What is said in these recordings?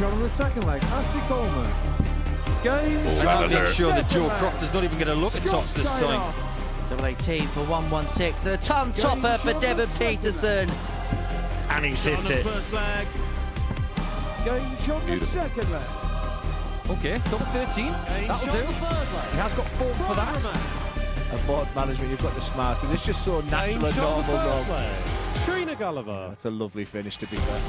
shot on the second leg. Ashley Coleman. Game And I'm not sure that Joe Proctor's not even going to look at tops this time. Double 18 for 116. The ton topper for Devon Peterson. And he's hit it. First leg. Game shot the second leg. Okay, double 13. That'll do. He has got form for that. And board management, you've got to smile because it's just so natural and normal, Rob. Trina Gulliver. It's a lovely finish, to be fair.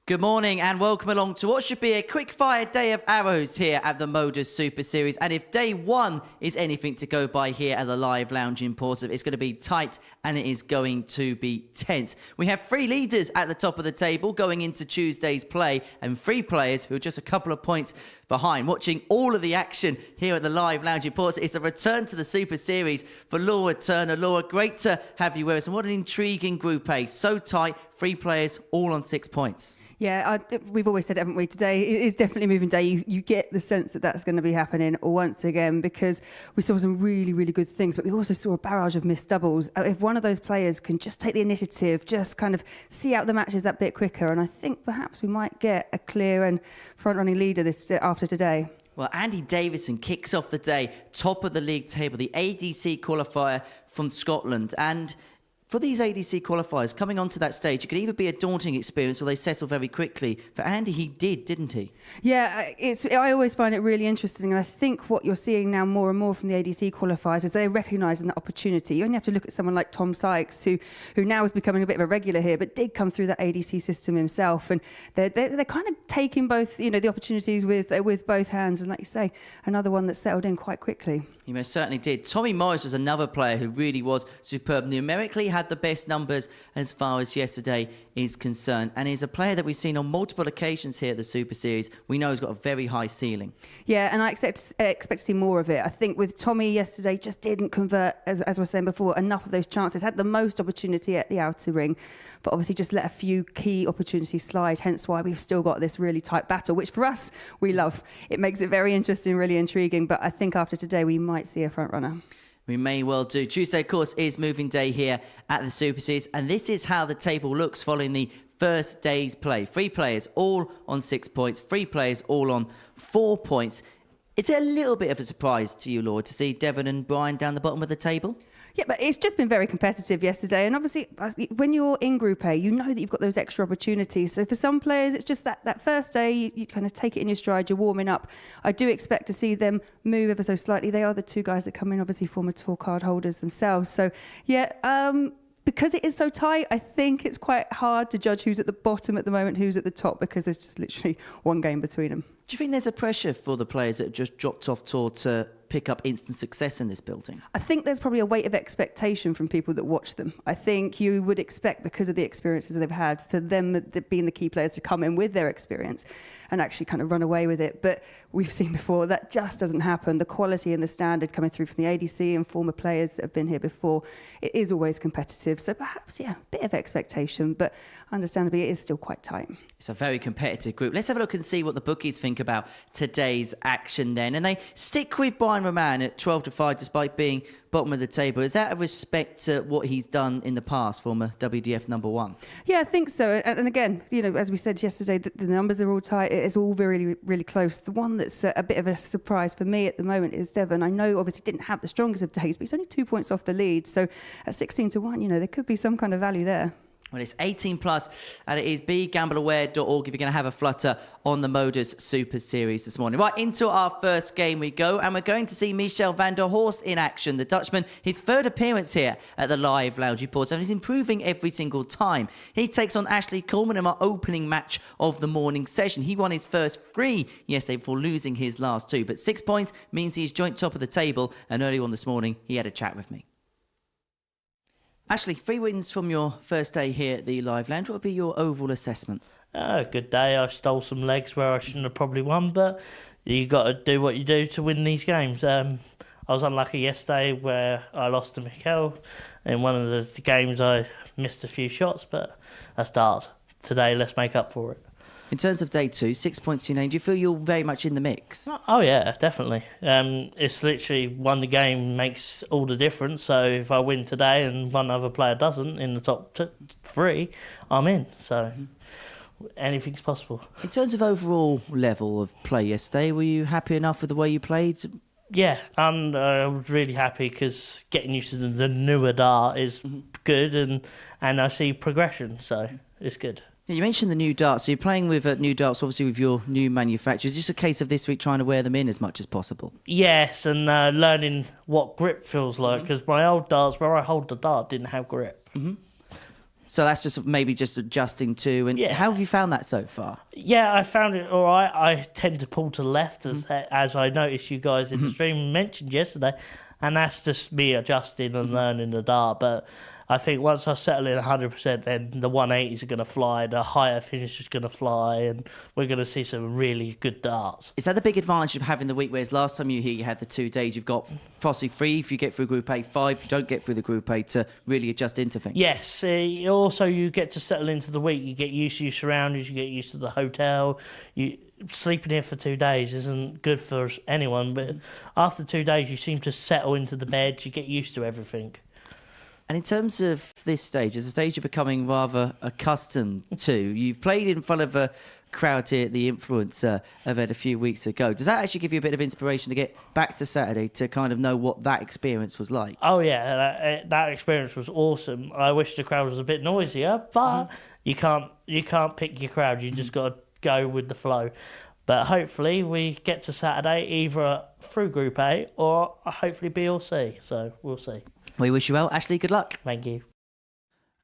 Good morning and welcome along to what should be a quick-fire day of arrows here at the Modus Super Series. And if day one is anything to go by here at the Live Lounge in Portsmouth, it's going to be tight and it is going to be tense. We have three leaders at the top of the table going into Tuesday's play and three players who are just a couple of points behind. Watching all of the action here at the Live Lounge in Portsmouth, it's a return to the Super Series for Laura Turner. Laura, great to have you with us. And what an intriguing Group A. So tight, three players all on 6 points. Yeah, we've always said, haven't we, today it is definitely moving day. You get the sense that that's going to be happening once again because we saw some really, really good things, but we also saw a barrage of missed doubles. If one of those players can just take the initiative, just kind of see out the matches that bit quicker, and I think perhaps we might get a clear and front-running leader after today. Well, Andy Davison kicks off the day, top of the league table, the ADC qualifier from Scotland. And for these ADC qualifiers, coming onto that stage, it could either be a daunting experience or they settle very quickly. For Andy, he did, didn't he? Yeah, I always find it really interesting. And I think what you're seeing now more and more from the ADC qualifiers is they're recognising that opportunity. You only have to look at someone like Tom Sykes, who now is becoming a bit of a regular here, but did come through that ADC system himself. And they're kind of taking both, the opportunities with both hands. And like you say, another one that settled in quite quickly. He most certainly did. Tommy Morris was another player who really was superb. Numerically had the best numbers as far as yesterday is concerned. And he's a player that we've seen on multiple occasions here at the Super Series. We know he's got a very high ceiling. Yeah, and I expect to see more of it. I think with Tommy yesterday, just didn't convert, as I was saying before, enough of those chances. Had the most opportunity at the outer ring, but obviously just let a few key opportunities slide, hence why we've still got this really tight battle, which for us, we love. It makes it very interesting, really intriguing, but I think after today, we might see a front runner. We may well do. Tuesday, of course, is moving day here at the Super Series, and this is how the table looks following the first day's play. Three players all on 6 points, three players all on 4 points. It's a little bit of a surprise to you, Lord, to see Devon and Brian down the bottom of the table? Yeah, but it's just been very competitive yesterday. And obviously, when you're in Group A, you know that you've got those extra opportunities. So for some players, it's just that first day, you kind of take it in your stride, you're warming up. I do expect to see them move ever so slightly. They are the two guys that come in, obviously former tour card holders themselves. So, yeah, because it is so tight, I think it's quite hard to judge who's at the bottom at the moment, who's at the top, because there's just literally one game between them. Do you think there's a pressure for the players that have just dropped off tour to pick up instant success in this building? I think there's probably a weight of expectation from people that watch them. I think you would expect, because of the experiences they've had, for them being the key players to come in with their experience and actually kind of run away with it. But we've seen before that just doesn't happen. The quality and the standard coming through from the ADC and former players that have been here before, it is always competitive. So perhaps, yeah, a bit of expectation, but understandably, it is still quite tight. It's a very competitive group. Let's have a look and see what the bookies think about today's action then. And they stick with Brian Roman at 12-5 despite being bottom of the table. Is that a respect to what he's done in the past, former WDF #1? Yeah, I think so. And again, as we said yesterday, the numbers are all tight. It's all really, really close. The one that's a bit of a surprise for me at the moment is Devon. I know obviously didn't have the strongest of days, but he's only 2 points off the lead. So at 16-1, there could be some kind of value there. Well, it's 18 plus, and it is begambleaware.org if you're going to have a flutter on the Modus Super Series this morning. Right, into our first game we go, and we're going to see Michel van der Horst in action. The Dutchman, his third appearance here at the Live Lounge Report, and he's improving every single time. He takes on Ashley Coleman in our opening match of the morning session. He won his first 3 yesterday before losing his last 2, but 6 points means he's joint top of the table, and early on this morning, he had a chat with me. Ashley, 3 wins from your first day here at the Live Lounge. What would be your overall assessment? Good day. I stole some legs where I shouldn't have probably won, but you got to do what you do to win these games. I was unlucky yesterday where I lost to Mikel. In one of the games I missed a few shots, but that's darts. Today, let's make up for it. In terms of day 2, 6 points to your name, do you feel you're very much in the mix? Oh yeah, definitely. It's literally one the game makes all the difference. So if I win today and one other player doesn't in the top 3, I'm in. So anything's possible. In terms of overall level of play yesterday, were you happy enough with the way you played? Yeah, and I was really happy because getting used to the newer dart is good, and I see progression, so it's good. You mentioned the new darts. So you're playing with new darts, obviously with your new manufacturers. Is it just a case of this week trying to wear them in as much as possible? Yes, and learning what grip feels like, because my old darts, where I hold the dart, didn't have grip. So that's just maybe just adjusting to. And Yeah. how have you found that so far? Yeah, I found it all right. I tend to pull to the left, as I noticed you guys in the stream mentioned yesterday, and that's just me adjusting and learning the dart. But I think once I settle in 100%, then the 180s are going to fly, the higher finish is going to fly, and we're going to see some really good darts. Is that the big advantage of having the week? Whereas last time you were here, you had the 2 days. You've got possibly 3 if you get through Group A, 5 if you don't get through the Group A to really adjust into things. Yes, also you get to settle into the week. You get used to your surroundings, you get used to the hotel. Sleeping here for 2 days isn't good for anyone, but after 2 days you seem to settle into the bed, you get used to everything. And in terms of this stage, it's a stage you're becoming rather accustomed to. You've played in front of a crowd here at the Influencer event a few weeks ago. Does that actually give you a bit of inspiration to get back to Saturday to kind of know what that experience was like? Oh yeah, that experience was awesome. I wish the crowd was a bit noisier, but you can't pick your crowd. You just got to go with the flow. But hopefully we get to Saturday either through Group A or hopefully B or C. So we'll see. We wish you well. Ashley, good luck. Thank you.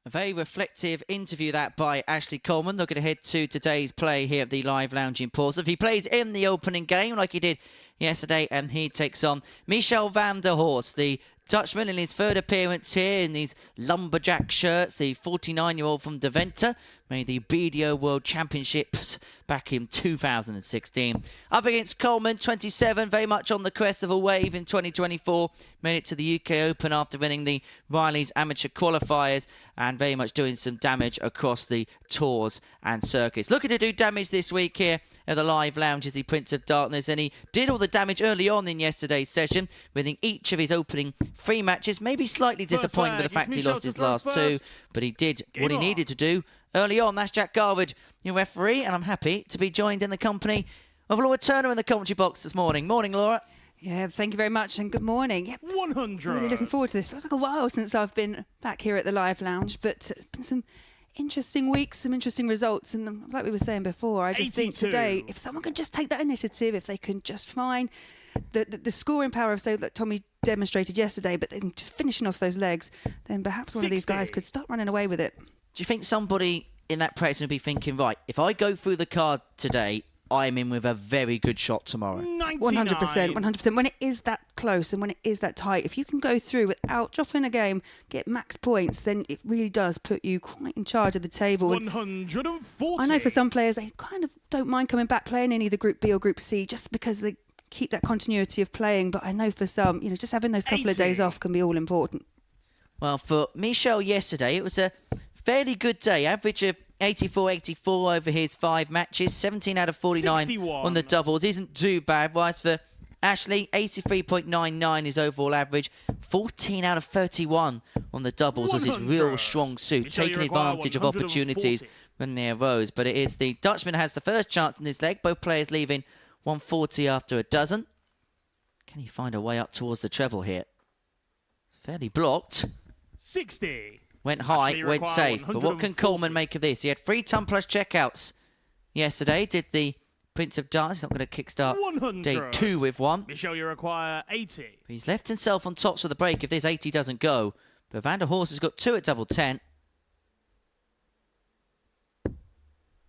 A very reflective interview that by Ashley Coleman. Looking ahead to today's play here at the Live Lounge in Portsmouth. He plays in the opening game like he did yesterday, and he takes on Michel van der Horst, the Dutchman, in his third appearance here in these lumberjack shirts. The 49-year-old from Deventer made the BDO World Championships back in 2016. Up against Coleman, 27, very much on the crest of a wave in 2024. Made it to the UK Open after winning the Riley's Amateur Qualifiers and very much doing some damage across the tours and circuits. Looking to do damage this week here at the Live Lounge is the Prince of Darkness, and he did all the damage early on in yesterday's session, winning each of his opening 3 matches. Maybe slightly disappointed with the fact he lost his last 2, but he did what he needed to do early on. That's Jack Garwood, your referee, and I'm happy to be joined in the company of Laura Turner in the commentary box this morning. Morning, Laura. Yeah, thank you very much and good morning. Yep, 100. really looking forward to this. Feels like a while since I've been back here at the Live Lounge, but it's been some interesting weeks, some interesting results, and like we were saying before, I just think 82. today, if someone can just take that initiative, if they can just find the scoring power of, say, that Tommy demonstrated yesterday, but then just finishing off those legs, then perhaps one of these 60. guys could start running away with it. Do you think somebody in that practice would be thinking, right, if I go through the card today, I'm in with a very good shot tomorrow? 99. 100%. When it is that close and when it is that tight, if you can go through without dropping a game, get max points, then it really does put you quite in charge of the table. 140. I know for some players, they kind of don't mind coming back playing in either Group B or Group C just because they keep that continuity of playing. But I know for some, just having those couple of 80. days off can be all important. Well, for Michel yesterday, it was a fairly good day. Average of 84-84 over his 5 matches. 17 out of 49 61. on the doubles. Isn't too bad. Whereas for Ashley, 83.99 is overall average. 14 out of 31 on the doubles was his real 100. strong suit, Michel, you taking require advantage of 140. opportunities when they arose. But it is the Dutchman has the first chance in this leg. Both players leaving 140 after a dozen. Can he find a way up towards the treble here? It's fairly blocked. 60. Went high, Ashley went require safe. But what can 140. Coleman make of this? He had 3 ton plus checkouts yesterday. Did the Prince of Darts. He's not going to kickstart 100. day 2 with one. Michel, you require 80. But he's left himself on tops for the break if this 80 doesn't go. But Van der Horst has got 2 at double 10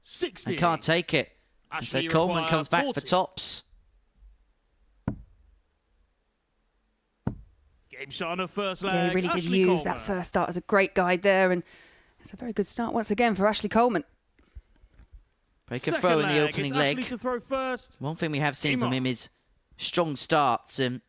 60. and can't take it. And so Ashley, you Coleman require comes back 40. for tops. Game shot on her first leg. Yeah, he really did Ashley use Coleman. that first start as a great guide there, and it's a very good start once again for Ashley Coleman. Break a Second throw in the leg. opening It's Ashley leg. to throw first. One thing we have seen Game from on. him is strong starts. And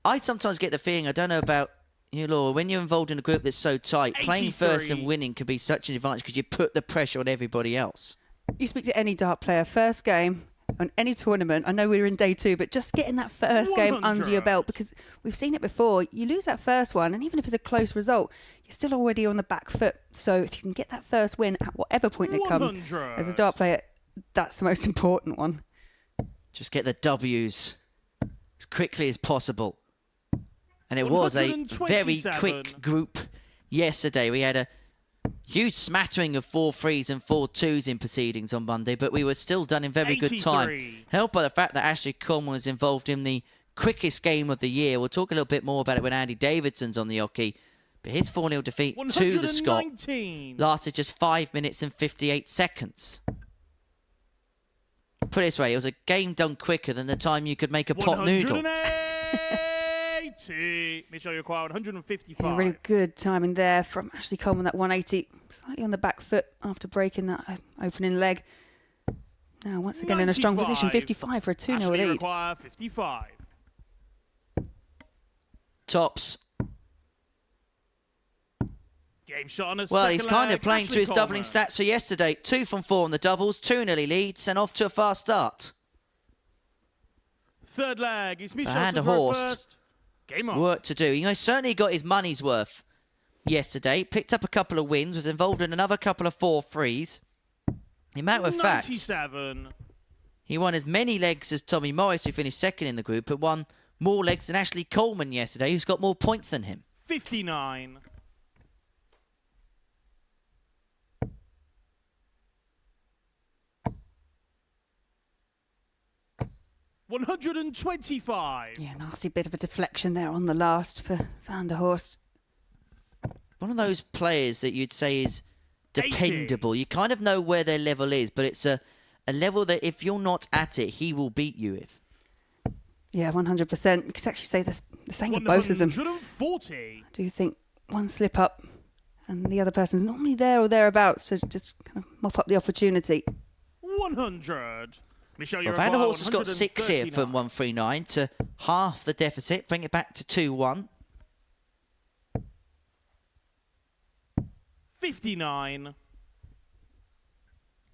I sometimes get the feeling, I don't know about you, Laura, when you're involved in a group that's so tight, playing first and 83. winning can be such an advantage because you put the pressure on everybody else. You speak to any dart player, first game on any tournament, I know we were in day 2, but just getting that first game under your belt, because we've seen it before. You lose that first one, and even if it's a close result, you're still already on the back foot. So if you can get that first win at whatever point it comes, as a dart player, that's the most important one. Just get the W's as quickly as possible. And it was a very quick group yesterday. We had a huge smattering of 4-3s and 4-2s in proceedings on Monday, but we were still done in very good time. Helped by the fact that Ashley Coleman was involved in the quickest game of the year. We'll talk a little bit more about it when Andy Davidson's on the hockey. But his 4-0 defeat to the Scot lasted just 5 minutes and 58 seconds. Put it this way, it was a game done quicker than the time you could make a pot noodle. 180. Michelle, you require 155. Yeah, really good timing there from Ashley Coleman, that 180. Slightly on the back foot after breaking that opening leg. Now, once again, 95. In a strong position, 55 for a 2-0 lead. Require 55. Tops. Game shot on a Well, he's kind of playing Ashley to his Coleman. doubling stats for yesterday. 2 from 4 on the doubles, 2 nearly leads, and off to a fast start. Third leg. It's Michelle Van der to throw Horst. first. Game on. Work to do. You know, certainly got his money's worth yesterday. Picked up a couple of wins, was involved in another couple of 4-3s. In matter of fact, 97. he won as many legs as Tommy Morris, who finished second in the group, but won more legs than Ashley Coleman yesterday, who's got more points than him. 59. $125. Yeah, nasty bit of a deflection there on the last for Van der Horst. One of those players that you'd say is dependable. 80. You kind of know where their level is, but it's a level that if you're not at it, he will beat you with. Yeah, 100%. You could actually say the same with both of them. 140. I do think one slip up and the other person's normally there or thereabouts to just kind of mop up the opportunity. 100. Michelle, you Well, Van der require Horst has got 6 here from 139. 139 to half the deficit, bring it back to 2-1. 59.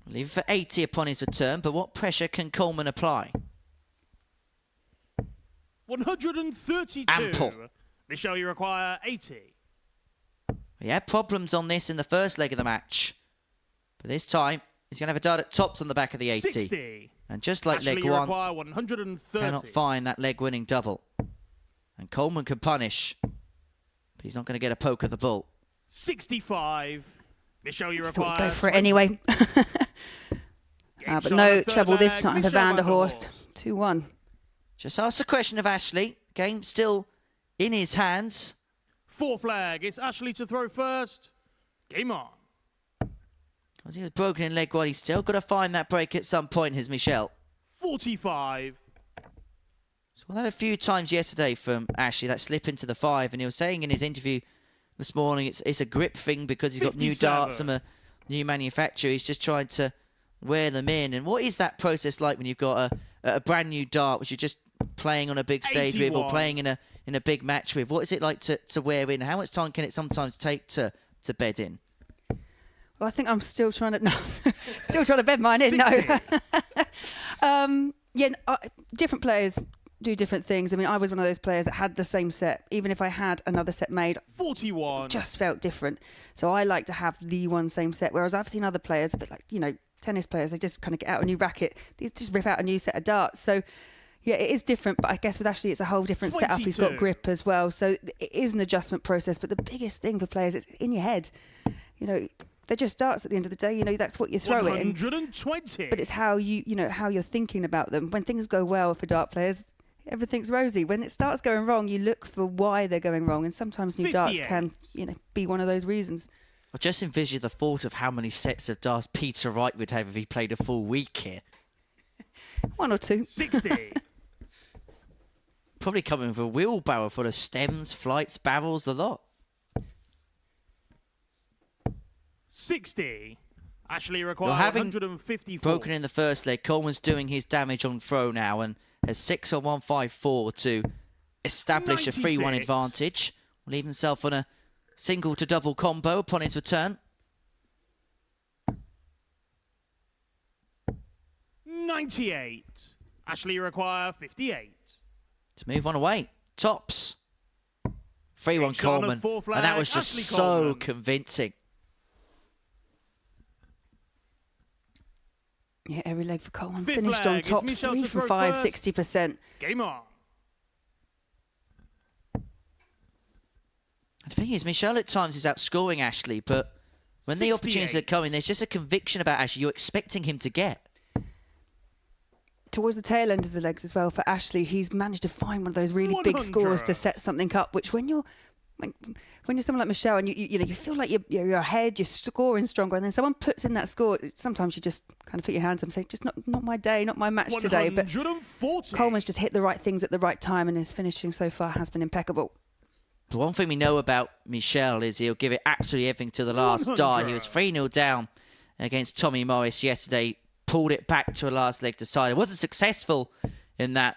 Leave it for 80 upon his return, but what pressure can Coleman apply? 132. Ample. Michelle, you require 80. He had problems on this in the first leg of the match, but this time he's going to have a dart at tops on the back of the 80. 60. And just like Ashley, leg you 1, require 130. cannot find that leg-winning double. And Coleman can punish, but he's not going to get a poke at the bull. 65. Michelle, you Thought require he'd go for it 20. anyway. Game But shot on no the third trouble this leg, time for Michelle Van der Horst. 2-1. Just ask the question of Ashley. Game still in his hands. Fourth leg. It's Ashley to throw first. Game on. Because he was broken in leg 1, he's still got to find that break at some point, has Michelle. 45. So that a few times yesterday from Ashley, that slip into the 5, and he was saying in his interview this morning it's a grip thing because he's got new 57. darts from a new manufacturer. He's just trying to wear them in. And what is that process like when you've got a brand new dart which you're just playing on a big stage with or 81. playing in a big match with? What is it like to wear in? How much time can it sometimes take to bed in? Well, I think I'm still trying to still trying to bed mine in. 60. No, different players do different things. I mean, I was one of those players that had the same set, even if I had another set made. 41. Just felt different. So I like to have the one same set. Whereas I've seen other players, a bit like tennis players, they just kind of get out a new racket, they just rip out a new set of darts. So yeah, it is different. But I guess with Ashley, it's a whole different setup. He's got 22. grip as well. So it is an adjustment process. But the biggest thing for players is in your head. They're just darts at the end of the day. That's what you throw it in. 120. But it's how how you're thinking about them. When things go well for dart players, everything's rosy. When it starts going wrong, you look for why they're going wrong. And sometimes new darts 58. can, be one of those reasons. I just envisage the thought of how many sets of darts Peter Wright would have if he played a full week here. 1 or 2. 60. Probably coming with a wheelbarrow full of stems, flights, barrels, the lot. 60. Ashley Well, requires having 154. broken in the first leg, Coleman's doing his damage on throw now and has 6 on 154 to establish a 3-1 96. advantage. Will leave himself on a single to double combo upon his return. 98. Ashley, you require 58. To move on away. Tops. 3-1 It's on a Coleman. four flag, And that was just Ashley so Coleman. convincing. Yeah, every leg for Coleman. Fifth Finished leg on is tops, Michelle 3 to from throw 5, first. 60%. Game on. The thing is, Michelle at times is outscoring Ashley, but when the opportunities are 68. coming, there's just a conviction about Ashley you're expecting him to get. Towards the tail end of the legs as well for Ashley, he's managed to find one of those really big scores to 100. set something up, which when you're someone like Michelle and you feel like you're ahead, you're scoring stronger, and then someone puts in that score, sometimes you just kind of put your hands up and say, just not my day, not my match today. But 140. Coleman's just hit the right things at the right time, and his finishing so far has been impeccable. The one thing we know about Michel is he'll give it absolutely everything to the last 100. die. He was 3-0 down against Tommy Morris yesterday, pulled it back to a last leg decider. Wasn't successful in that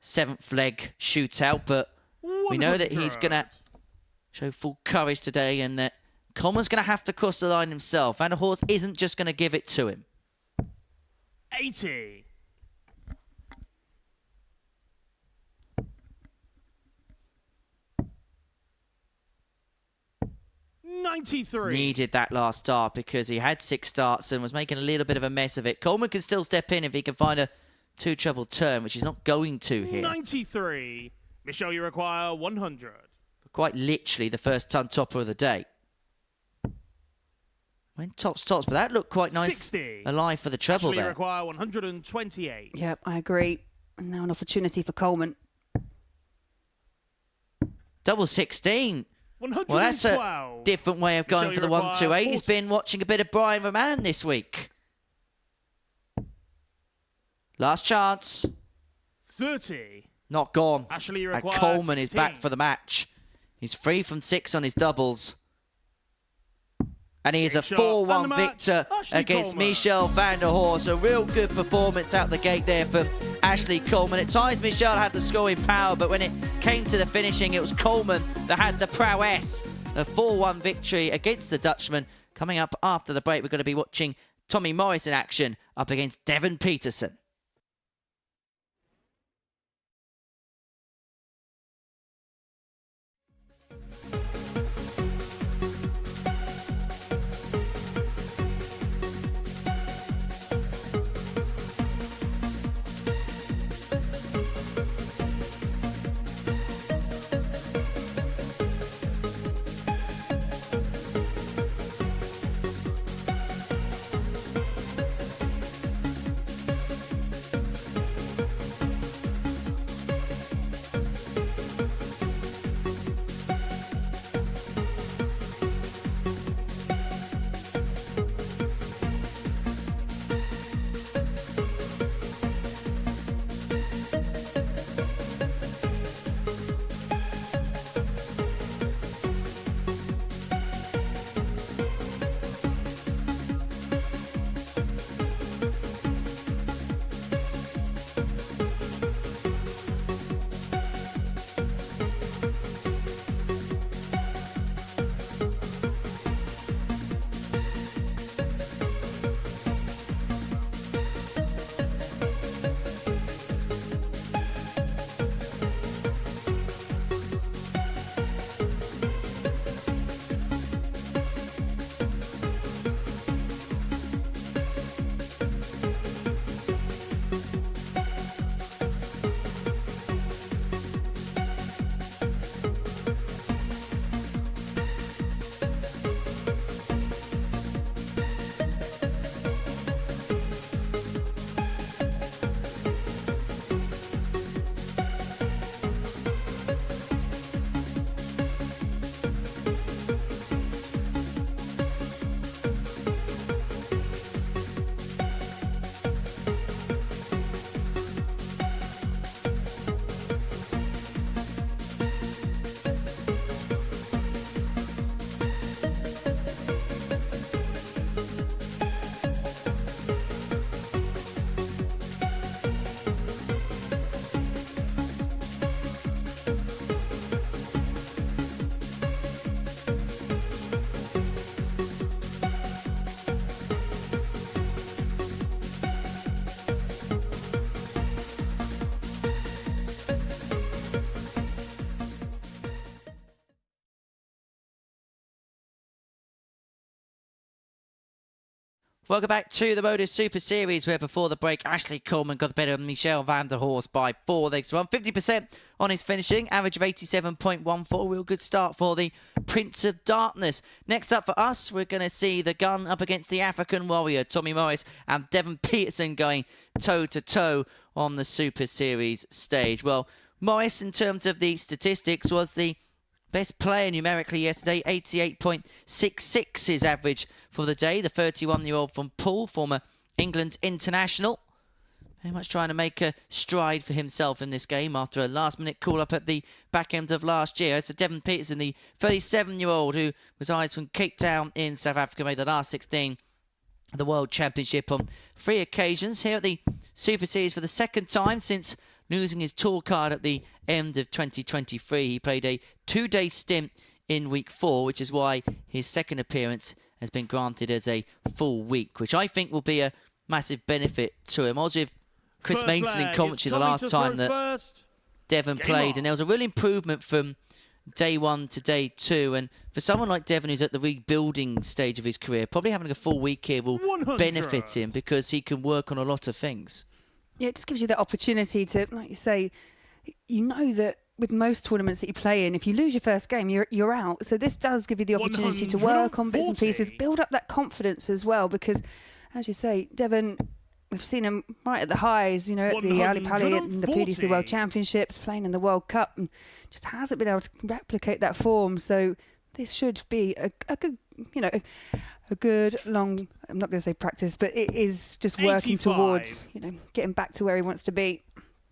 7th leg shootout, but we know that he's going to show full courage today and that Coleman's going to have to cross the line himself. And the horse isn't just going to give it to him. 80. Needed that last start because he had 6 starts and was making a little bit of a mess of it. Coleman can still step in if he can find a 2-treble turn, which he's not going to here. 93. Michelle, you require 100. Quite literally the first ton topper of the day. Went tops, but that looked quite nice. 60. Alive for the treble Ashley, you there. require 128. Yep, I agree. And now an opportunity for Coleman. Double 16. 112. Well, that's a different way of going Michelle, for the you require 128. He's 40. been watching a bit of Brian Roman this week. Last chance. 30. Not gone. Ashley, you And require Coleman is 16. back for the match. He's 3 from 6 on his doubles. And he is a Big shot. And the 4-1 match, victor Ashley against Coleman. Michel van der Horst. A real good performance out the gate there for Ashley Coleman. At times, Michel had the scoring power, but when it came to the finishing, it was Coleman that had the prowess. A 4-1 victory against the Dutchman. Coming up after the break, we're going to be watching Tommy Morris in action up against Devon Peterson. Welcome back to the Modus Super Series, where before the break, Ashley Coleman got the better of Michelle van der Horst by 4 legs to 1. 50% on his finishing, average of 87.14. Real good start for the Prince of Darkness. Next up for us, we're going to see the gun up against the African warrior, Tommy Morris and Devon Peterson going toe-to-toe on the Super Series stage. Well, Morris, in terms of the statistics, was the best player numerically yesterday. 88.66 his average for the day. The 31-year-old from Poole, former England international. Very much trying to make a stride for himself in this game after a last-minute call-up at the back end of last year. So Devon Peterson, the 37-year-old who resides from Cape Town in South Africa, made the last 16 of the World Championship on 3 occasions. Here at the Super Series for the second time since losing his tour card at the end of 2023. He played a 2-day stint in week 4, which is why his second appearance has been granted as a full week, which I think will be a massive benefit to him. I was with Chris First Mason in leg, commentary the last time that Devon played, and there was a real improvement from day 1 to day 2. And for someone like Devon, who's at the rebuilding stage of his career, probably having a full week here will 100. benefit him because he can work on a lot of things. Yeah, it just gives you the opportunity to, like you say, you know that with most tournaments that you play in, if you lose your first game, you're out. So this does give you the opportunity to work on bits and pieces, build up that confidence as well. Because, as you say, Devon, we've seen him right at the highs, you know, at the Ali Pali and the PDC World Championships, playing in the World Cup, and just hasn't been able to replicate that form. So this should be a good, you know, a good long, I'm not going to say practice, but it is just working 85. towards, you know, getting back to where he wants to be.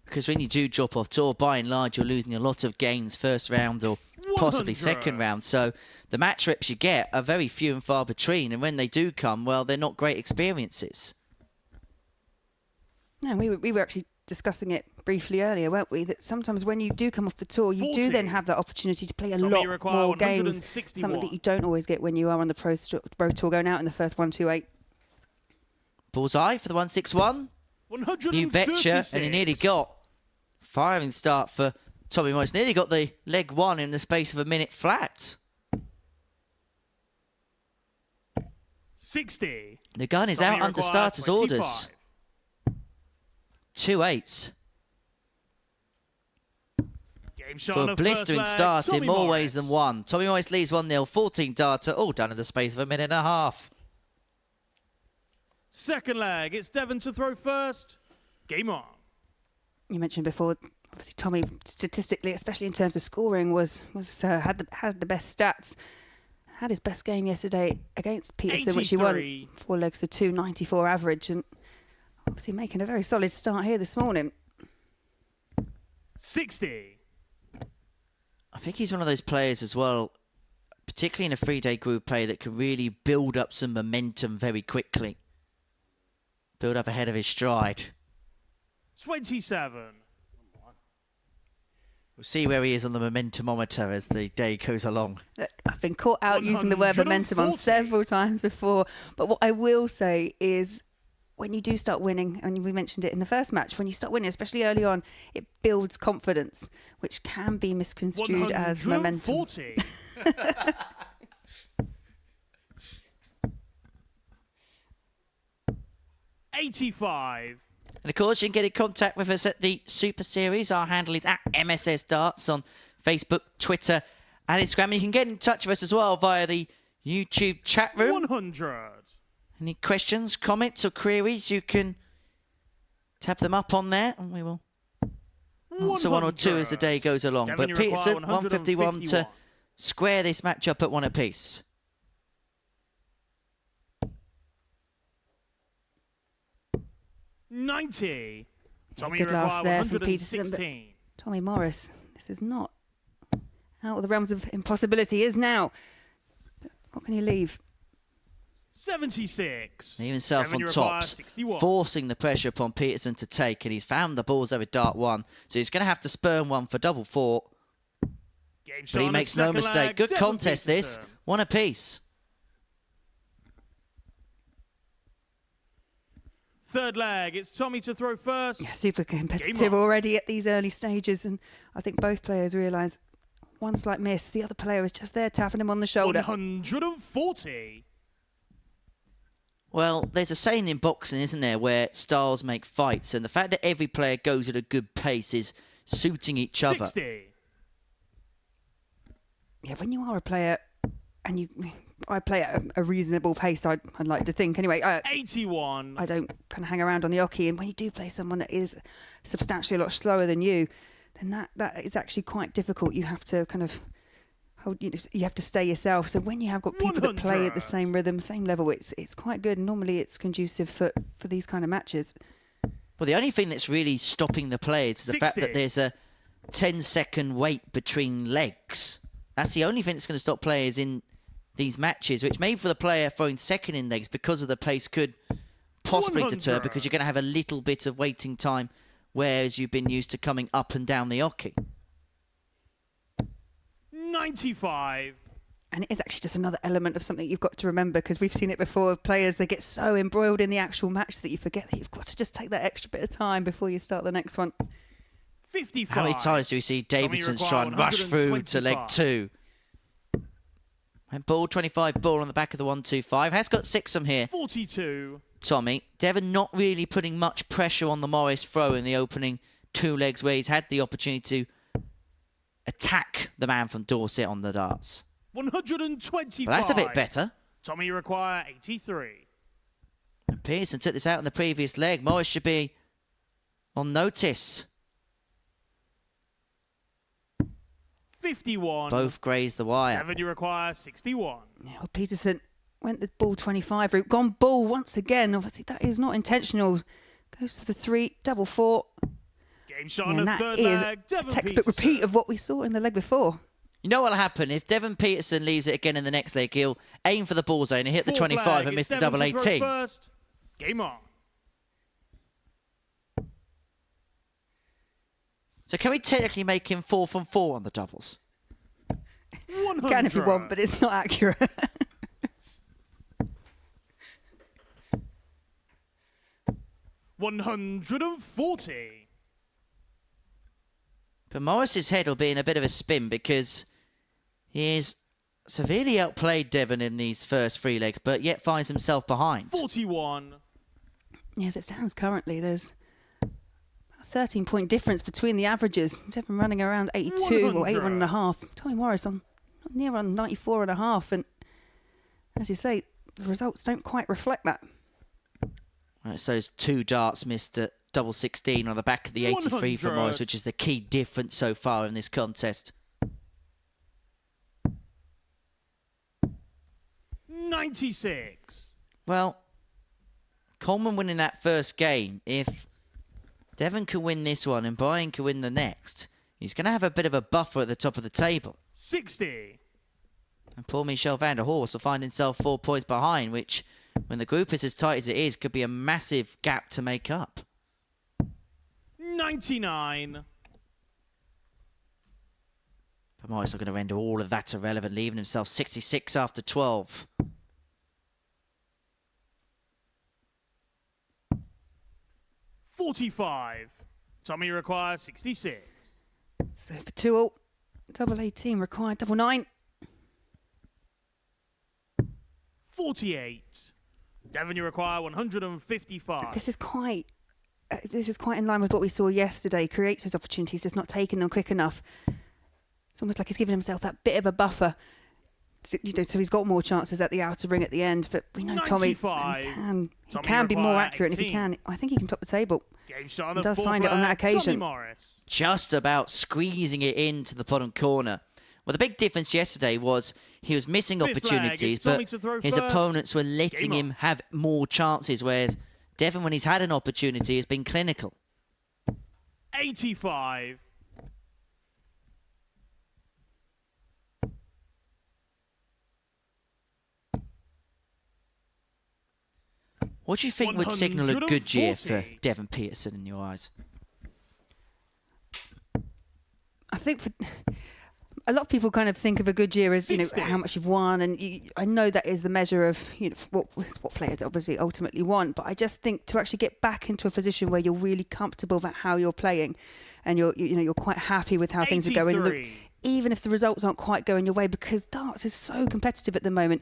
Because when you do drop off tour, by and large, you're losing a lot of games first round or possibly 100. second round. So the match reps you get are very few and far between. And when they do come, well, they're not great experiences. No, we were actually discussing it briefly earlier, weren't we? That sometimes when you do come off the tour, you 40. do then have that opportunity to play a Tommy lot require more games. 161. Something that you don't always get when you are on the pro tour going out in the first 128. Bullseye for the 161. 136. You betcha. And he nearly got firing start for Tommy Morris. Nearly got the leg 1 in the space of a minute flat. 60. The gun is Tommy out under requires starters 25. orders. 2 8s. Game shot For on a the blistering first leg, start in Tommy more Morris. ways than one. Tommy Morris leads 1-0, 14 darter, all done in the space of a minute and a half. Second leg, it's Devon to throw first. Game on. You mentioned before, obviously Tommy statistically, especially in terms of scoring, had the best stats. Had his best game yesterday against Peterson, which he won 83. 4 legs to 2, 94 average, and obviously making a very solid start here this morning. 60. I think he's one of those players as well, particularly in a 3-day group play, that can really build up some momentum very quickly. Build up ahead of his stride. 27. We'll see where he is on the momentumometer as the day goes along. Look, I've been caught out using the word momentum on 140. several times before, but what I will say is when you do start winning, and we mentioned it in the first match, when you start winning, especially early on, it builds confidence, which can be misconstrued as momentum. 140. 85. And of course, you can get in contact with us at the Super Series. Our handle is at MSS Darts on Facebook, Twitter, and Instagram. And you can get in touch with us as well via the YouTube chat room. 100. Any questions, comments, or queries, you can tap them up on there, and we will answer 1 or 2 as the day goes along. Devon, But you require Peterson, 151 to 151. square this match up at 1 apiece. $90. Tommy good last require there from Peterson, but 116. Tommy Morris, this is not out of the realms of impossibility. Is now. But what can you leave? 76. Even himself Devon, on you require tops, 61. forcing the pressure upon Peterson to take, and he's found the balls over dart 1, so he's going to have to spurn one for double 4. Game shot But he on the makes no second mistake. leg, Good Devon contest this. Peterson. 1 apiece. Third leg, it's Tommy to throw first. Yeah, super competitive Game on. already at these early stages, and I think both players realise one slight miss, the other player is just there tapping him on the shoulder. 140. Well, there's a saying in boxing, isn't there, where styles make fights, and the fact that every player goes at a good pace is suiting each other. 60. Yeah, when you are a player and I play at a reasonable pace, I'd like to think. Anyway, 81. I don't kind of hang around on the oche, and when you do play someone that is substantially a lot slower than you, then that is actually quite difficult. You have to kind of you have to stay yourself. So when you have got people that play at the same rhythm, same level, it's quite good. And normally it's conducive for these kind of matches. Well, the only thing that's really stopping the players is the fact that there's a 10-second wait between legs. That's the only thing that's going to stop players in these matches, which maybe for the player throwing second in legs because of the pace could possibly deter, because you're going to have a little bit of waiting time, whereas you've been used to coming up and down the oche. 95. And it is actually just another element of something you've got to remember, because we've seen it before. Players, they get so embroiled in the actual match that you forget that you've got to just take that extra bit of time before you start the next one. 55. How many times do we see Davidson's try and rush through to leg 2? And ball 25, ball on the back of the 1-2-5. Has got 6 from here. 42. Tommy. Devon not really putting much pressure on the Morris throw in the opening 2 legs, where he's had the opportunity to attack the man from Dorset on the darts. 125. Well, that's a bit better. Tommy require 83. And Pearson took this out in the previous leg. Morris should be on notice. 51. Both grazed the wire. Devon, you require 61. Yeah, well, Peterson went the ball 25 route. Gone ball once again. Obviously, that is not intentional. Goes for the 3, double 4. Game shot on And the that third is leg. a Devon textbook Peterson. repeat of what we saw in the leg before. You know what'll happen? If Devon Peterson leaves it again in the next leg, he'll aim for the ball zone and hit the Fourth 25 leg. and miss It's the Devon double to throw 18. first. Game on. So can we technically make him 4 from 4 on the doubles? 100. Can if you want, but it's not accurate. $140. But Morris's head will be in a bit of a spin, because he's severely outplayed Devon in these first 3 legs, but yet finds himself behind. 41. As it stands currently, there's a 13-point difference between the averages. Devon running around 82 or 81.5. Tommy Morris on near on 94.5. And as you say, the results don't quite reflect that. Right, so those 2 darts missed at double 16 on the back of the 83 for 100. Morris, which is the key difference so far in this contest. 96. Well, Coleman winning that first game, if Devon can win this one and Brian can win the next, he's going to have a bit of a buffer at the top of the table. 60. And poor Michel van der Horst will find himself 4 points behind, which, when the group is as tight as it is, could be a massive gap to make up. 99. But Morris are going to render all of that irrelevant, leaving himself 66 after 12. $45. Tommy requires 66. So for 2 all, double 18 required, double 9. 48. Devon, you require 155. This is quite in line with what we saw yesterday. Creates those opportunities, just not taking them quick enough. It's almost like he's giving himself that bit of a buffer. So he's got more chances at the outer ring at the end. But we know Tommy, he can be more accurate. And if he can, I think he can top the table. Game shot on He the does fourth find it on leg. that occasion. Tommy Morris. Just about squeezing it into the bottom corner. Well, the big difference yesterday was he was missing Fifth leg. opportunities, It's Tommy but to throw his first. opponents were letting Game him on. have more chances, whereas Devon, when he's had an opportunity, has been clinical. 85. What do you think would signal a good year for 140. Devon Peterson in your eyes? I think for a lot of people kind of think of a good year as 60. how much you've won, and I know that is the measure of what players obviously ultimately want. But I just think to actually get back into a position where you're really comfortable about how you're playing, and you're quite happy with how things are going. 83. even if the results aren't quite going your way, because darts is so competitive at the moment,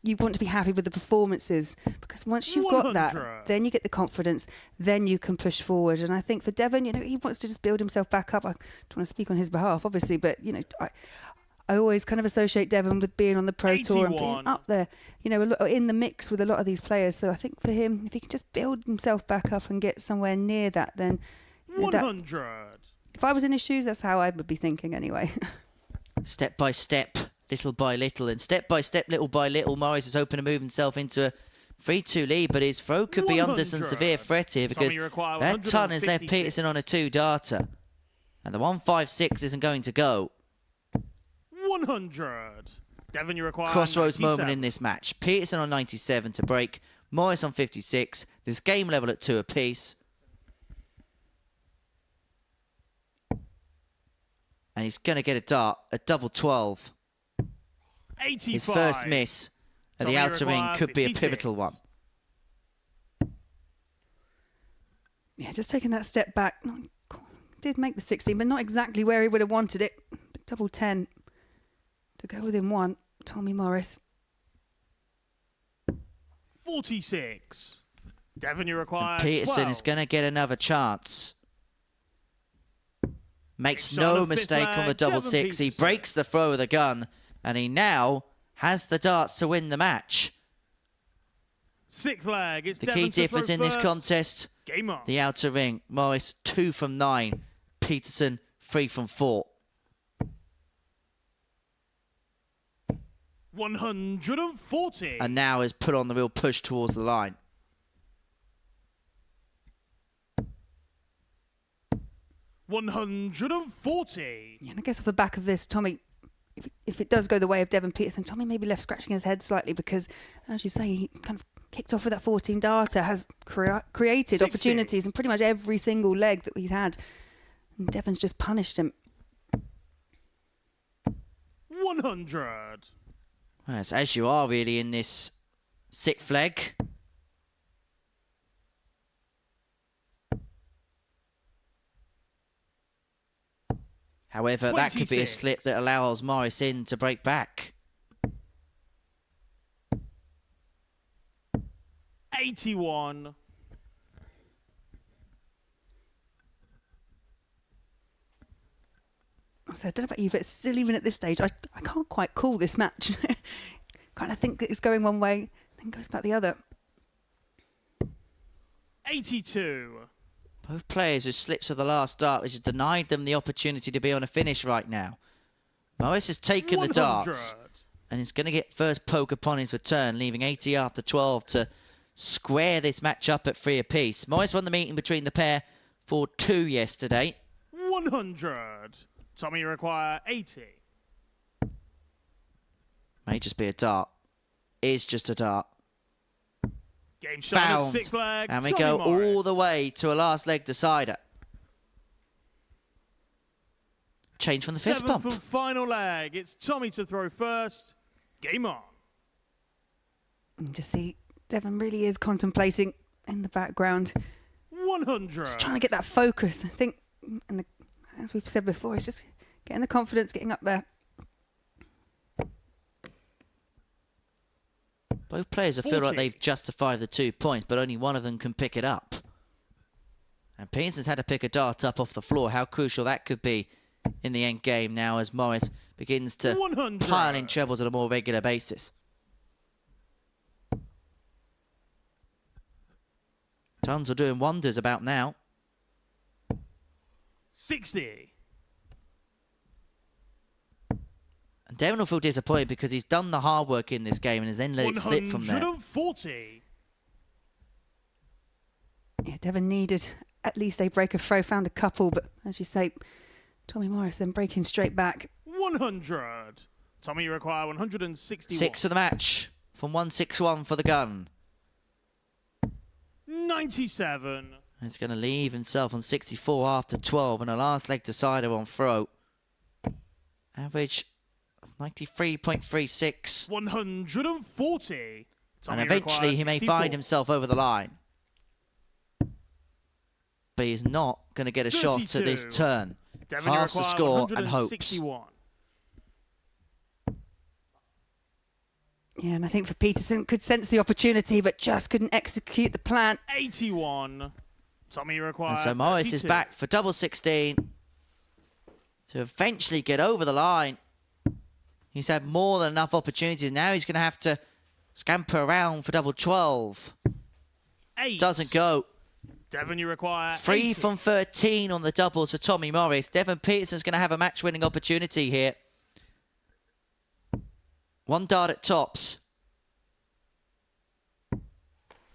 you want to be happy with the performances, because once you've got that, then you get the confidence, then you can push forward. And I think for Devon, he wants to just build himself back up. I don't want to speak on his behalf, obviously, but I always kind of associate Devon with being on the Pro Tour and being up there, in the mix with a lot of these players. So I think for him, if he can just build himself back up and get somewhere near that, then 100. If I was in his shoes, that's how I would be thinking anyway. Step by step, little by little, and step by step, little by little, Morris is hoping to move himself into a 3-2 lead, but his throw could be under some severe threat here, because that ton has left Peterson on a 2-darter, and the 156 isn't going to go. 100. Devon, you require Crossroads 97. moment in this match. Peterson on 97 to break, Morris on 56. This game level at 2 apiece. And he's going to get a dart, a double 12. 85. His first miss at the outer ring could be a pivotal one. Yeah, just taking that step back. Did make the 16, but not exactly where he would have wanted it. But double 10 to go within one. Tommy Morris. 46. Devon, you require And Peterson 12. is going to get another chance. Makes no mistake on the double 6. He breaks the throw of the gun, and he now has the darts to win the match. 6th leg. It's The Devon key difference in this contest, Game on. the outer ring. Morris 2 from 9. Peterson 3 from 4. 140. And now has put on the real push towards the line. $140. Yeah, and I guess off the back of this, Tommy, if it does go the way of Devon Peterson, Tommy may be left scratching his head slightly, because, as you say, he kind of kicked off with that 14-darter, has created 60. opportunities in pretty much every single leg that he's had. And Devon's just punished him. 100. Well, it's as you are really in this 6th leg. However, that could be a 26. slip that allows Morris in to break back. 81. So I don't know about you, but still, even at this stage, I can't quite call this match. Kind of think that it's going one way, then goes back the other. 82. Both players with slips of the last dart, which has denied them the opportunity to be on a finish right now. Morris has taken 100. the darts, and he's going to get first poke upon his return, leaving 80 after 12 to square this match up at 3 apiece. Morris won the meeting between the pair for 2 yesterday. 100. Tommy, you require 80. May just be a dart. Is just a dart. Game shot on Found. the 6th leg. And we Tommy go Morris. all the way to a last leg decider. Change from the fist 7th bump. and final leg. It's Tommy to throw first. Game on. And just see, Devon really is contemplating in the background. 100. Just trying to get that focus. I think, and as we've said before, it's just getting the confidence, getting up there. Both players feel 40. like they've justified the 2 points, but only one of them can pick it up. And Peterson's had to pick a dart up off the floor. How crucial that could be in the end game now as Morris begins to 100. pile in trebles on a more regular basis. Tons are doing wonders about now. 60. And Devon will feel disappointed because he's done the hard work in this game and has then let it slip from there. 140. Yeah, Devon needed at least a break of throw, found a couple, but as you say, Tommy Morris then breaking straight back. 100. Tommy, you require 161. 6 of the match from 161 for the gun. 97. He's going to leave himself on 64 after 12 and a last leg decider on throw. Average of 93.36. 140. Tommy, And eventually you he may require find 64. himself over the line. But he's not going to get a shot at this 32. turn. Devon, you Half the require score and hopes. 161. Yeah, and I think for Peterson, could sense the opportunity, but just couldn't execute the plan. 81. Tommy requires. And so Morris 32. is back for double 16 to eventually get over the line. He's had more than enough opportunities. Now he's going to have to scamper around for double 12. 8. Doesn't go. Devon, you require 3 80. from 13 on the doubles for Tommy Morris. Devon Peterson's going to have a match-winning opportunity here. 1 dart at tops.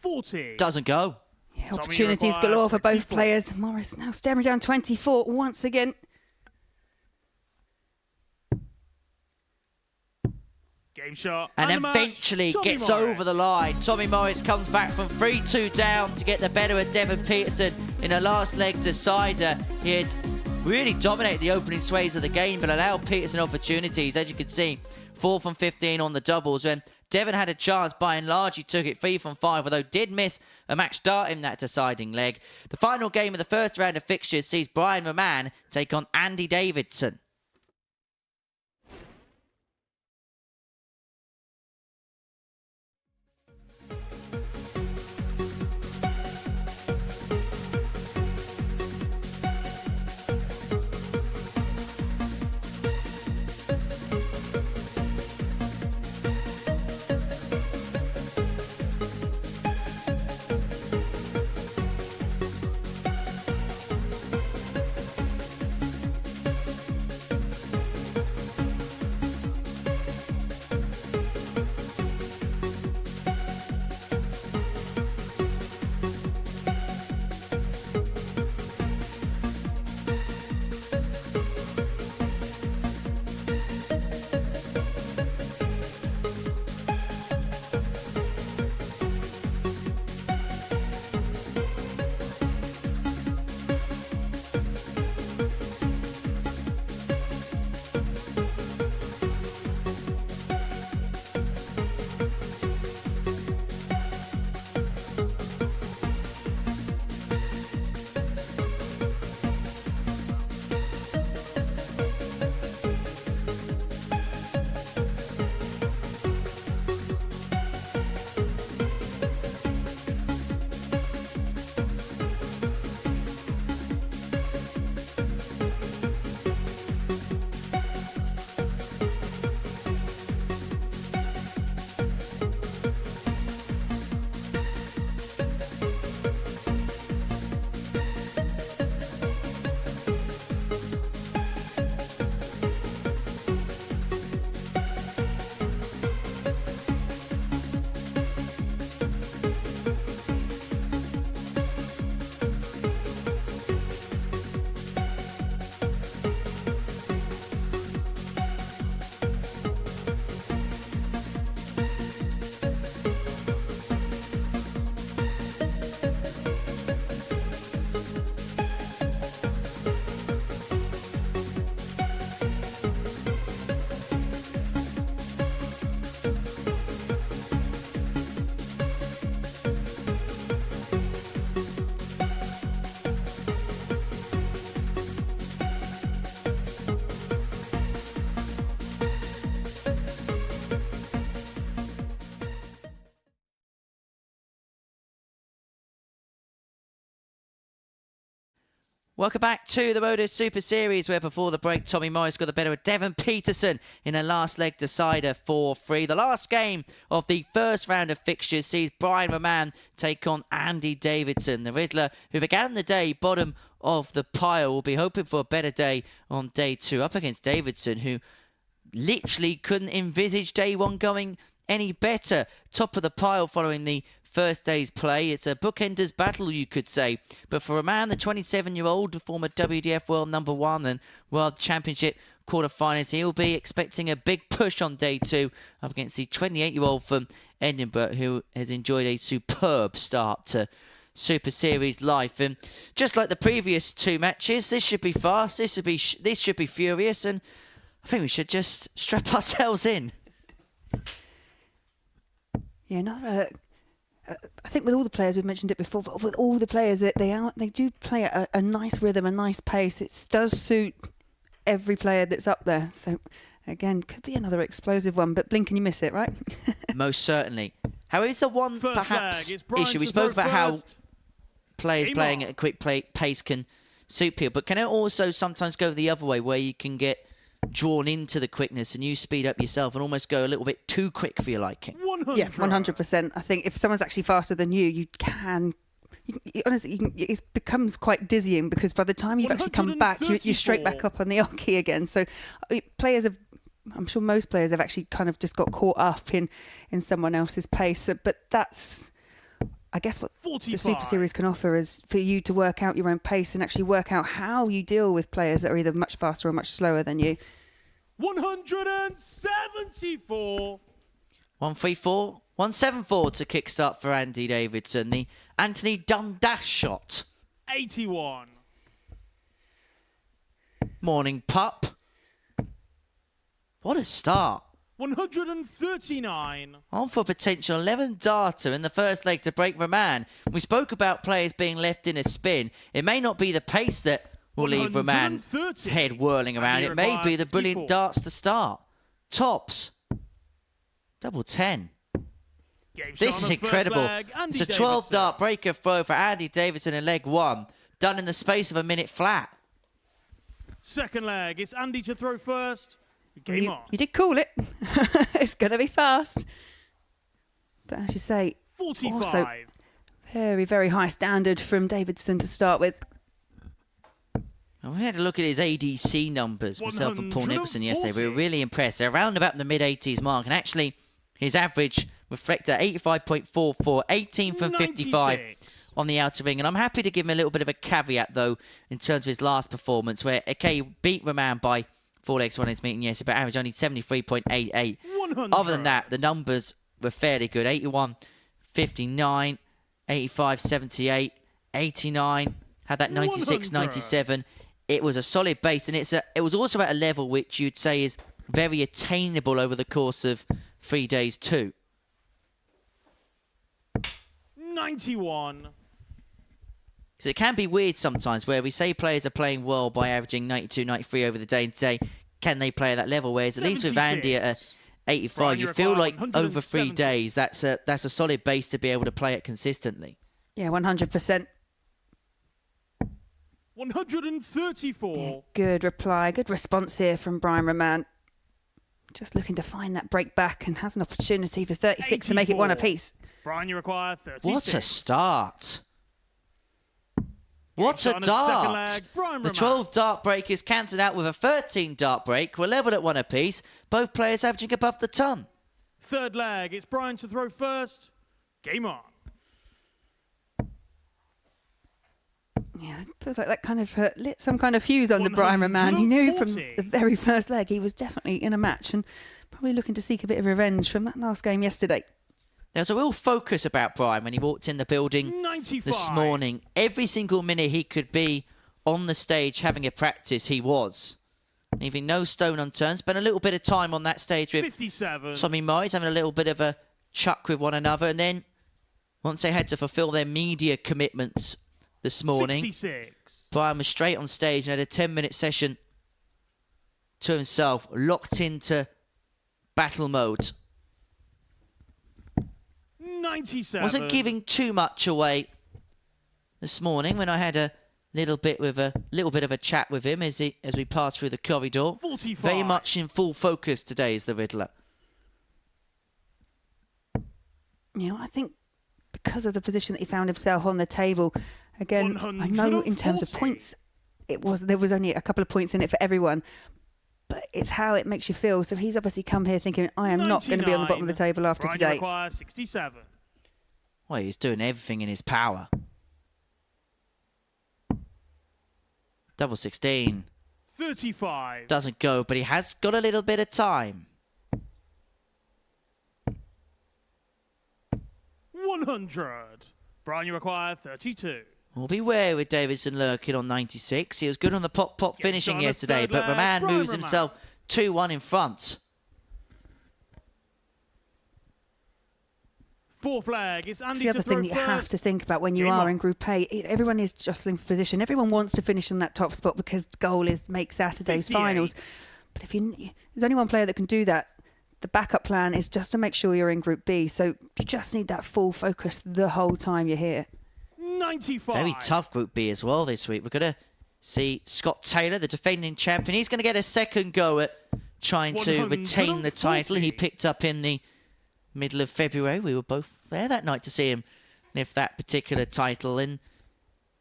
40. Doesn't go. Yeah, Tommy opportunities requires galore for both 24. players. Morris now staring down 24 once again. Game shot. And the match. eventually Tommy gets Morris. over the line. Tommy Morris comes back from 3-2 down to get the better of Devon Peterson in a last leg decider. He had really dominated the opening sways of the game, but allowed Peterson opportunities. As you can see, 4 from 15 on the doubles. When Devon had a chance, by and large, he took it 3 from 5, although did miss a match start in that deciding leg. The final game of the first round of fixtures sees Brian Roman take on Andy Davidson. Welcome back to the Modus Super Series, where before the break, Tommy Morris got the better of Devon Peterson in a last leg decider 4-3. The last game of the first round of fixtures sees Brian Roman take on Andy Davidson. The Riddler, who began the day bottom of the pile, will be hoping for a better day on day 2, up against Davidson, who literally couldn't envisage day 1 going any better. Top of the pile following the first day's play. It's a bookenders battle, you could say. But for a man, the 27-year-old, former WDF World number 1 and World Championship quarterfinals, he'll be expecting a big push on day 2 up against the 28-year-old from Edinburgh, who has enjoyed a superb start to Super Series life. And just like the previous 2 matches, this should be fast. This should be furious, and I think we should just strap ourselves in. Yeah, I think with all the players, we've mentioned it before, but with all the players, they do play at a nice rhythm, a nice pace. It does suit every player that's up there. So Again, could be another explosive one, but blink and you miss it, right? Most certainly. However, is the one First perhaps leg, it's Brian issue? We to spoke throw about how first. players Game playing on. at a quick pace can suit people, but can it also sometimes go the other way where you can get drawn into the quickness and you speed up yourself and almost go a little bit too quick for your liking? 100. Yeah, 100%. I think if someone's actually faster than you can... honestly, it becomes quite dizzying because by the time you've actually come back, you're straight back up on the oki again. So players have... I'm sure most players have actually kind of just got caught up in someone else's pace. So, but that's, I guess, what 45. the Super Series can offer is for you to work out your own pace and actually work out how you deal with players that are either much faster or much slower than you. 174. 134, 174 to kickstart for Andy Davidson. The Anthony Dundas shot. 81. Morning pup. What a start. 139. On for potential 11 darter in the first leg to break Roman. We spoke about players being left in a spin. It may not be the pace that will leave Roman's 130. head whirling around. It may be the brilliant 54. darts to start. Tops. Double 10. Game This shot is on the first incredible. leg, Andy It's a 12 Davidson. dart breaker throw for Andy Davidson in leg 1. Done in the space of a minute flat. Second leg, it's Andy to throw first. Game on. You did call it. It's going to be fast. But as you say, 45. also very, very high standard from Davidson to start with. And we had a look at his ADC numbers, myself and Paul Nicholson yesterday. We were really impressed. They're around about the mid-80s mark. And actually, his average reflected 85.44, 18 from 55 96. on the outer ring. And I'm happy to give him a little bit of a caveat, though, in terms of his last performance, where, okay, he beat Roman by 4 legs, 1 his meeting yesterday, but average only 73.88. 100. Other than that, the numbers were fairly good. 81, 59, 85, 78, 89, had that 96, 100. 97. It was a solid base, and it was also at a level which you'd say is very attainable over the course of 3 days too. 91. Because it can be weird sometimes where we say players are playing well by averaging 92, 93 over the day and today. Can they play at that level? Whereas at least with Andy at 85, Brian, you you feel require like over 3 170. days, that's a solid base to be able to play it consistently. Yeah, 100%. 134. Good reply, good response here from Brian Roman. Just looking to find that break back and has an opportunity for 36 to make it 1 apiece. Brian, you require 36. What a start. What a on a second dart. leg, Brian The Roman. 12 dart break is cancelled out with a 13 dart break. We're level at 1 apiece. Both players averaging above the ton. Third leg, it's Brian to throw first. Game on. Yeah, it feels like that kind of lit some kind of fuse under Brian Roman. He knew from 140. the very first leg he was definitely in a match and probably looking to seek a bit of revenge from that last game yesterday. There was a real focus about Brian when he walked in the building 95. this morning. Every single minute he could be on the stage having a practice, he was. Leaving no stone unturned. Spent a little bit of time on that stage with 57. Tommy Morris having a little bit of a chuck with one another. And then once they had to fulfill their media commitments this morning, 66. Brian was straight on stage and had a 10-minute session to himself, locked into battle mode. 97. Wasn't giving too much away this morning when I had a little bit of a chat with him as we passed through the corridor. 45. Very much in full focus today is the Riddler. You know, I think because of the position that he found himself on the table, again, I know in terms of 140. points, there was only a couple of points in it for everyone, but it's how it makes you feel. So he's obviously come here thinking, I am not going to be on the bottom of the table after Brian, you today. require 67. Well, he's doing everything in his power. Double 16. 35. Doesn't go, but he has got a little bit of time. 100. Brian, you require 32. We'll be wary with Davidson lurking on 96. He was good on the pop Gets finishing on a yesterday, third but leg, Roman Brian moves Roman. himself 2-1 in front. Fourth leg, it's That's Andy the other to throw thing that you have first. to think about when you Game are on. in Group A. Everyone is jostling for position. Everyone wants to finish in that top spot because the goal is to make Saturday's 58. finals. But there's only one player that can do that. The backup plan is just to make sure you're in Group B. So you just need that full focus the whole time you're here. 95. Very tough Group B as well this week. We're going to see Scott Taylor, the defending champion. He's going to get a second go at trying to retain the title he picked up in the middle of February. We were both there that night to see him lift that particular title. And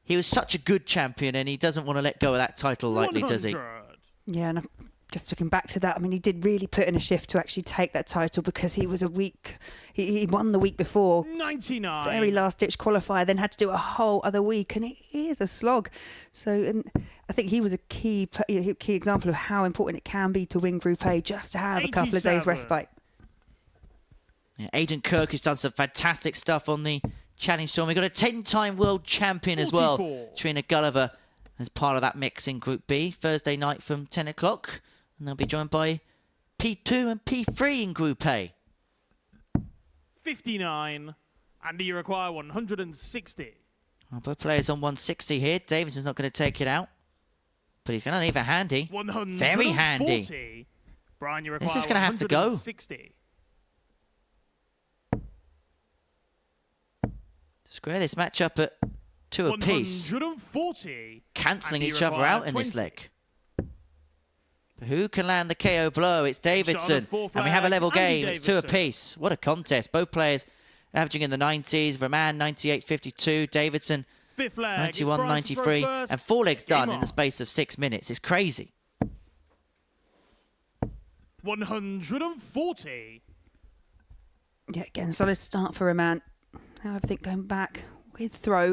he was such a good champion, and he doesn't want to let go of that title lightly, does he? 100. Yeah, and just looking back to that, I mean, he did really put in a shift to actually take that title because he was a week. He won the week before. 99. Very last-ditch qualifier, then had to do a whole other week, and he is a slog. So, and I think he was a key example of how important it can be to win Group A, just to have a couple of days 87. respite. Yeah, Aidan Kirk has done some fantastic stuff on the Challenge Storm. We've got a 10-time world champion as well, 44. Trina Gulliver, as part of that mix in Group B, Thursday night from 10 o'clock. And they'll be joined by P2 and P3 in Group A. 59. And you require 160. Well, both players on 160 here. Davidson's not going to take it out, but he's going to leave it handy. 140. Very handy. Brian, you require This is going to have to go. 160. Square this match up at 2 apiece, 140. cancelling And you each other require out in this 20. leg. But who can land the KO blow? It's Davidson. fourth And we have a flag, level Andy game. It's 2 Davidson. apiece. What a contest. Both players averaging in the 90s. Roman 98.52. Davidson Fifth leg. It's 91, Brian to throw 93. first. And 4 legs done Game in the on. space of 6 minutes. It's crazy. 140. Yeah, again, solid start for a man. Now everything going back with throw.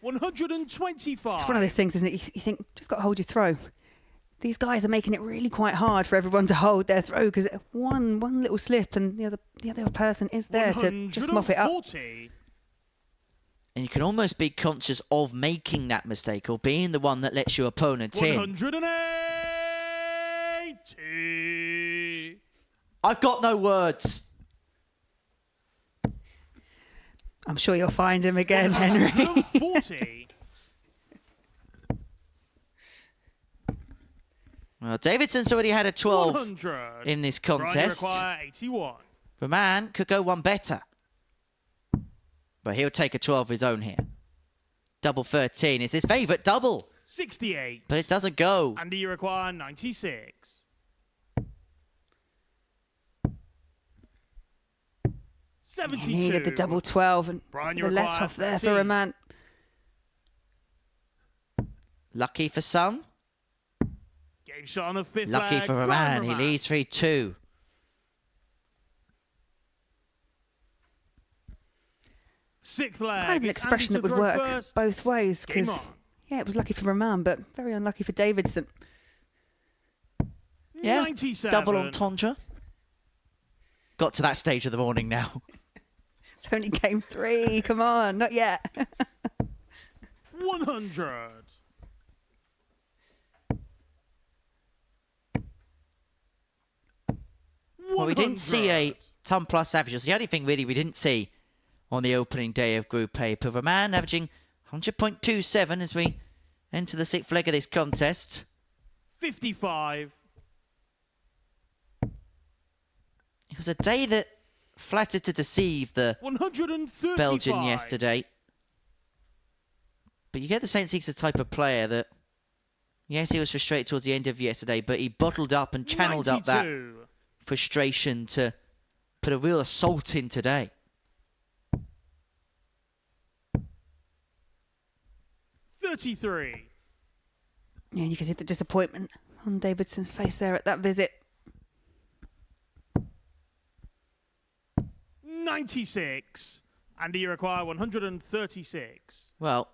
125. It's one of those things, isn't it? You think, just got to hold your throw. These guys are making it really quite hard for everyone to hold their throw because one little slip and the other person is there to just mop it up. 140. And you can almost be conscious of making that mistake or being the one that lets your opponent in. 180. I've got no words. I'm sure you'll find him again, Henry. 140. Well, Davidson's already had a 12 100. in this Brian, you contest. require 81. Roman could go one better. But he'll take a 12 of his own here. Double 13 is his favourite double. 68. But it doesn't go. Andy, you require 96. He 72. needed the double 12 and Brian, the you let require off there 13. for a man. Lucky for some. Game shot on the fifth Lucky flag. for Roman. Brian He Roman. leads 3-2. Sixth leg. Kind of an It's expression Andy that to would throw work first. both ways Game because, on. yeah, it was lucky for Roman, but very unlucky for Davidson. Yeah. 97. Double entendre. Got to that stage of the morning now. It's only game 3. Come on, not yet. 100. Well, we didn't see a 100. ton plus average. It's the only thing really we didn't see on the opening day of Group A. But Roman averaging 100.27 as we enter the 6th leg of this contest. 55. It was a day that flattered to deceive the 135. Belgian yesterday. But you get the sense he's the type of player that, yes, he was frustrated towards the end of yesterday, but he bottled up and channeled up that 92. frustration to put a real assault in today. 33. Yeah, and you can see the disappointment on Davidson's face there at that visit. 96. Andy, you require 136. Well,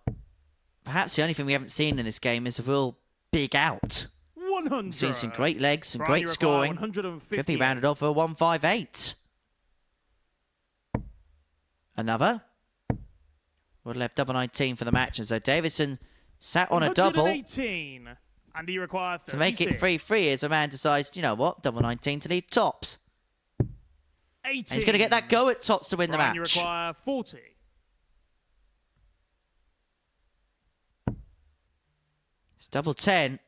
perhaps the only thing we haven't seen in this game is a real big out. 100. We've seen some great legs, some Brian, great you require scoring. 150. Could be rounded off for 158. Another. Would have left double 19 for the match. And so Davidson sat on a double 118. Andy, you require 36. to make it 3-3 as a man decides, you know what, double 19 to lead tops. 18. And he's going to get that go at tops to win Brian, the you match. require 40. It's double 10.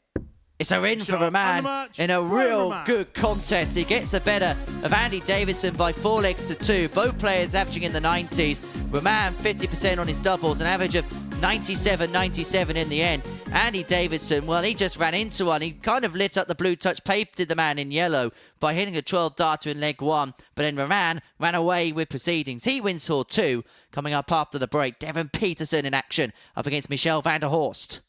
It's a win for Shot. And the Roman match, in a Brian real Roman. good contest. He gets the better of Andy Davidson by 4 legs to 2. Both players averaging in the 90s. Roman 50% on his doubles, an average of 97-97 in the end. Andy Davidson, well, he just ran into one. He kind of lit up the blue touch, painted the man in yellow by hitting a 12 darter in leg 1. But then Roman ran away with proceedings. He wins hole 2. Coming up after the break, Devon Peterson in action up against Michel van der Horst.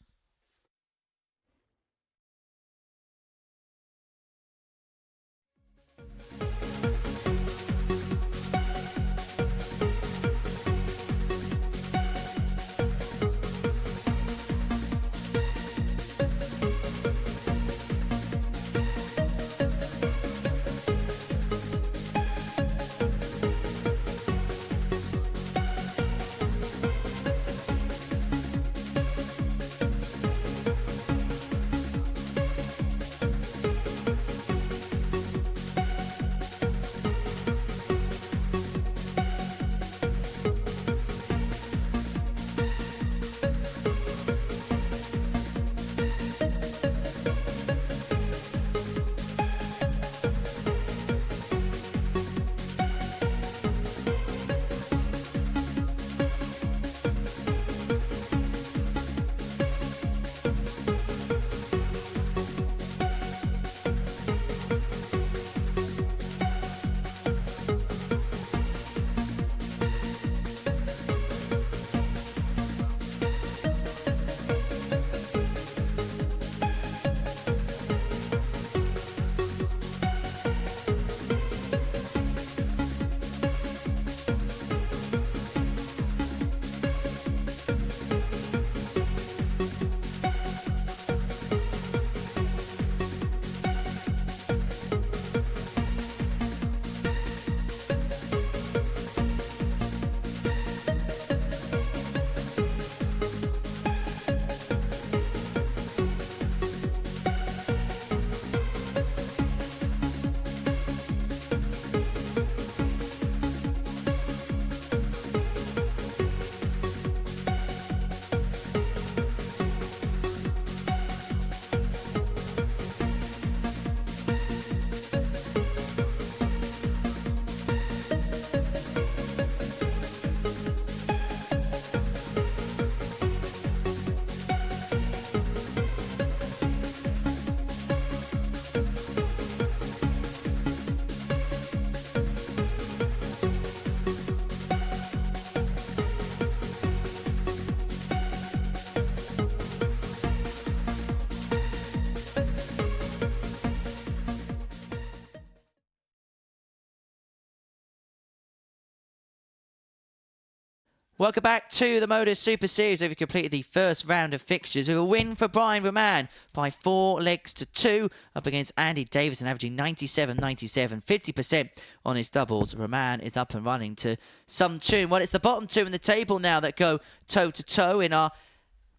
Welcome back to the Modus Super Series. We've completed the first round of fixtures with a win for Brian Roman by 4 legs to 2 up against Andy Davidson, averaging 97-97, 50% on his doubles. Roman is up and running to some tune. Well, it's the bottom 2 in the table now that go toe-to-toe in our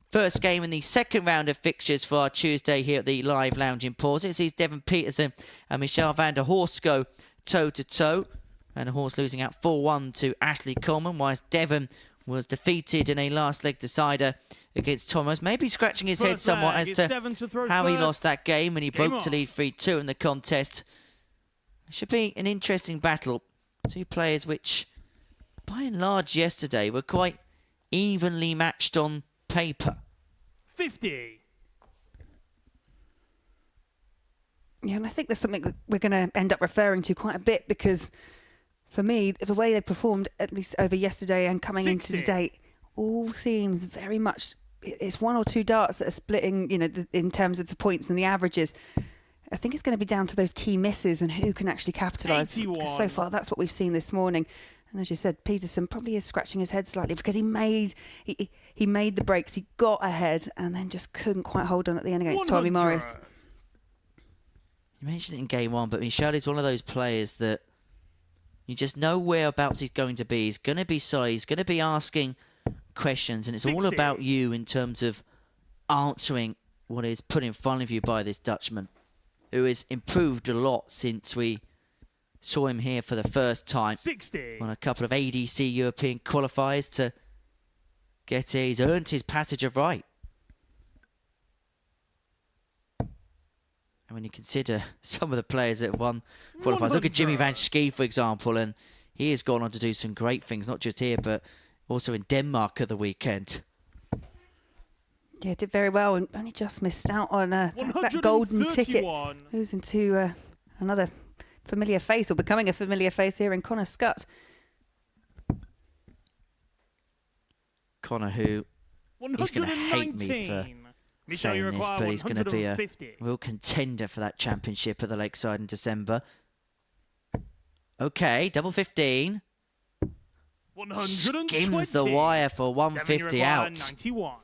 first game in the second round of fixtures for our Tuesday here at the Live Lounge in Pause. It sees Devon Peterson and Michel van der Horst go toe-to-toe. Van der Horst losing out 4-1 to Ashley Coleman, whilst Devon was defeated in a last leg decider against Thomas. Maybe scratching his head somewhat as to how he lost that game when he broke to lead 3-2 in the contest. It should be an interesting battle. 2 players which, by and large, yesterday were quite evenly matched on paper. 50. Yeah, and I think there's something that we're going to end up referring to quite a bit because, for me, the way they performed, at least over yesterday and coming 60. into today, all seems very much, it's 1 or 2 darts that are splitting, you know, in terms of the points and the averages. I think it's going to be down to those key misses and who can actually capitalise. 81. So far, that's what we've seen this morning. And as you said, Peterson probably is scratching his head slightly because he made the breaks, he got ahead and then just couldn't quite hold on at the end against Tommy 100. Morris. You mentioned it in game 1, but Michel is one of those players that you just know whereabouts he's going to be. He's going to be solid. He's going to be asking questions. And it's 60. all about you in terms of answering what is put in front of you by this Dutchman, who has improved a lot since we saw him here for the first time 60. on a couple of ADC European qualifiers to get here. He's earned his passage of right. And when you consider some of the players that have won qualifiers, look at Jimmy Van Schie, for example, and he has gone on to do some great things, not just here, but also in Denmark at the weekend. Yeah, did very well and only just missed out on that golden ticket. Losing to another familiar face, or becoming a familiar face here in Connor Scutt. Connor, who he's going to hate me for saying this, but he's going to be a real contender for that championship at the Lakeside in December. Okay, double 15. Skims the wire for 150 out. 91.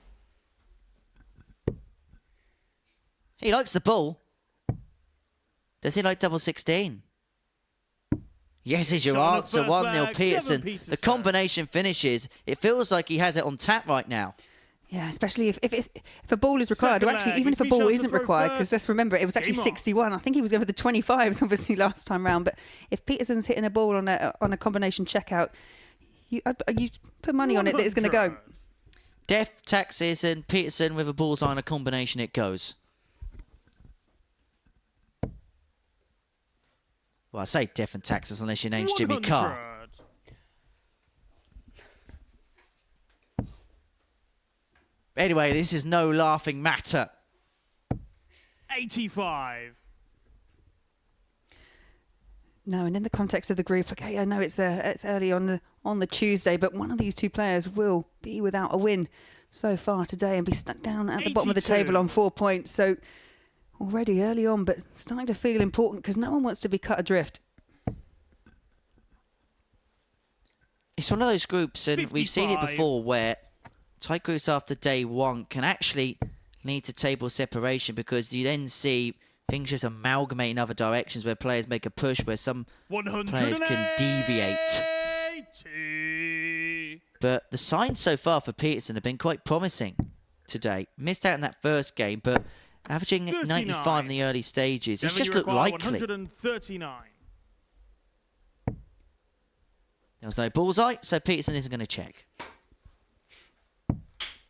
He likes the ball. Does he like double 16? Yes, is your answer. 1-0 Peterson. The combination finishes. It feels like he has it on tap right now. Yeah, especially if a ball is required, or actually even if a ball isn't required, because let's remember it was actually 61. I think he was over the 25s obviously last time round. But if Peterson's hitting a ball on a combination checkout, you put money on it that it's going to go. Def, Taxes, and Peterson with a bullseye on a combination. It goes. Well, I say Def and Taxes unless your name's Jimmy Carr. Anyway, this is no laughing matter. 85. No, and in the context of the group, okay, I know it's early on the Tuesday, but one of these two players will be without a win so far today and be stuck down at the bottom of the table on 4 points. So already early on, but starting to feel important because no one wants to be cut adrift. It's one of those groups, and 55. we've seen it before, where tight groups after day one can actually lead to table separation because you then see things just amalgamate in other directions where players make a push where some players can deviate. But the signs so far for Peterson have been quite promising today. Missed out in that first game, but averaging 95 in the early stages. He's just looked likely. 139. There was no bullseye, so Peterson isn't going to check.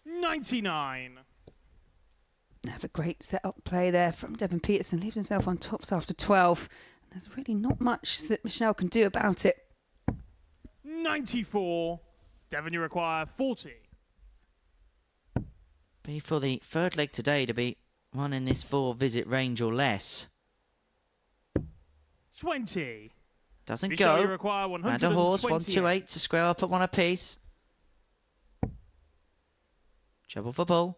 99. Have a great set-up play there from Devon Peterson. Leaves himself on tops after 12. And there's really not much that Michelle can do about it. 94. Devon, you require 40. Be for the third leg today to be one in this 4-visit range or less. 20. Doesn't Michelle, go. you require And a horse, 128 to square up at one apiece. Treble for bull.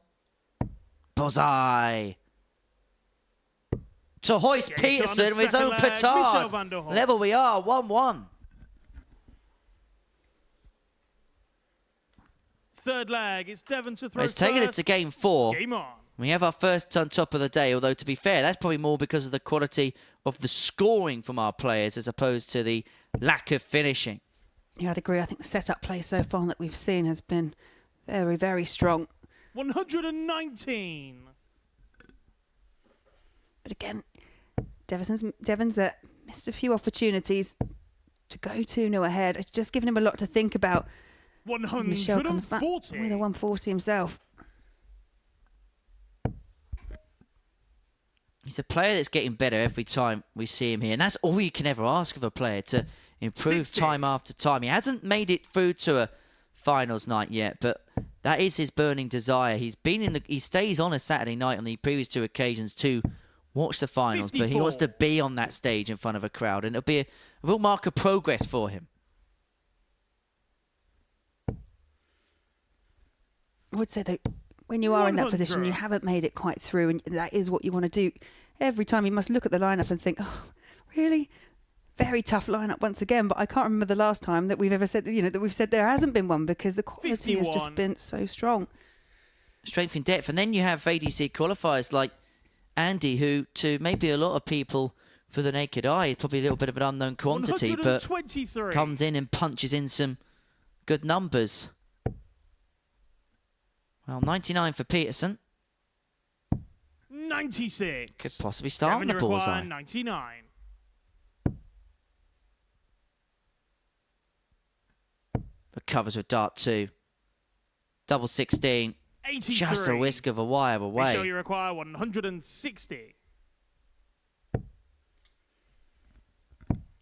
Bullseye. To hoist Peterson with his own petard. Level we are, 1-1. Third leg, it's Devon to throw It's taken it to game 4. Game on. We have our first on top of the day, although to be fair, that's probably more because of the quality of the scoring from our players as opposed to the lack of finishing. Yeah, I'd agree. I think the set-up play so far that we've seen has been very, very strong. 119. But again, Devon's missed a few opportunities to go 2-0 ahead. It's just given him a lot to think about. Michelle comes back with a 140 himself. He's a player that's getting better every time we see him here. And that's all you can ever ask of a player, to improve 60. time after time. He hasn't made it through to a finals night yet, but that is his burning desire. He stays on a Saturday night on the previous 2 occasions to watch the finals, 54. but he wants to be on that stage in front of a crowd, and it'll be a real mark of progress for him. I would say that when you are in that 100. position, you haven't made it quite through, and that is what you want to do. Every time you must look at the lineup and think, oh, really? Very tough lineup once again, but I can't remember the last time that we've ever said, that we've said there hasn't been one, because the quality has just been so strong. Strength in depth. And then you have ADC qualifiers like Andy, who to maybe a lot of people for the naked eye is probably a little bit of an unknown quantity, but comes in and punches in some good numbers. Well, 99 for Peterson. 96. Could possibly start on the bullseye. 99. But covers with dart 2. Double 16. 83. Just a whisk of a wire Michelle, away. you require 160.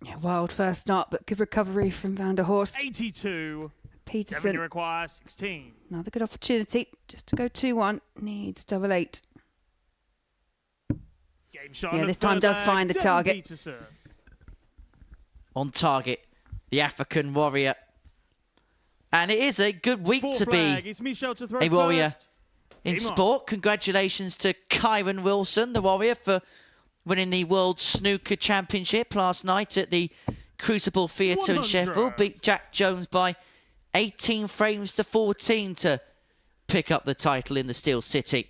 Yeah, wild first start, but good recovery from Van der Horst. 82. Devon, Peterson, you require 16. another good opportunity just to go 2-1. Needs double 8. Game shot Yeah, on the this time third does leg, find the Devon target. Peterson. On target, the African warrior. And it is a good week Fourth to flag, be it's Michel to throw a warrior first. in Game on. sport. Congratulations to Kyron Wilson, the warrior, for winning the World Snooker Championship last night at the Crucible Theatre in 100. Sheffield. Beat Jack Jones by 18 frames to 14 to pick up the title in the Steel City.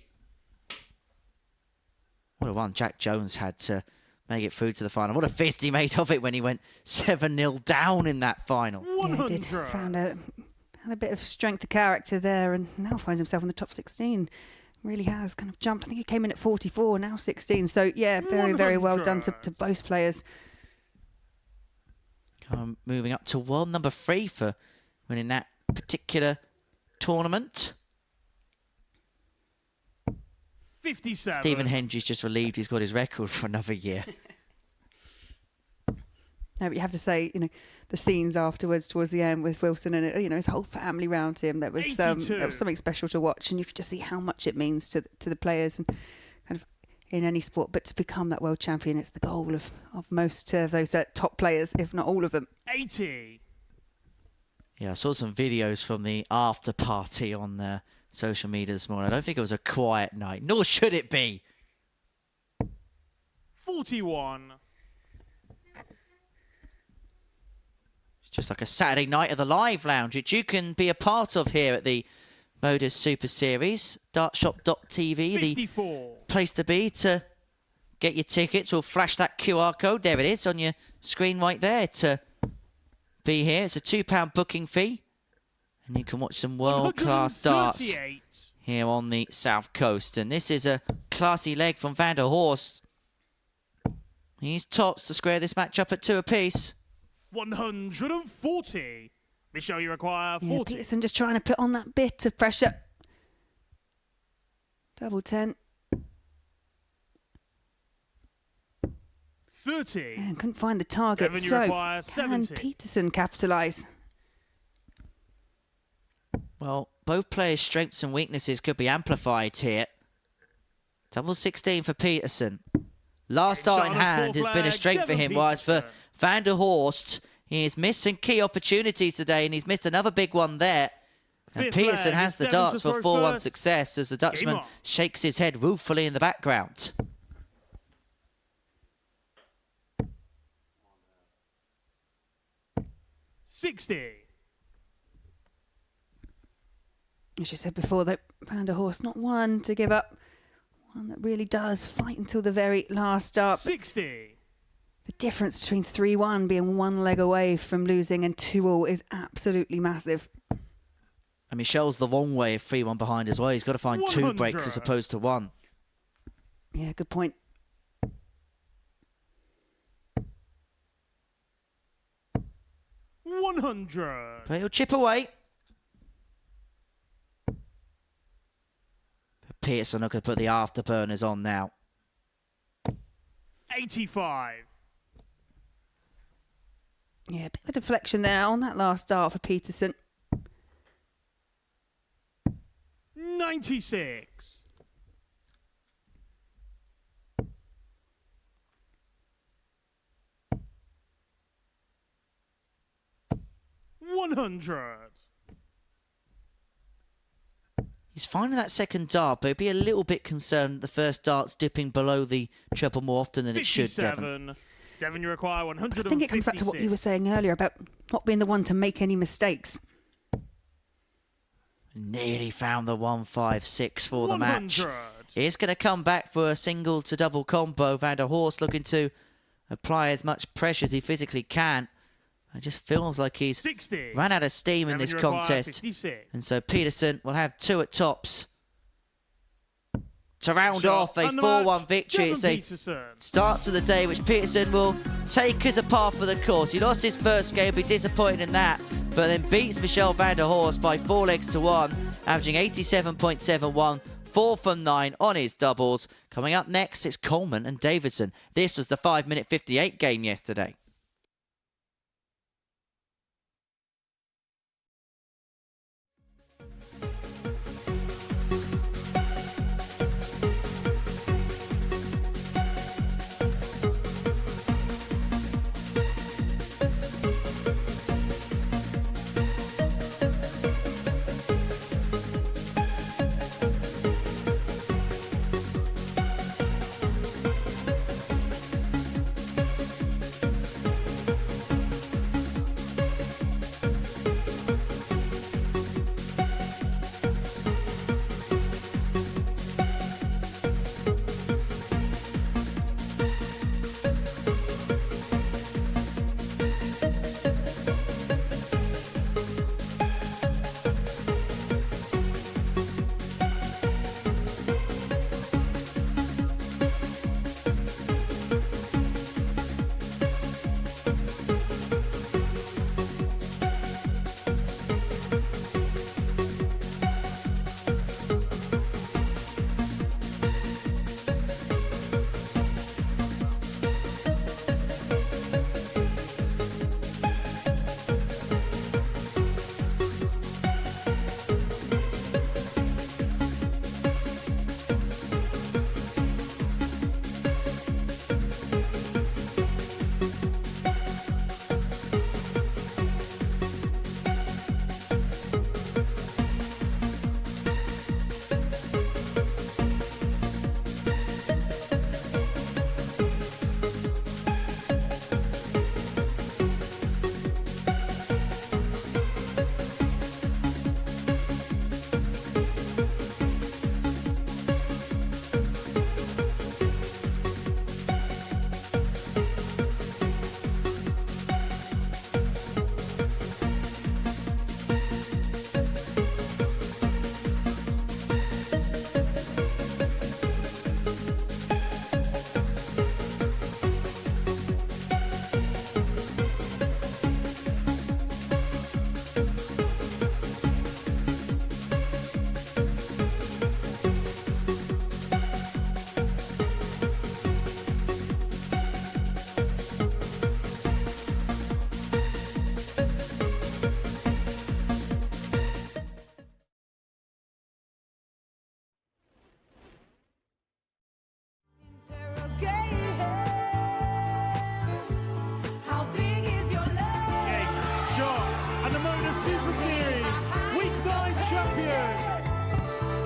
What a one Jack Jones had to make it through to the final. What a fist he made of it when he went 7-0 down in that final. Yeah, he did. 100. Had a bit of strength of character there, and now finds himself in the top 16. Really has kind of jumped. I think he came in at 44, now 16. So yeah, very, very well done to 100. both players. Moving up to world number 3 for winning that particular tournament. 57. Stephen Hendry's just relieved he's got his record for another year. No, but you have to say, the scenes afterwards towards the end with Wilson and, his whole family around him, that was 82. something special to watch, and you could just see how much it means to the players and kind of in any sport. But to become that world champion, it's the goal of most of those top players, if not all of them. 80. Yeah, I saw some videos from the after party on social media this morning. I don't think it was a quiet night, nor should it be. 41. It's just like a Saturday night at the Live Lounge, which you can be a part of here at the Modus Super Series. Dartshop.tv, the 54. place to be to get your tickets. We'll flash that QR code. There it is on your screen right there to be here. It's a £2 booking fee. And you can watch some world-class darts 138. here on the South Coast. And this is a classy leg from Van der Horst. He's tops to square this match up at 2 apiece. 140. Michel, you require Yeah, 40. Peterson just trying to put on that bit of pressure. Double 10. 30. And couldn't find the target. Devon, you So require can 70. Peterson capitalise? Well, both players' strengths and weaknesses could be amplified here. Double 16 for Peterson. Last Shot dart in on the hand fourth has been a flag, strength for Devon him, whilst for Peterson. Van der Horst, he has missed some key opportunities today, and he's missed another big one there. And Fifth Peterson flag, has it's the Devon darts to for throw 4-1 first. success as the Dutchman on. shakes his head ruefully in the background. $60. As you said before, that Van der Horst, not one to give up. One that really does fight until the very last start. But 60. the difference between 3-1 being one leg away from losing and 2-all is absolutely massive. And Michel's the long way of 3-1 behind as well. He's got to find 2 breaks 100. as opposed to 1. Yeah, good point. $100. But he'll chip away. Peterson could put the afterburners on now. 85. Yeah, a bit of a deflection there on that last start for Peterson. 96. $100. He's finding that second dart, but he'd be a little bit concerned the first dart's dipping below the treble more often than it should, Devon. 57. Devon, you require 156. I think it comes back to what you were saying earlier about not being the one to make any mistakes. Nearly found the 156 for the match. 100. He's going to come back for a single to double combo. Van der Horst looking to apply as much pressure as he physically can. It just feels like he's 60. ran out of steam in Devon, this you require contest. 56. And so Peterson will have 2 at tops to round Shot off a on the match, 4-1 victory. Devon It's a Peterson. start to the day which Peterson will take as a par for the course. He lost his first game, be disappointed in that, but then beats Michel Van der Horst by 4 legs to 1, averaging 87.71, 4 from 9 on his doubles. Coming up next, it's Coleman and Davidson. This was the 5-minute 58 game yesterday.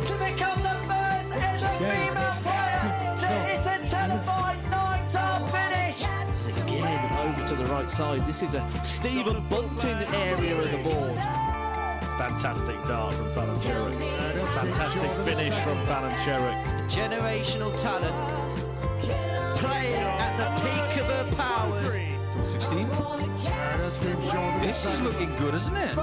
to become the first ever female player to hit a televised 9-time finish. Again, over to the right side. This is a Stephen Bunting area of the board. Fantastic dart from Fallon Sherrick. Fantastic finish from Fallon Sherrick. Generational talent, playing at the peak of her powers. 16. This is looking good, isn't it?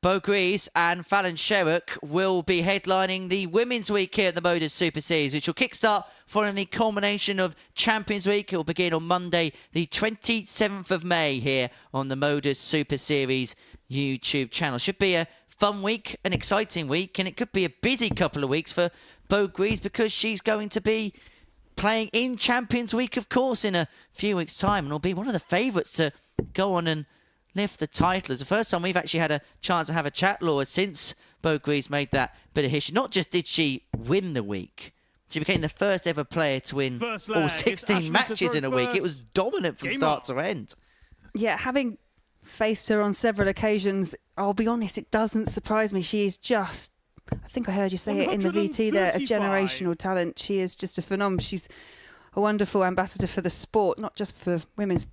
Bo Grease and Fallon Sherrick will be headlining the Women's Week here at the Modus Super Series, which will kickstart following the culmination of Champions Week. It will begin on Monday, the 27th of May here on the Modus Super Series YouTube channel. Should be a fun week, an exciting week, and it could be a busy couple of weeks for Bo Grease because she's going to be playing in Champions Week, of course, in a few weeks' time, and will be one of the favourites to go on and lift the title. It's the first time we've actually had a chance to have a chat, Laura, since Bo Grease made that bit of history. Not just did she win the week, she became the first ever player to win all 16 matches in a week. It was dominant from start to end. Yeah, having faced her on several occasions, I'll be honest, it doesn't surprise me. She is just, I think I heard you say it in the VT there, a generational talent. She is just a phenomenon. She's a wonderful ambassador for the sport, not just for women's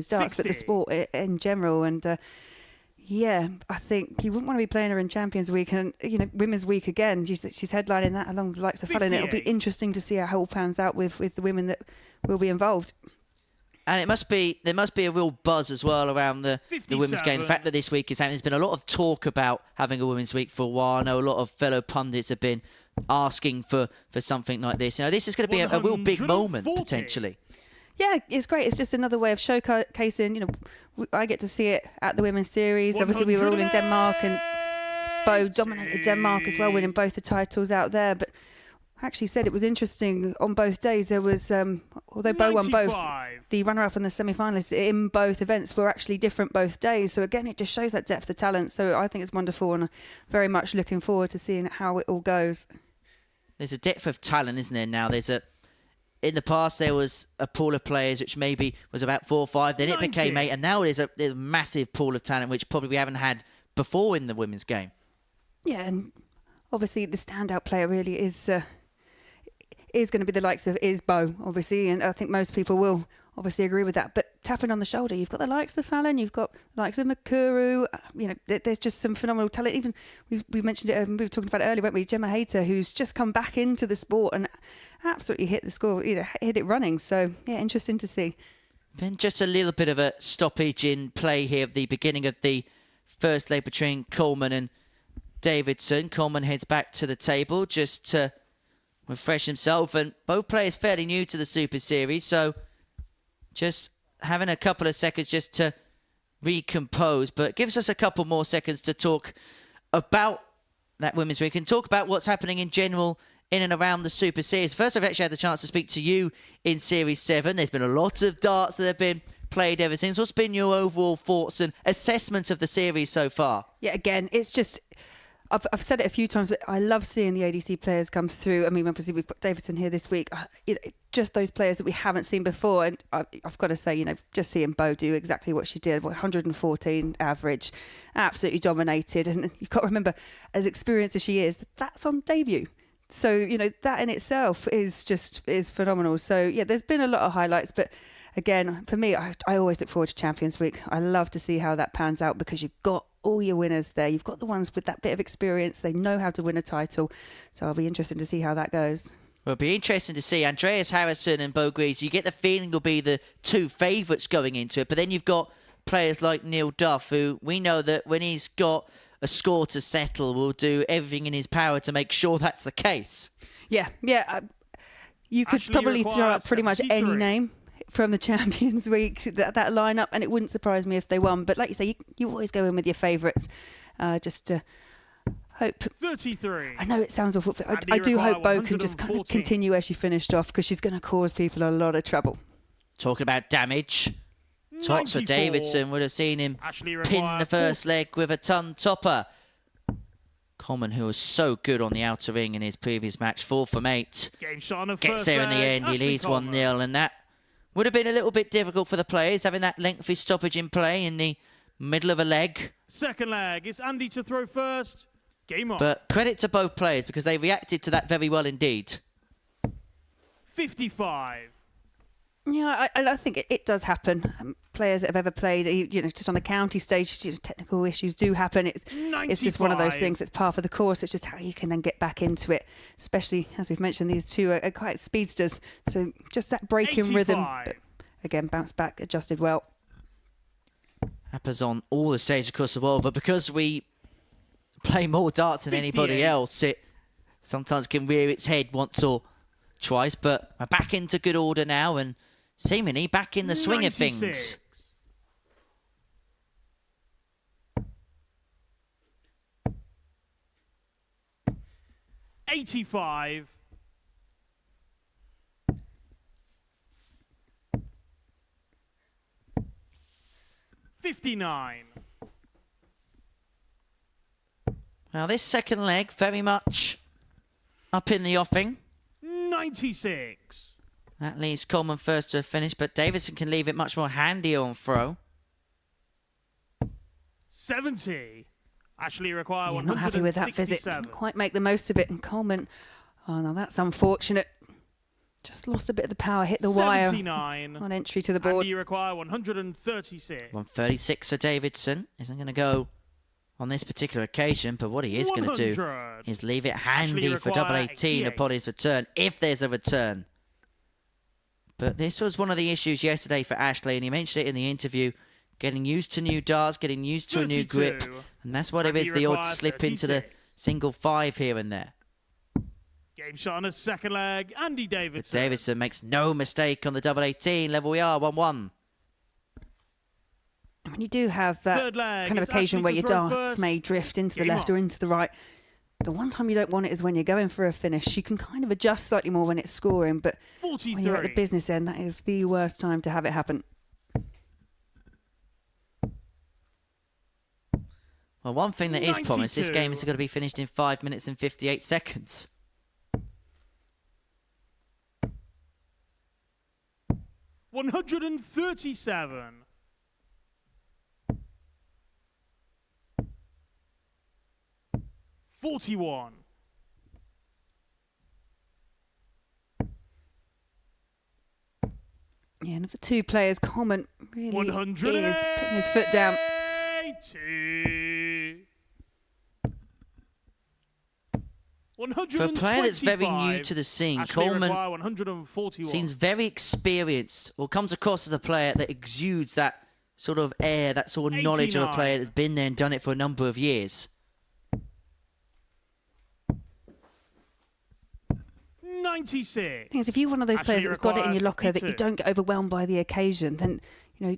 darts, but the sport in general. And yeah, I think you wouldn't want to be playing her in Champions Week and Women's Week again. She's headlining that along the likes of Fallon. It'll be interesting to see how it all pans out with the women that will be involved. And there must be a real buzz as well around the women's game. The fact that this week is happening, there's been a lot of talk about having a women's week for a while. I know a lot of fellow pundits have been asking for something like this. This is going to be a real big moment potentially. Yeah, it's great. It's just another way of showcasing. I get to see it at the Women's Series. Obviously, we were all in Denmark, and Bo dominated Denmark as well, winning both the titles out there. But I actually said it was interesting on both days. There was, although Bo won both, the runner-up and the semi-finalists in both events were actually different both days. So again, it just shows that depth of talent. So I think it's wonderful, and very much looking forward to seeing how it all goes. There's a depth of talent, isn't there? Now in the past there was a pool of players which maybe was about 4 or 5, then it became 8, and now there's a massive pool of talent which probably we haven't had before in the women's game. Yeah, and obviously the standout player really is going to be the likes of Bo, obviously, and I think most people will obviously agree with that. But tapping on the shoulder, you've got the likes of Fallon, you've got the likes of Makuru. There's just some phenomenal talent. Even we mentioned it, we were talking about it earlier, weren't we? Gemma Hayter, who's just come back into the sport and absolutely hit the score, hit it running. So yeah, interesting to see. Been just a little bit of a stoppage in play here at the beginning of the first leg between Coleman and Davidson. Coleman heads back to the table just to refresh himself, and both players fairly new to the Super Series, so just having a couple of seconds just to recompose, but it gives us a couple more seconds to talk about that Women's Week and talk about what's happening in general in and around the Super Series. First, I've actually had the chance to speak to you in Series 7. There's been a lot of darts that have been played ever since. What's been your overall thoughts and assessment of the series so far? Yeah, again, it's just, I've said it a few times, but I love seeing the ADC players come through. I mean, obviously we've got Davidson here this week. Just those players that we haven't seen before. And I've got to say, just seeing Bo do exactly what she did, 114 average, absolutely dominated. And you've got to remember, as experienced as she is, that's on debut. So, that in itself is phenomenal. So, yeah, there's been a lot of highlights. But again, for me, I always look forward to Champions Week. I love to see how that pans out because you've got all your winners there. You've got the ones with that bit of experience. They know how to win a title. So I'll be interested to see how that goes. Well, it'll be interesting to see. Andreas Harrison and Bo Grease, you get the feeling will be the two favourites going into it. But then you've got players like Neil Duff, who we know that when he's got a score to settle, will do everything in his power to make sure that's the case. Yeah. You could probably throw out pretty much any name from the Champions Week, that lineup, and it wouldn't surprise me if they won. But like you say, you always go in with your favourites, just to hope. 33. I know it sounds awful, but I do hope Bo can just kind of continue where she finished off, because she's going to cause people a lot of trouble. Talking about damage, Tots for Davidson would have seen him pin the first leg with a ton topper. Coleman, who was so good on the outer ring in his previous match, 4 from 8, gets there in the end. He leads 1-0, and that Would have been a little bit difficult for the players having that lengthy stoppage in play in the middle of a leg. Second leg, it's Andy to throw first. Game on. But credit to both players because they reacted to that very well indeed. 55. Yeah, I think it does happen. Players that have ever played, just on a county stage, technical issues do happen. It's just one of those things. It's part of the course. It's just how you can then get back into it. Especially, as we've mentioned, these two are quite speedsters. So just that break in rhythm. But again, bounce back, adjusted well. Happens on all the stages across the world. But because we play more darts than anybody else, it sometimes can rear its head once or twice. But we're back into good order now and seemingly back in the swing of things. 85. 59. Now this second leg very much up in the offing. 96. That leaves Coleman first to a finish, but Davidson can leave it much more handier on throw. 70. Actually require Not happy with that visit. Didn't quite make the most of it. And Coleman, oh no, that's unfortunate. Just lost a bit of the power, hit the 79. wire on entry to the board. And you require 136. 136 for Davidson. Isn't going to go on this particular occasion, but what he is going to do is leave it handy for double 18 upon his return, if there's a return. But this was one of the issues yesterday for Ashley, and he mentioned it in the interview. Getting used to new darts, getting used to a new grip. And that's what it is, the odd slip into the single 5 here and there. Game shot on a second leg, Andy Davidson. But Davidson makes no mistake on the double 18. Level we are, 1-1. I mean, you do have that kind of occasion where your darts may drift into the left or into the right. The one time you don't want it is when you're going for a finish. You can kind of adjust slightly more when it's scoring, but 43. when you're at the business end, that is the worst time to have it happen. Well, one thing that is 92. promised, this game is going to be finished in 5 minutes and 58 seconds. 137. 41. Yeah, and of the two players, Coleman really is putting his foot down. 182. For a player that's very new to the scene, Coleman seems very experienced, or comes across as a player that exudes that sort of air, that sort of knowledge of a player that's been there and done it for a number of years. 96. The thing is, if you're one of those players that's got it in your locker, that you don't get overwhelmed by the occasion, then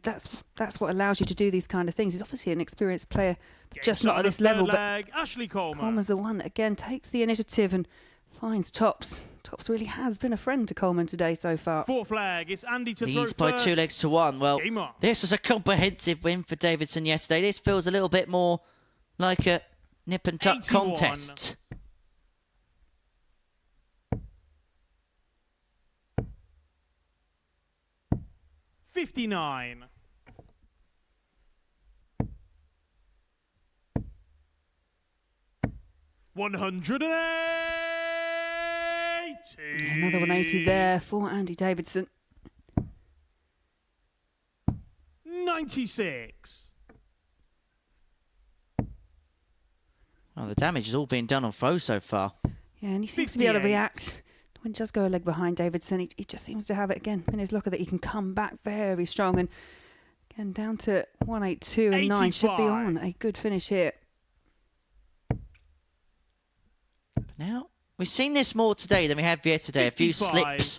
that's what allows you to do these kind of things. He's obviously an experienced player, just not at this level. But Coleman's the one that again takes the initiative and finds tops. Tops really has been a friend to Coleman today so far. Fourth leg, it's Andy to throw Leads by 2 legs to 1. Well, this was a comprehensive win for Davidson yesterday. This feels a little bit more like a nip and tuck contest. 59. 180. Another 180 there for Andy Davidson. 96. Well, the damage has all been done on throw so far. Yeah, and he seems to be able to react. When he does go a leg behind Davidson, he just seems to have it again in his locker that he can come back very strong. And again, down to 182 and 9 should be on a good finish here. Now, we've seen this more today than we had yesterday. 55. A few slips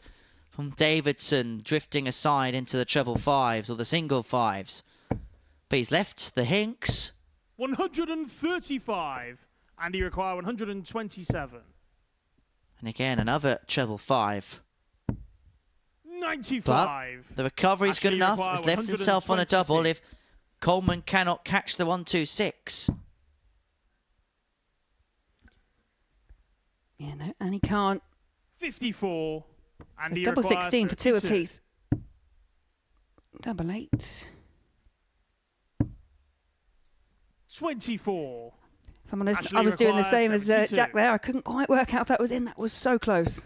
from Davidson drifting aside into the treble 5s or the single 5s. But he's left the hinks. 135. And he require 127. And again, another treble 5. 95. But the recovery's good enough. He's left himself on a double if Coleman cannot catch the 126. Yeah, no, and he can't. 54. And So he double 16 for 2 apiece. Double 8. 24. If I'm honest, Ashley I was doing the requires same as 72. Jack there. I couldn't quite work out if that was in. That was so close.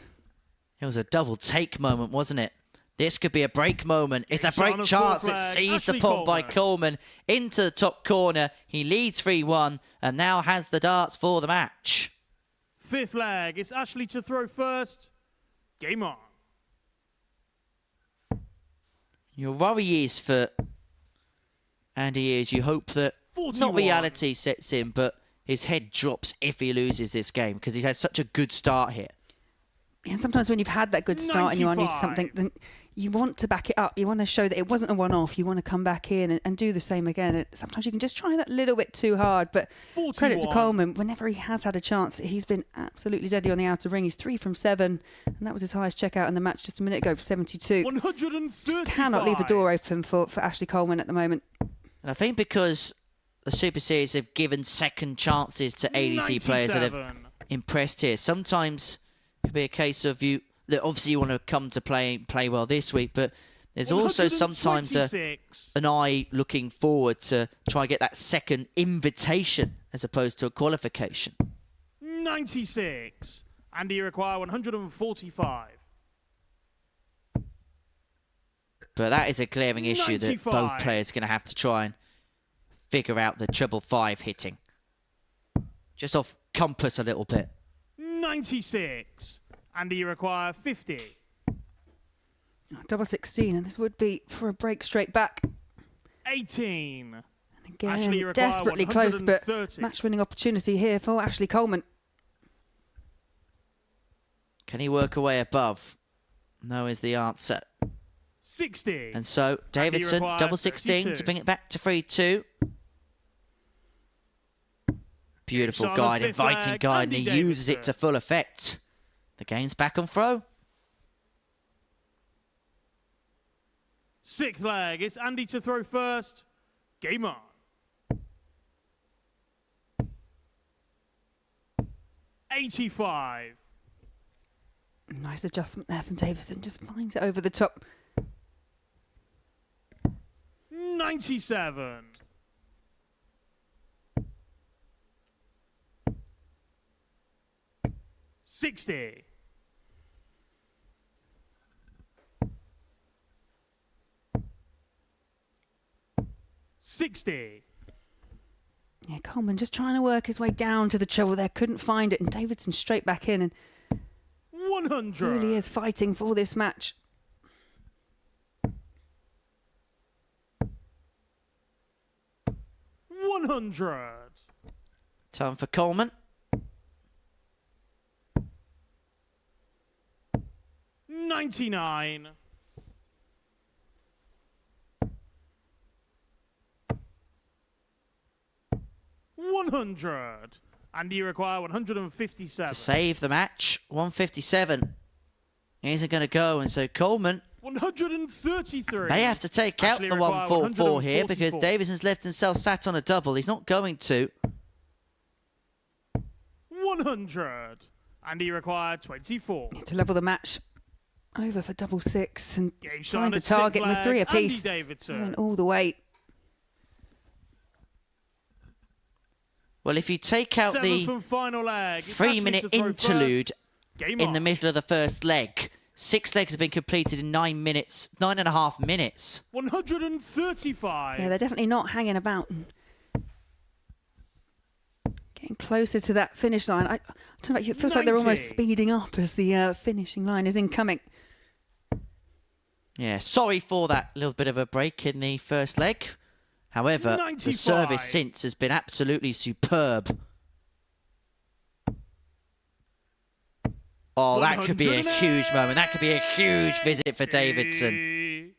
It was a double take moment, wasn't it? This could be a break moment. It's a Game shot break on a chance. full It's flag. seized Ashley upon by Coleman. Coleman into the top corner. He leads 3-1 and now has the darts for the match. 5th leg. It's Ashley to throw first. Game on. Your worry is for Andy is you hope that 41. not reality sets in, but his head drops if he loses this game because he's had such a good start here. Yeah, sometimes when you've had that good start and you're on to 95. something, then you want to back it up. You want to show that it wasn't a one-off. You want to come back in and do the same again. And sometimes you can just try that little bit too hard. But credit to 41. Coleman, whenever he has had a chance, he's been absolutely deadly on the outer ring. He's 3 from 7, and that was his highest checkout in the match just a minute ago for 72. 135. Just cannot leave the door open for Ashley Coleman at the moment. And I think because the Super Series have given second chances to ADC players that have 97. impressed here. Sometimes it could be a case of you that obviously you want to come to play well this week, but there's also sometimes an 126. eye looking forward to try and get that second invitation as opposed to a qualification. 96. And you require 145. But that is a glaring issue that 95. both players are going to have to try and figure out the 555 hitting. Just off compass a little bit. 96. And you require 50. Double 16, and this would be for a break straight back. 18. And Ashley, again, you require desperately close, but 130. match-winning opportunity here for Ashley Coleman. Can he work away above? No is the answer. 60. And so Davidson, require double 16 to 32. bring it back to 3-2. Beautiful Shot on the guide, fifth inviting flag, guide, and Andy he uses it Davidson. to full effect. The game's back on throw. 6th leg. It's Andy to throw first. Game on. 85. Nice adjustment there from Davidson. Just finds it over the top. 97. 60. 60. Yeah, Coleman just trying to work his way down to the treble there. Couldn't find it. And Davidson straight back in and 100. really is fighting for this match. 100. Time for Coleman. 99. 100. And you require 157. To save the match, 157 isn't going to go, and so Coleman 133. may have to take out Ashley the require 144 here because 144. Davidson's left himself sat on a double. He's not going to. 100. And you require 24. To level the match. Over for double 6 and Game shot trying on to the sixth target with flag, 3 Andy apiece. Davidson. Going all the way. Well, if you take out 7th the and final leg. It's 3-minute Ashley to throw interlude first. Game in on. the middle of the first leg, 6 legs have been completed in 9.5 minutes. 135. Yeah, they're definitely not hanging about. Getting closer to that finish line. I don't know, it feels like they're almost 90. speeding up as the finishing line is incoming. Yeah, sorry for that little bit of a break in the first leg. However, the 95. service since has been absolutely superb. Oh, that could be a huge moment. That could be a huge visit for Davidson.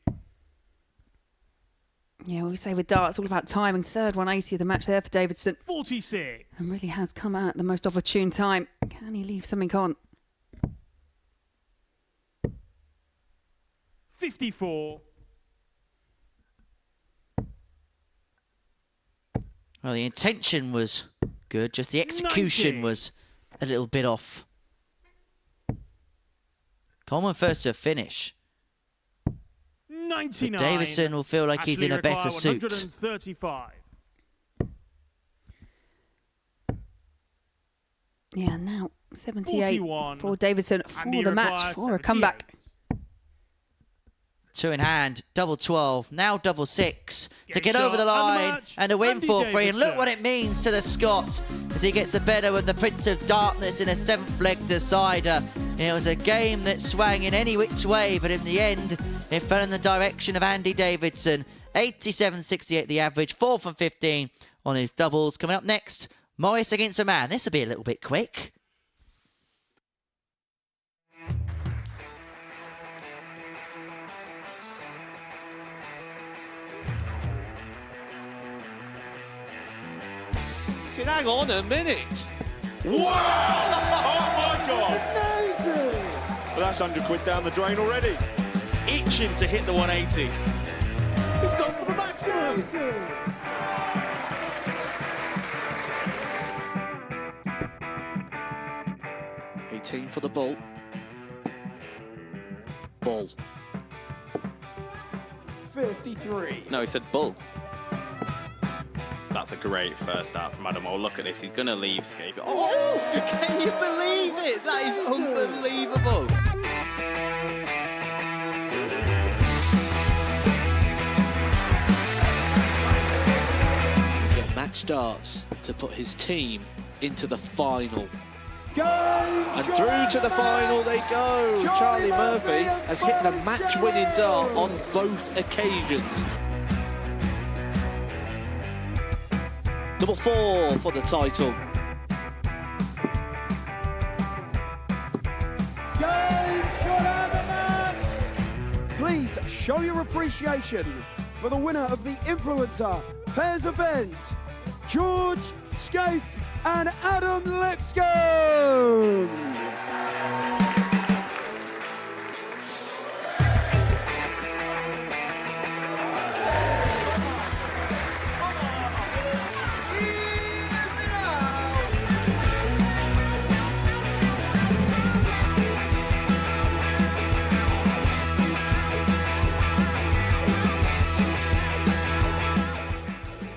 Yeah, we say with darts, all about timing. Third 180 of the match there for Davidson. 46. And really has come out at the most opportune time. Can he leave something on? 54. Well, the intention was good, just the execution 90. was a little bit off. Coleman first to a finish. 99. But Davidson will feel like he's in a better suit. 135. Yeah, now 78 41. for Davidson for Andy the match, requires for a 78. comeback. 2 in hand, double 12, now double 6 to get shot over the and the line match, and a win Andy for free. And look Davidson. what it means to the Scot as he gets the better with the Prince of Darkness in a 7th leg decider. It was a game that swang in any which way, but in the end, it fell in the direction of Andy Davidson. 87.68 the average, 4 from 15 on his doubles. Coming up next, Morris against Roman. This will be a little bit quick. Hang on a minute. Wow! Oh my God! Well, that's 100 quid down the drain already. Itching to hit the 180. He's gone for the maximum. 18 for the bull. Bull. 53. No, he said bull. That's a great first out from Adam. Oh, look at this. He's going to leave Skate. Oh, can you believe it? That is unbelievable. The match starts to put his team into the final. And through to the final they go. Charlie Murphy has hit the match-winning dart on both occasions. Double 4 for the title. Please show your appreciation for the winner of the Influencer Pairs event, George Scaife and Adam Lipscomb.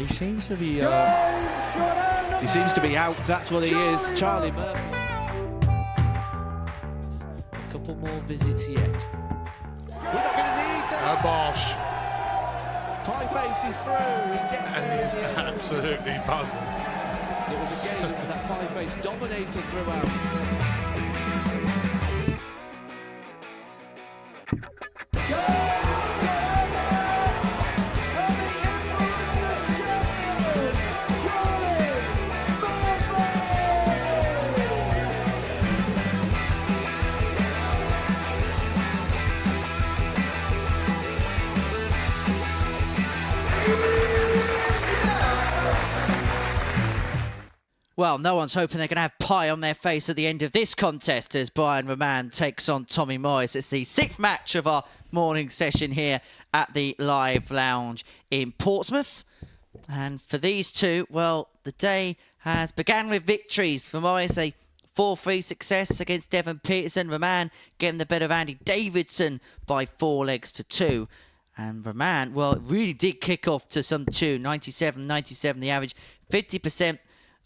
He seems to be out, that's what he is, Charlie Murphy. A couple more visits yet. We're not going to need that. Oh, Bosch. Pie Face is through, he gets And there he's in the end. absolutely buzzing. It was a game that Pie Face dominated throughout. Well, no one's hoping they're going to have pie on their face at the end of this contest as Brian Roman takes on Tommy Morris. It's the 6th match of our morning session here at the Live Lounge in Portsmouth. And for these two, well, the day has began with victories. For Morris, a 4-3 success against Devon Peterson. Roman getting the better of Andy Davidson by 4 legs to 2. And Roman, well, it really did kick off to some tune. 97 the average, 50%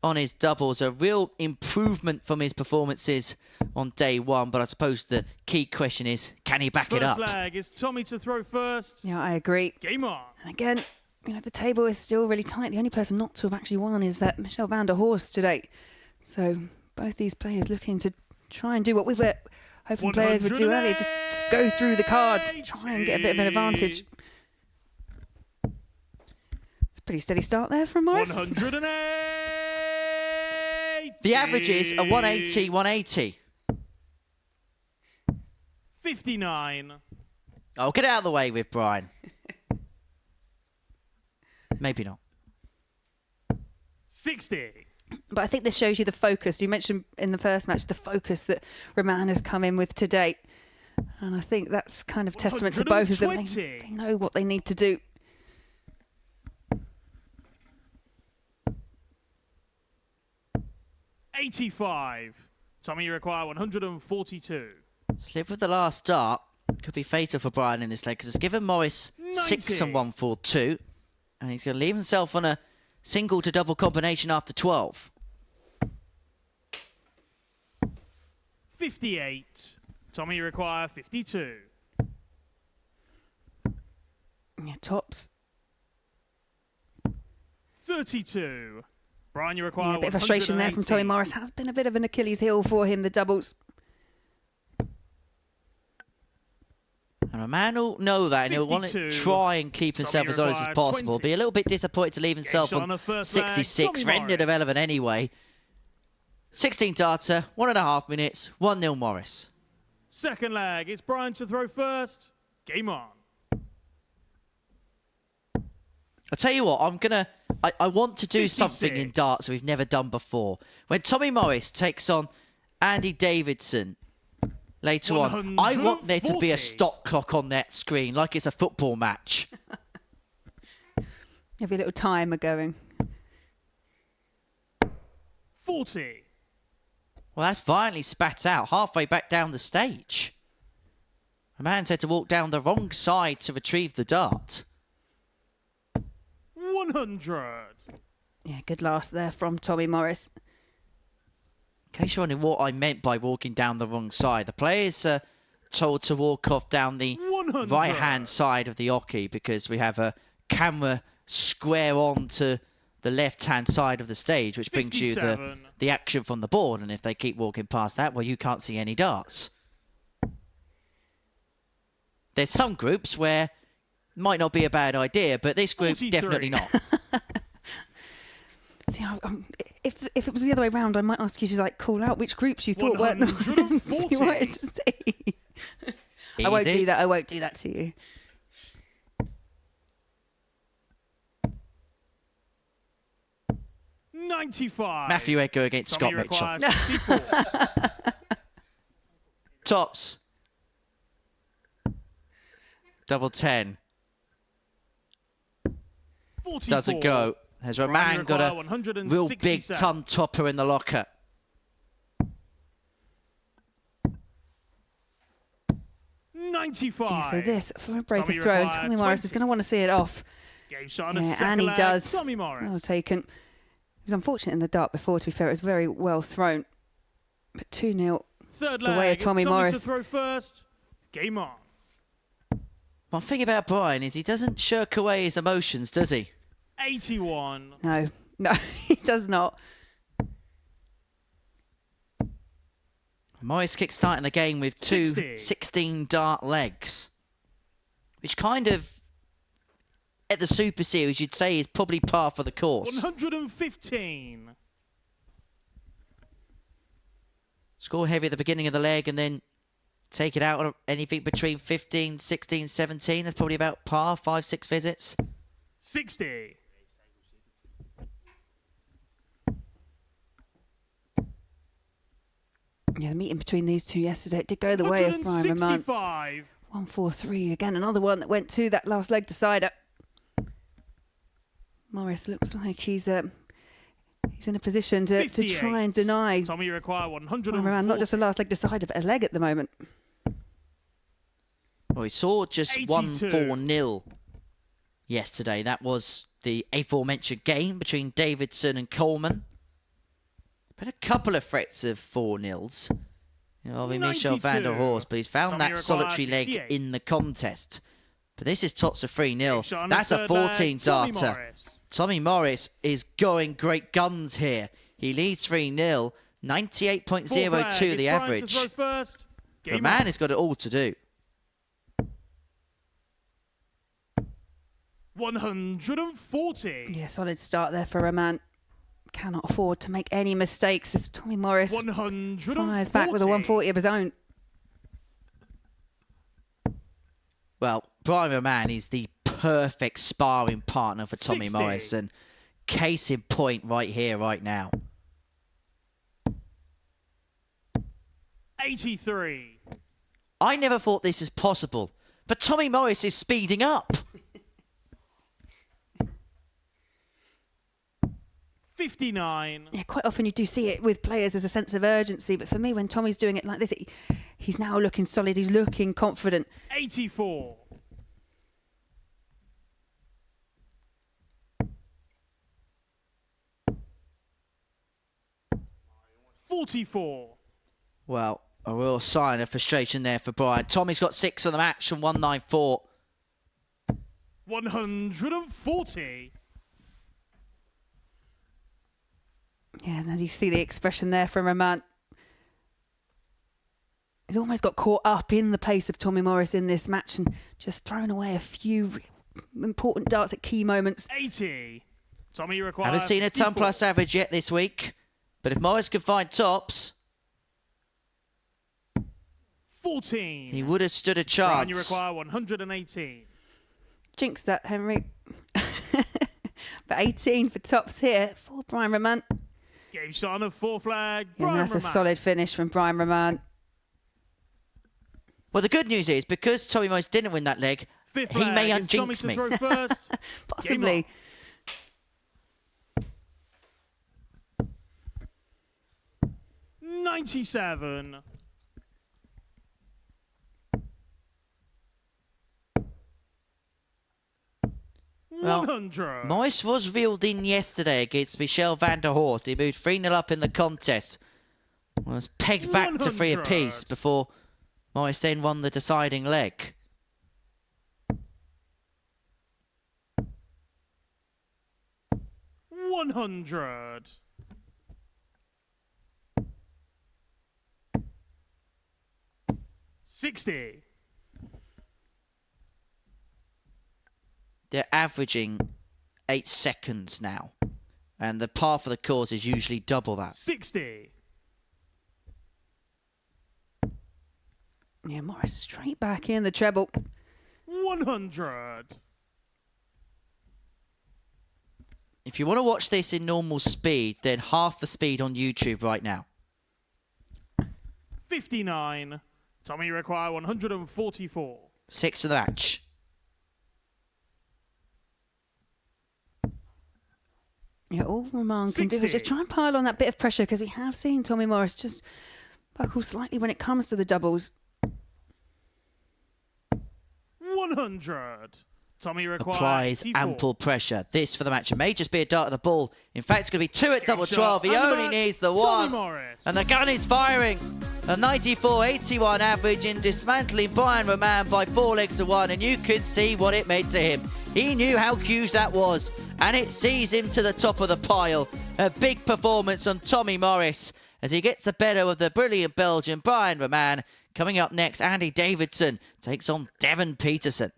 on his doubles. A real improvement from his performances on day one. But I suppose the key question is, can he back it up? First leg is Tommy to throw first. Yeah, I agree. Game on. And again, you know, the table is still really tight. The only person not to have actually won is Michelle van der Horst today. So both these players looking to try and do what we were hoping players would do earlier. Just go through the card, try and get a bit of an advantage. It's a pretty steady start there from Morris. 108. The average is a 180, 180. 59. Oh, get out of the way with Brian. Maybe not. 60. But I think this shows you the focus. You mentioned in the first match the focus that Roman has come in with today. And I think that's kind of testament to both of them. They know what they need to do. $85. Tommy, you require 142. Slip with the last start. Could be fatal for Brian in this leg because it's given Morris 6 and 1-4-2. And he's going to leave himself on a single to double combination after 12. 58. Tommy, you require 52. Yeah, tops. 32. Brian, you require Yeah, a bit of frustration there from Tommy Morris. Has been a bit of an Achilles heel for him, the doubles. And a man will know that, and he'll want to 52. try and keep himself as honest as possible. 20. Be a little bit disappointed to leave himself Game shot on the first leg, 66, Tommy rendered Morris. irrelevant anyway. 16 data, 1.5 minutes, 1-0 Morris. Second leg, it's Brian to throw first. Game on. I'll tell you what, I want to do something in 56. darts we've never done before. When Tommy Morris takes on Andy Davidson later on, I want there to be a 140. stop clock on that screen, like it's a football match. Have a little timer going. 40. Well, that's violently spat out halfway back down the stage. A man's had to walk down the wrong side to retrieve the dart. 100. Yeah, good last there from Tommy Morris. In case you're wondering what I meant by walking down the wrong side, the players are told to walk off down the 100. right-hand side of the oche because we have a camera square on to the left-hand side of the stage, which brings you 57. the action from the board. And if they keep walking past that, well, you can't see any darts. There's some groups where it might not be a bad idea, but this group 43. definitely not. See, if it was the other way around, I might ask you to like call out which groups you thought weren't the ones 140. you wanted to see. I won't Easy. do that. I won't do that to you. $95. Matthew Edgar against Scott Tommy Mitchell. requires 64. Tops. Double 10. 44. Doesn't go. Has Brian, Roman you got require a 167. real big ton topper in the locker. $95. Yeah, so this for a break Tommy of throw, and required Tommy Morris is 20. going to want to see it off. Game shot on a Yeah, second and he leg. does. Tommy Morris. Well taken. He was unfortunate in the dart before. To be fair, it was very well thrown. But 2-0. Third the leg. way of It's Tommy to Morris. throw first. Game on. One thing about Brian is he doesn't shirk away his emotions, does he? 81. No, he does not. Morris kick-starting the game with two 60. 16 dart legs, which kind of, at the Super Series, you'd say is probably par for the course. 115. Score heavy at the beginning of the leg and then take it out on anything between 15, 16, 17. That's probably about par, 5-6 visits. 60. Yeah, the meeting between these two yesterday, it did go the way of Brian Roman. 165. 1-4-3 again, another one that went to that last leg decider. Morris looks like he's in a position to 58. try and deny Tommy, you require Brian 104. Roman not just the last leg decider, but a leg at the moment. Well, we saw just 82. 1-4-0 yesterday. That was the aforementioned game between Davidson and Coleman. But a couple of threats of 4-0s. You know, Michel van der 92. Horst, but he's found Tommy that required solitary leg 58. in the contest. But this is tots of 3-0. Shot on the That's a third leg, 14 Tommy darter. Morris. Tommy Morris is going great guns here. He leads 3-0, 98.02 Fourth leg, the it's Brian to average. throw first. The Game man on. has got it all to do. 140. Yeah, solid start there for Roman. Cannot afford to make any mistakes as Tommy Morris 140. fires back with a 140 of his own. Well, Brian Roman is the perfect sparring partner for Tommy 60. Morris, and case in point right here, right now. 83. I never thought this is possible, but Tommy Morris is speeding up. 59. Yeah, quite often you do see it with players. There's a sense of urgency, but for me, when Tommy's doing it like this, He's now looking solid. He's looking confident. 84. 44. Well, a real sign of frustration there for Brian. Tommy's got 6 for the match from 194. 140. Yeah, and then you see the expression there from Roman. He's almost got caught up in the pace of Tommy Morris in this match and just thrown away a few important darts at key moments. 80. Tommy requires. Haven't seen a ton 54. plus average yet this week, but if Morris could find tops, 14. he would have stood a Brian, you chance. require 118. Jinx that, Henry. But 18 for tops here for Brian Roman. Game start of 4 flag. And Brian that's a Roman. solid finish from Brian Roman. Well, the good news is, because Tommy Morris didn't win that leg, 5th he may flag. It's Tommy unjinx to me. throw first. Possibly. Game on. 97. Well, 100. Morris was reeled in yesterday against Michel van der Horst. He moved 3-0 up in the contest. Was pegged back to 3 apiece before Morris then won the deciding leg. $100. 60. They're averaging 8 seconds now. And the par for the course is usually double that. 60. Yeah, Morris straight back in the treble. 100. If you want to watch this in normal speed, then half the speed on YouTube right now. 59. Tommy require 144. 6 of the match. Yeah, all Roman can do is 60. just try and pile on that bit of pressure, because we have seen Tommy Morris just buckle slightly when it comes to the doubles. 100. Tommy requires Applies 84. ample pressure. This for the match. It may just be a dart of the ball. In fact, it's going to be 2 at double shot 12. He and the only match, needs the Tommy 1. Morris. And the gun is firing. A 94-81 average in dismantling Brian Roman by 4 legs to 1. And you could see what it meant to him. He knew how huge that was. And it sees him to the top of the pile. A big performance on Tommy Morris as he gets the better of the brilliant Belgian Brian Roman. Coming up next, Andy Davidson takes on Devon Peterson.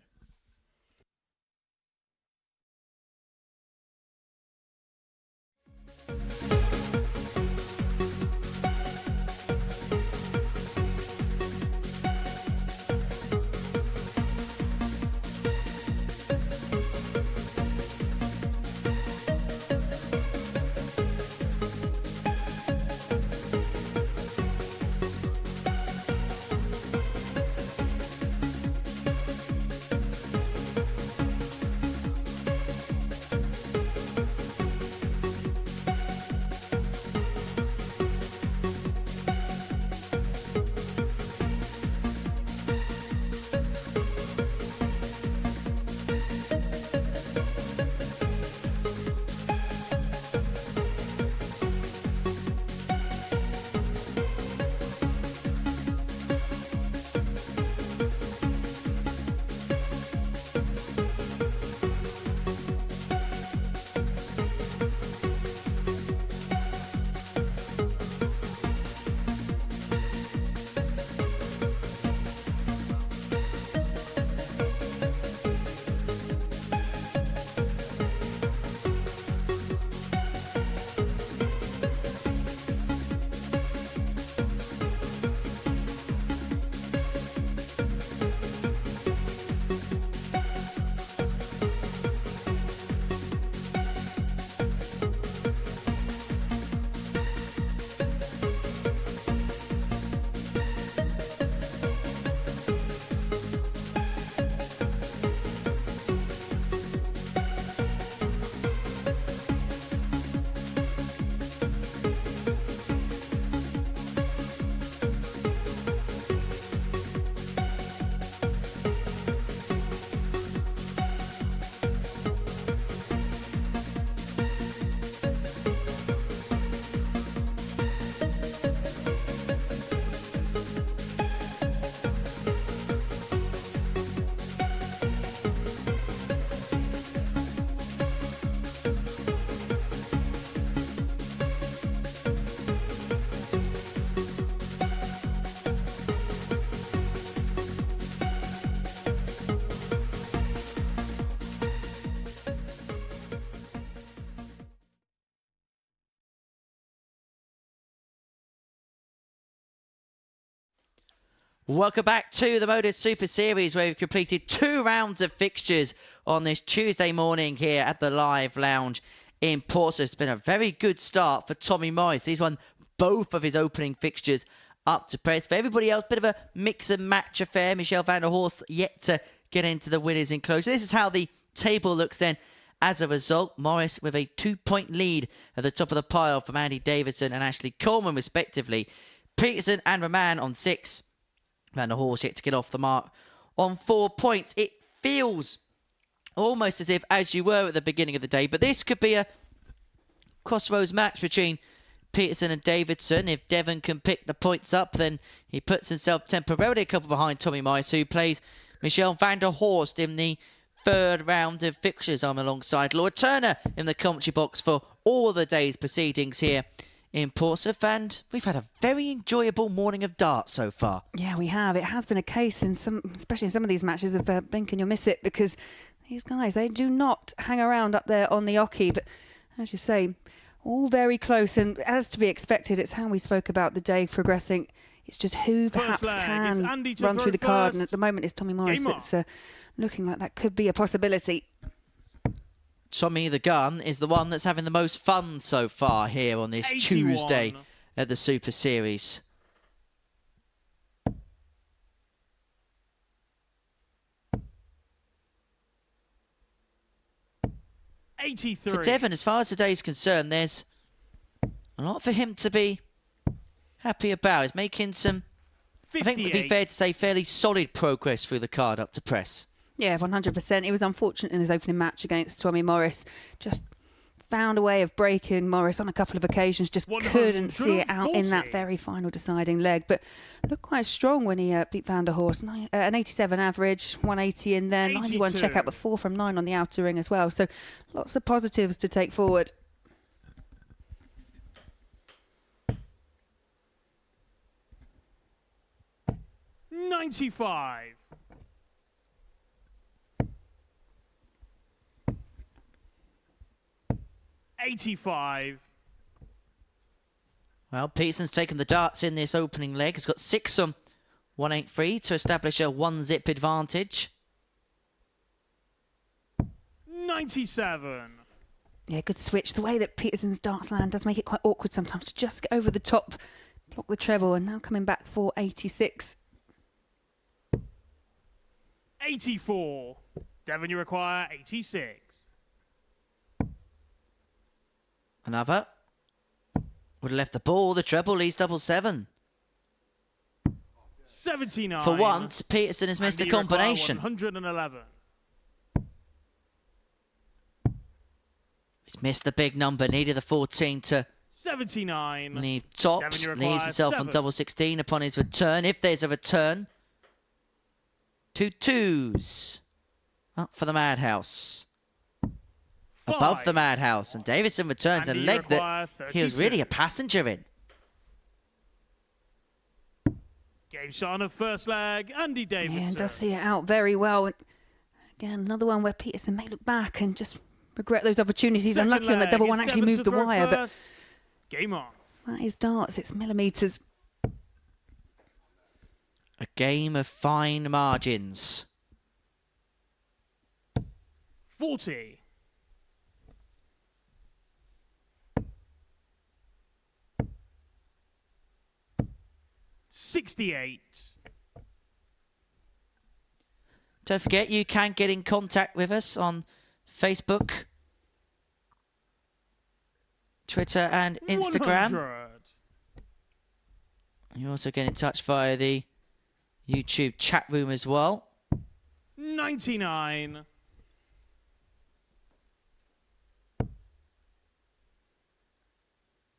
Welcome back to the Modus Super Series, where we've completed 2 rounds of fixtures on this Tuesday morning here at the Live Lounge in Portsmouth. It's been a very good start for Tommy Morris. He's won both of his opening fixtures up to press. For everybody else, bit of a mix and match affair. Michel van der Horst yet to get into the winners enclosure. This is how the table looks then. As a result, Morris with a 2-point lead at the top of the pile from Andy Davidson and Ashley Coleman, respectively. Peterson and Roman on 6. Van der Horst yet to get off the mark on 4 points. It feels almost as if, as you were at the beginning of the day, but this could be a crossroads match between Peterson and Davidson. If Devon can pick the points up, then he puts himself temporarily a couple behind Tommy Morris, who plays Michel van der Horst in the 3rd round of fixtures. I'm alongside Laura Turner in the commentary box for all the day's proceedings here in Portsmouth, and we've had a very enjoyable morning of darts so far. Yeah, we have. It has been a case in some, especially in some of these matches, of blink and you'll miss it, because these guys, they do not hang around up there on the oche. But as you say, all very close, and as to be expected, it's how we spoke about the day progressing. It's just who perhaps can run through the card, and at the moment it's Tommy Morris that's looking like that could be a possibility. Tommy the Gun is the one that's having the most fun so far here on this 81. Tuesday at the Super Series. For Devon, as far as today's concerned, there's a lot for him to be happy about. He's making some, 58. I think it would be fair to say, fairly solid progress through the card up to press. Yeah, 100%. He was unfortunate in his opening match against Tommy Morris. Just found a way of breaking Morris on a couple of occasions. Just couldn't see it out in that very final deciding leg. But looked quite strong when he beat Van der Horst. An 87 average, 180 in there, 91 checkout, but 4 from 9 on the outer ring as well. So lots of positives to take forward. $95. $85. Well, Peterson's taken the darts in this opening leg. He's got 6 on 183 to establish a 1-zip advantage. 97. Yeah, good switch. The way that Peterson's darts land does make it quite awkward sometimes to just get over the top, block the treble, and now coming back for 86. 84. Devon, you require 86. Another. Would have left the ball. The treble leads 77. 79. For once, Peterson has missed a combination. 111. He's missed the big number. Needed the 14 to 79. leave tops. Devon, Leaves himself 7. on double 16 upon his return. If there's a return. 2 2s. Up for the Madhouse. 5. Above the Madhouse. And Davidson returns a Andy, you leg require that he was 32. really a passenger in. Game shot on the first leg. Andy Davidson. Yeah, and does see it out very well. And again, another one where Peterson may look back and just regret those opportunities. Second Unlucky on that leg. double It's one, actually Devon to moved the throw wire. But first. Game on. that is darts, it's millimetres. A game of fine margins. 40. 68. Don't forget, you can get in contact with us on Facebook, Twitter and Instagram. 100. You also get in touch via the YouTube chat room as well. 99.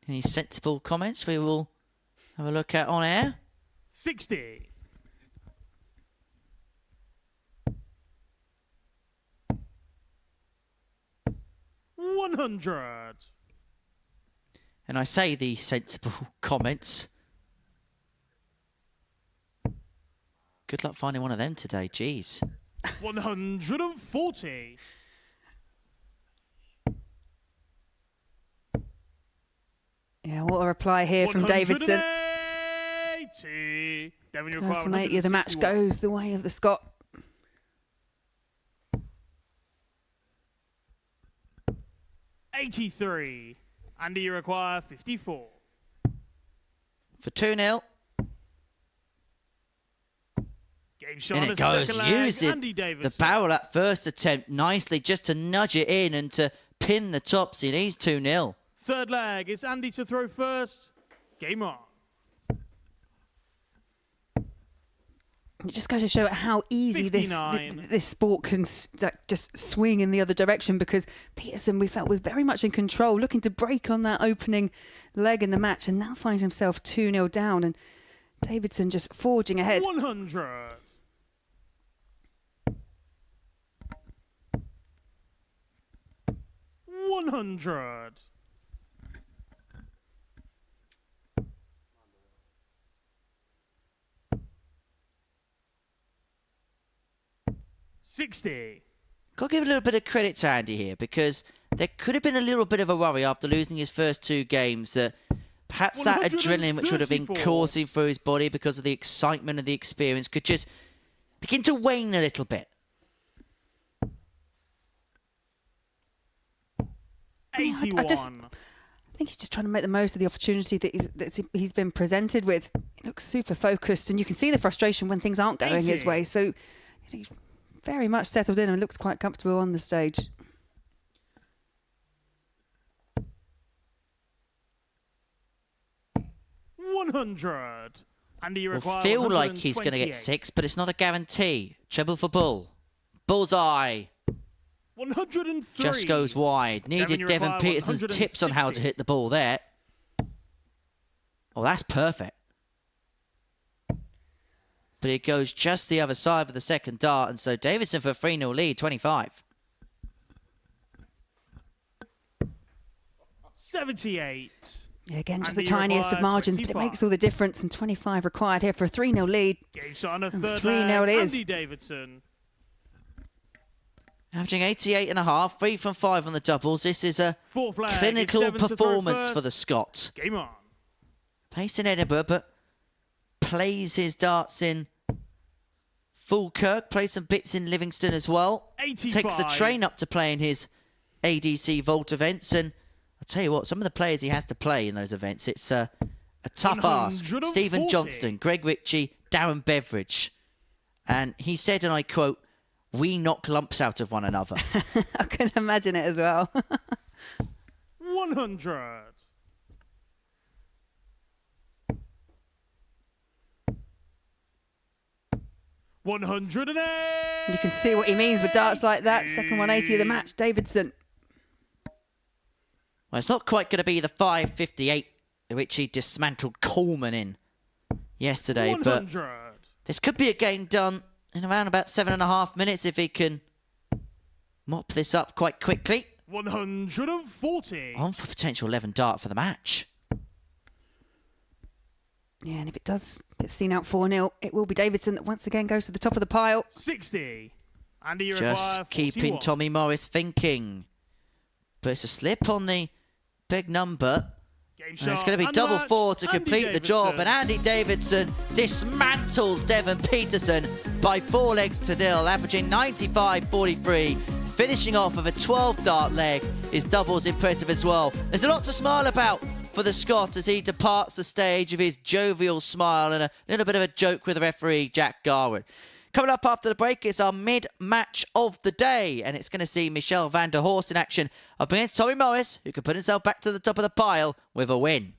Any sensible comments we will have a look at on air. 60. 100. And I say the sensible comments. Good luck finding one of them today, jeez. 140. Yeah, what a reply here from Davidson. 180. Devon, you require First 180 of the match 161. goes the way of the Scot. 83. Andy, you require 54. For 2-0. Game shot And on it the goes, second leg, using Andy the Davidson. barrel at first attempt nicely just to nudge it in and to pin the topsy. And he's 2-0. Third leg, it's Andy to throw first. Game on. It just goes to show how easy this 59. this sport can just swing in the other direction, because Peterson, we felt, was very much in control, looking to break on that opening leg in the match, and now finds himself 2-0 down, and Davidson just forging ahead. 100. $100. $60. Got to give a little bit of credit to Andy here, because there could have been a little bit of a worry after losing his first 2 games that perhaps that adrenaline, which would have been 134. coursing through his body because of the excitement and the experience, could just begin to wane a little bit. 81. I think he's just trying to make the most of the opportunity that he's been presented with. He looks super focused, and you can see the frustration when things aren't going his 80. way. So he's very much settled in and looks quite comfortable on the stage. $100. Andy, you Will require feel like he's going to get 128. 6, but it's not a guarantee. Treble for Bull. Bullseye. 103. Just goes wide. Needed you Devon require Peterson's tips on how to 160. hit the ball there. Oh, that's perfect. But it goes just the other side of the second dart, and so Davidson for a 3-0 lead, 25. 78. Yeah, again, just Andy, the tiniest of require margins, but it 25. makes all the difference. And 25 required here for a 3-0 lead. Game shot on a And third 3-0 leg, it is. Andy Davidson. Averaging 88.5, 3 from 5 on the doubles. This is a Fourth leg, it's clinical Devon to throw performance first. for the Scot. Game on. Based in Edinburgh, but plays his darts in Falkirk, plays some bits in Livingston as well. 85. Takes the train up to play in his ADC Vault events, and I'll tell you what, some of the players he has to play in those events, it's a tough ask. 140. Stephen Johnston, Greg Ritchie, Darren Beveridge. And he said, and I quote, "We knock lumps out of one another." I can imagine it as well. 100. $108. You can see what he means with darts like that. Second 180 of the match, Davidson. Well, it's not quite going to be the 558 which he dismantled Coleman in yesterday, but 100. this could be a game done in around about 7.5 minutes if he can mop this up quite quickly. 140. On for potential 11 dart for the match. Yeah, and if it does get seen out 4-0, it will be Davidson that once again goes to the top of the pile. 60. Andy, you require Just 41. keeping Tommy Morris thinking. But it's a slip on the big number. Game And shot it's going to be and double match, 4 to Andy complete the job. Davidson. And Andy Davidson dismantles Devon Peterson by 4 legs to 0, averaging 95.43. Finishing off with a 12 dart leg is doubles impressive as well. There's a lot to smile about for the Scot as he departs the stage with his jovial smile and a little bit of a joke with the referee, Jack Garwood. Coming up after the break, it's our mid-match of the day, and it's going to see Michel van der Horst in action up against Tommy Morris, who can put himself back to the top of the pile with a win.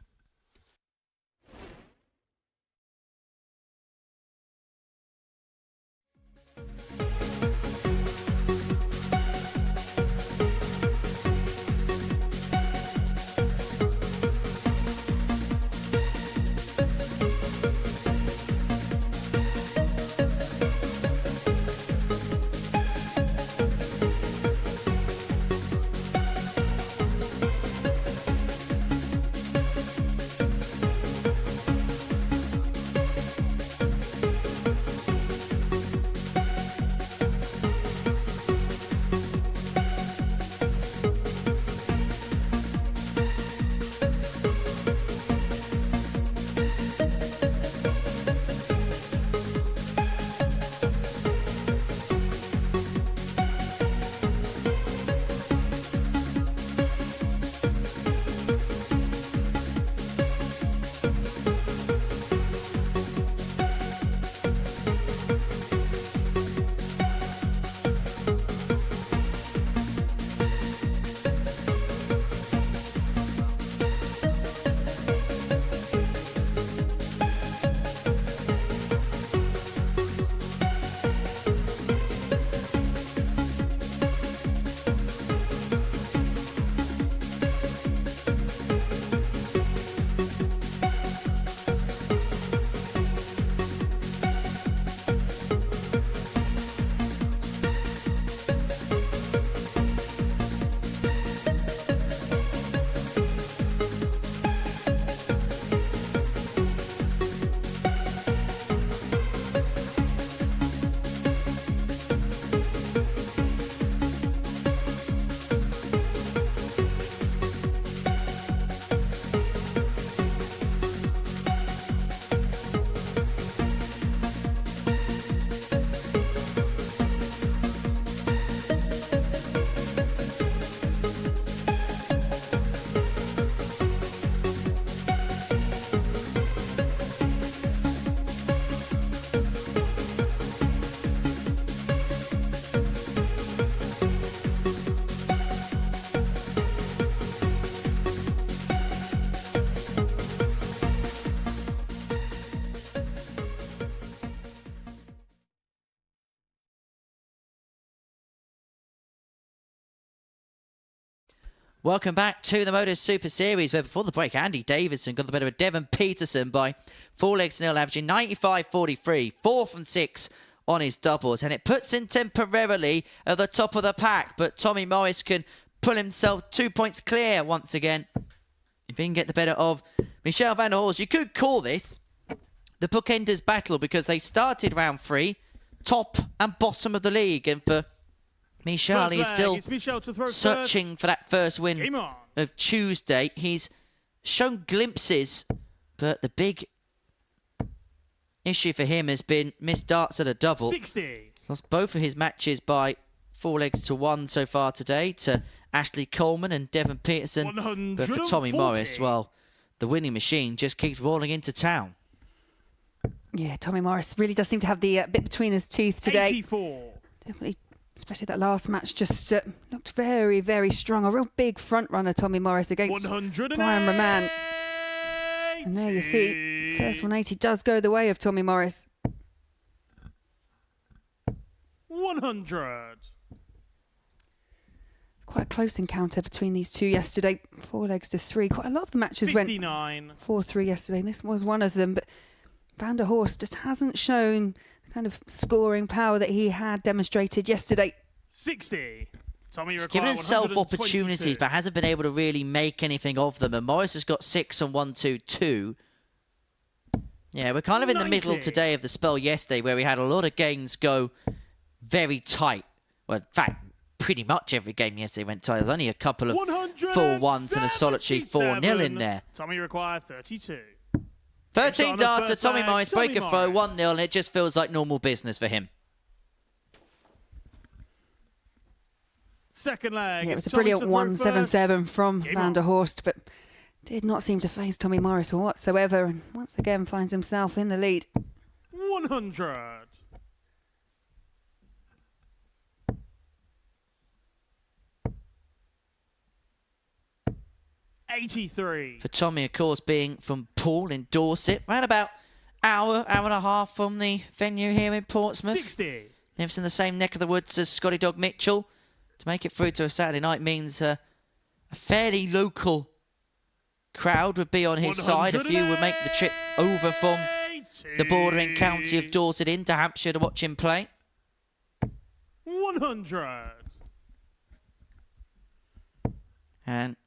Welcome back to the Modus Super Series, where before the break, Andy Davidson got the better of Devon Peterson by 4 legs to nil, averaging 95.43, 4 from 6 on his doubles, and it puts him temporarily at the top of the pack. But Tommy Morris can pull himself 2 points clear once again if he can get the better of Michel van der Horst. You could call this the bookenders battle because they started round 3 top and bottom of the league, and for Michel, he's still searching for that first win of Tuesday. He's shown glimpses, but the big issue for him has been missed darts at a double. 60. Lost both of his matches by 4 legs to 1 so far today to Ashley Coleman and Devon Peterson. But for Tommy Morris, well, the winning machine just keeps rolling into town. Yeah, Tommy Morris really does seem to have the bit between his teeth today. 84. Definitely, especially that last match, just looked very, very strong. A real big front runner, Tommy Morris, against Brian Roman. And there you see, first 180 does go the way of Tommy Morris. 100. Quite a close encounter between these two yesterday. 4 legs to 3. Quite a lot of the matches 59. went 4-3 yesterday, and this was one of them. But Van der Horst just hasn't shown the kind of scoring power that he had demonstrated yesterday. 60. Tommy He's given himself opportunities, but hasn't been able to really make anything of them. And Morris has got 6 and 1, 2, 2. Yeah, we're kind of in the middle today of the spell yesterday, where we had a lot of games go very tight. Well, in fact, pretty much every game yesterday went tight. There's only a couple of 4-1s and a solitary 4-0 in there. Tommy required 32. 13 darter, Tommy Morris, break a throw, 1-0, and it just feels like normal business for him. Second leg. Yeah, it was a brilliant 1-7-7 from Van der Horst, but did not seem to face Tommy Morris whatsoever, and once again finds himself in the lead. 100. 83. For Tommy, of course, being from Poole in Dorset, around about hour and a half from the venue here in Portsmouth. 60. Lives in the same neck of the woods as Scotty Dog Mitchell. To make it through to a Saturday night means a fairly local crowd would be on his side. A few would make the trip over from the bordering county of Dorset into Hampshire to watch him play. 100. And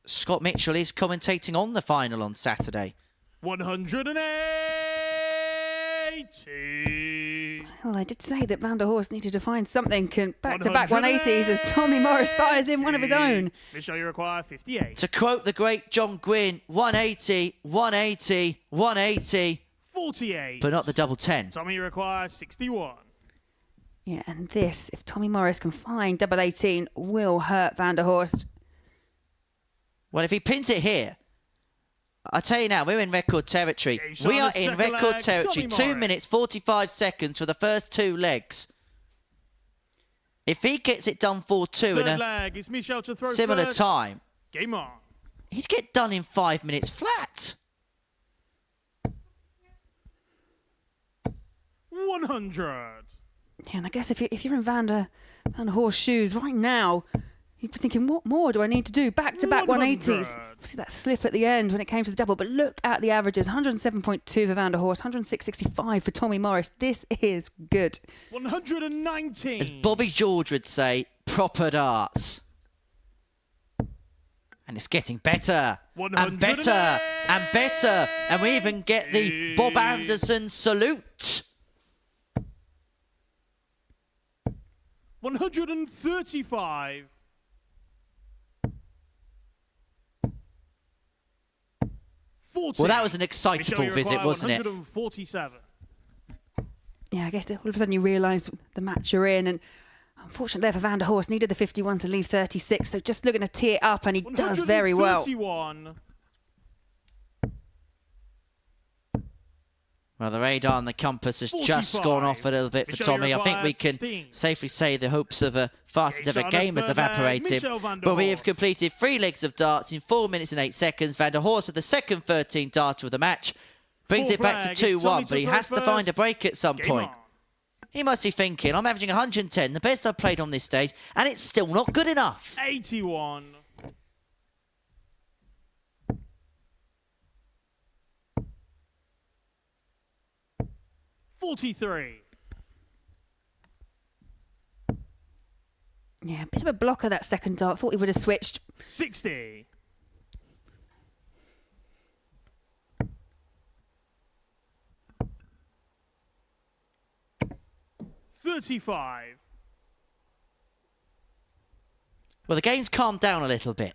Scott Mitchell is commentating on the final on Saturday. 180. Well, I did say that Van der Horst needed to find something. Back-to-back 180s as Tommy Morris fires in one of his own. Michel, you require 58. To quote the great John Gwynn, 180, 180, 180. 48. But not the double 10. Tommy, you require 61. Yeah, and this, if Tommy Morris can find double 18, will hurt Van der Horst. Well, if he pins it here, I'll tell you now, we're in record territory. We are in record territory. 2 minutes, 45 seconds for the first 2 legs. If he gets it done 4-2 in a similar time, game on. He'd get done in 5 minutes flat. 100. Yeah, and I guess if you're in Van der Horst's shoes right now, you'd be thinking, what more do I need to do? Back-to-back 180s. See that slip at the end when it came to the double, but look at the averages. 107.2 for Van der Horst, 106.65 for Tommy Morris. This is good. 119. As Bobby George would say, proper darts. And it's getting better and better and better. And we even get the Bob Anderson salute. 135. 40. Well, that was an excitable visit, wasn't it? 147. Yeah, I guess all of a sudden you realise the match you're in, and unfortunately there for Van der Horst, needed the 51 to leave 36, so just looking to tee it up, and he does very well. 131. Well, the radar and the compass has just gone off a little bit for Tommy. I think we can safely say the hopes of a fastest ever game has evaporated. But we have completed 3 legs of darts in 4 minutes and 8 seconds. Van der Horst with the second 13 darter of the match. Brings it back to 2-1, but he has to find a break at some point. He must be thinking, I'm averaging 110, the best I've played on this stage, and it's still not good enough. 81. 43. Yeah, a bit of a blocker that second dart. Thought he would have switched. 60. 35. Well, the game's calmed down a little bit.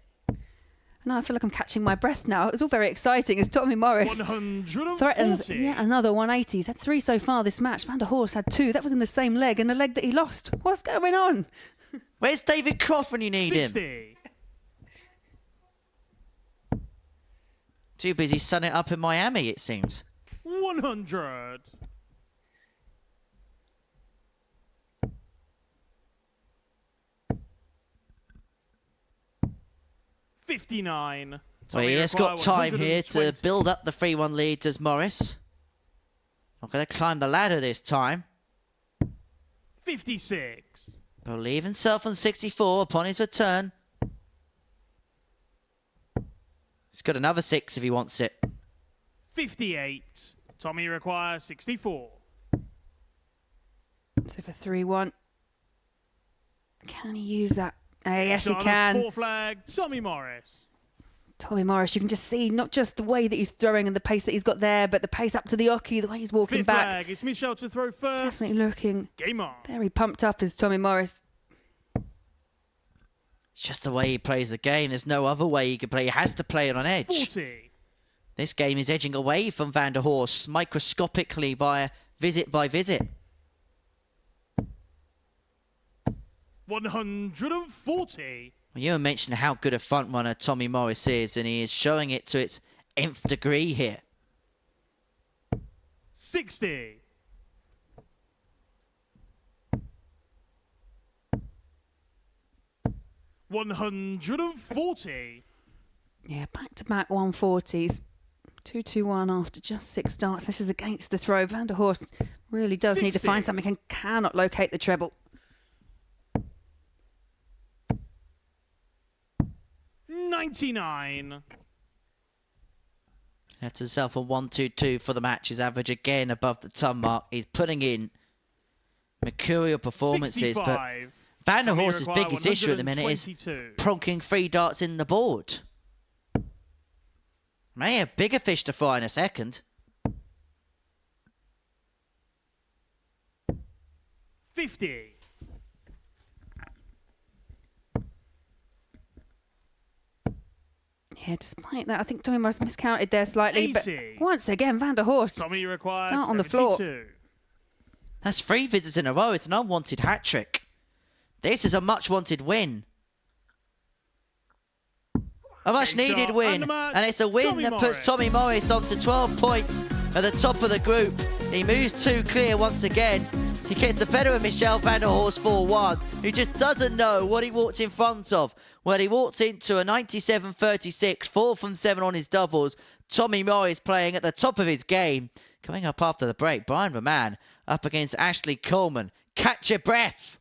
No, I feel like I'm catching my breath now. It was all very exciting as Tommy Morris 140. threatens another 180. He's had 3 so far this match. Van der Horst had 2. That was in the same leg and the leg that he lost. What's going on? Where's David Croft when you need 60. him? Too busy sunning it up in Miami, it seems. 100. 59. So he has got time here to build up the 3-1 lead, does Morris. Not going to climb the ladder this time. 56. He'll leave himself on 64 upon his return. He's got another 6 if he wants it. 58. Tommy requires 64. So for 3-1. Can he use that? Yes, he Shot on can. a 4 flag, Tommy Morris. Tommy Morris, you can just see not just the way that he's throwing and the pace that he's got there, but the pace up to the oki, the way he's walking 5th back. flag, it's Michel to throw first. Definitely looking Game on. very pumped up as Tommy Morris. It's just the way he plays the game. There's no other way he can play. He has to play it on edge. 40. This game is edging away from Van der Horst microscopically by visit by visit. 140. Well, you mentioned how good a front runner Tommy Morris is, and he is showing it to its nth degree here. 60. 140. Yeah, back-to-back 140s. 2-2-1 after just 6 starts. This is against the throw. Van der Horst really does need to 60. find something and cannot locate the treble. 99. Left himself a 1-2-2 for the match. His average again above the ton mark. He's putting in mercurial performances, 65. but Van der Tommy Horst's require biggest issue at the minute is 122. plonking 3 darts in the board. May have bigger fish to fry in a second. 50. Yeah, despite that, I think Tommy Morris miscounted there slightly. 80. But once again, Van der Horst. Tommy requires Dart on the 72. floor. That's 3 visits in a row. It's an unwanted hat-trick. This is a much-wanted win. A much-needed shot, win. undermatch, And it's a win Tommy that puts Morris. Tommy Morris on to 12 points at the top of the group. He moves 2 clear once again. He gets the better of Michel Van der Horst 4-1, who just doesn't know what he walked in front of. When he walked into a 97-36, 4 from 7 on his doubles. Tommy Morris playing at the top of his game. Coming up after the break, Brian Verman up against Ashley Coleman. Catch your breath.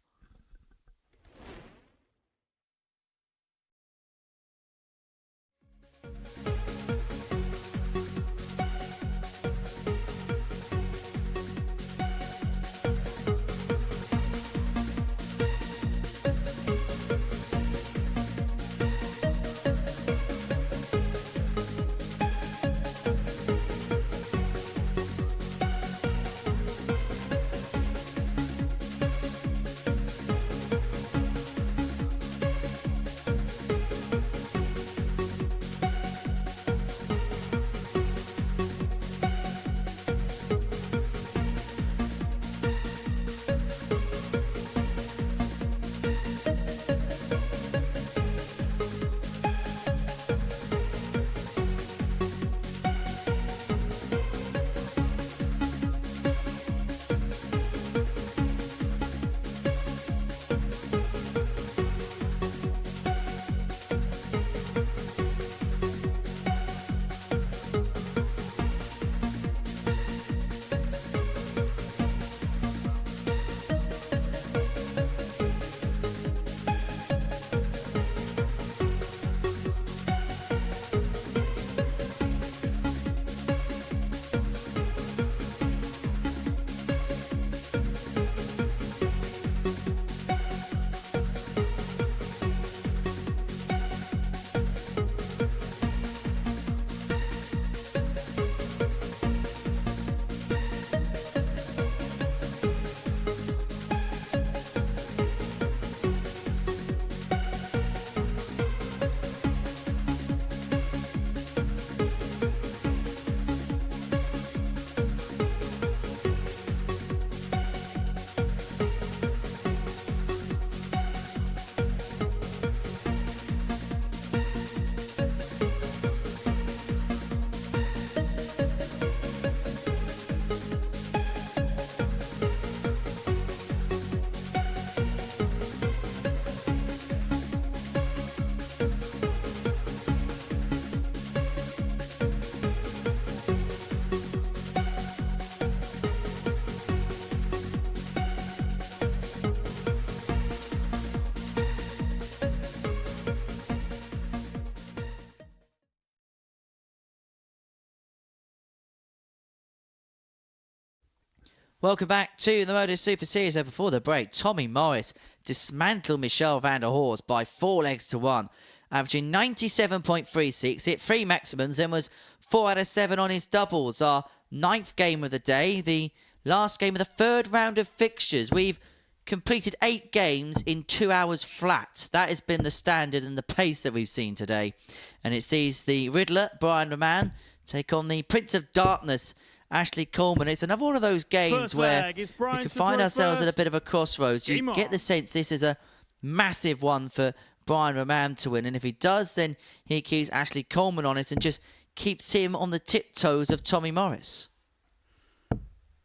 Welcome back to the Modus Super Series. So before the break, Tommy Morris dismantled Michel van der Horst by 4 legs to 1, averaging 97.36, hit 3 maximums and was 4 out of 7 on his doubles. Our 9th game of the day, the last game of the 3rd round of fixtures. We've completed 8 games in 2 hours flat. That has been the standard and the pace that we've seen today. And it sees the Riddler, Brian Roman, take on the Prince of Darkness, Ashley Coleman. It's another one of those games where we can find ourselves at a bit of a crossroads. You get the sense this is a massive one for Brian Roman to win. And if he does, then he keeps Ashley Coleman on it and just keeps him on the tiptoes of Tommy Morris.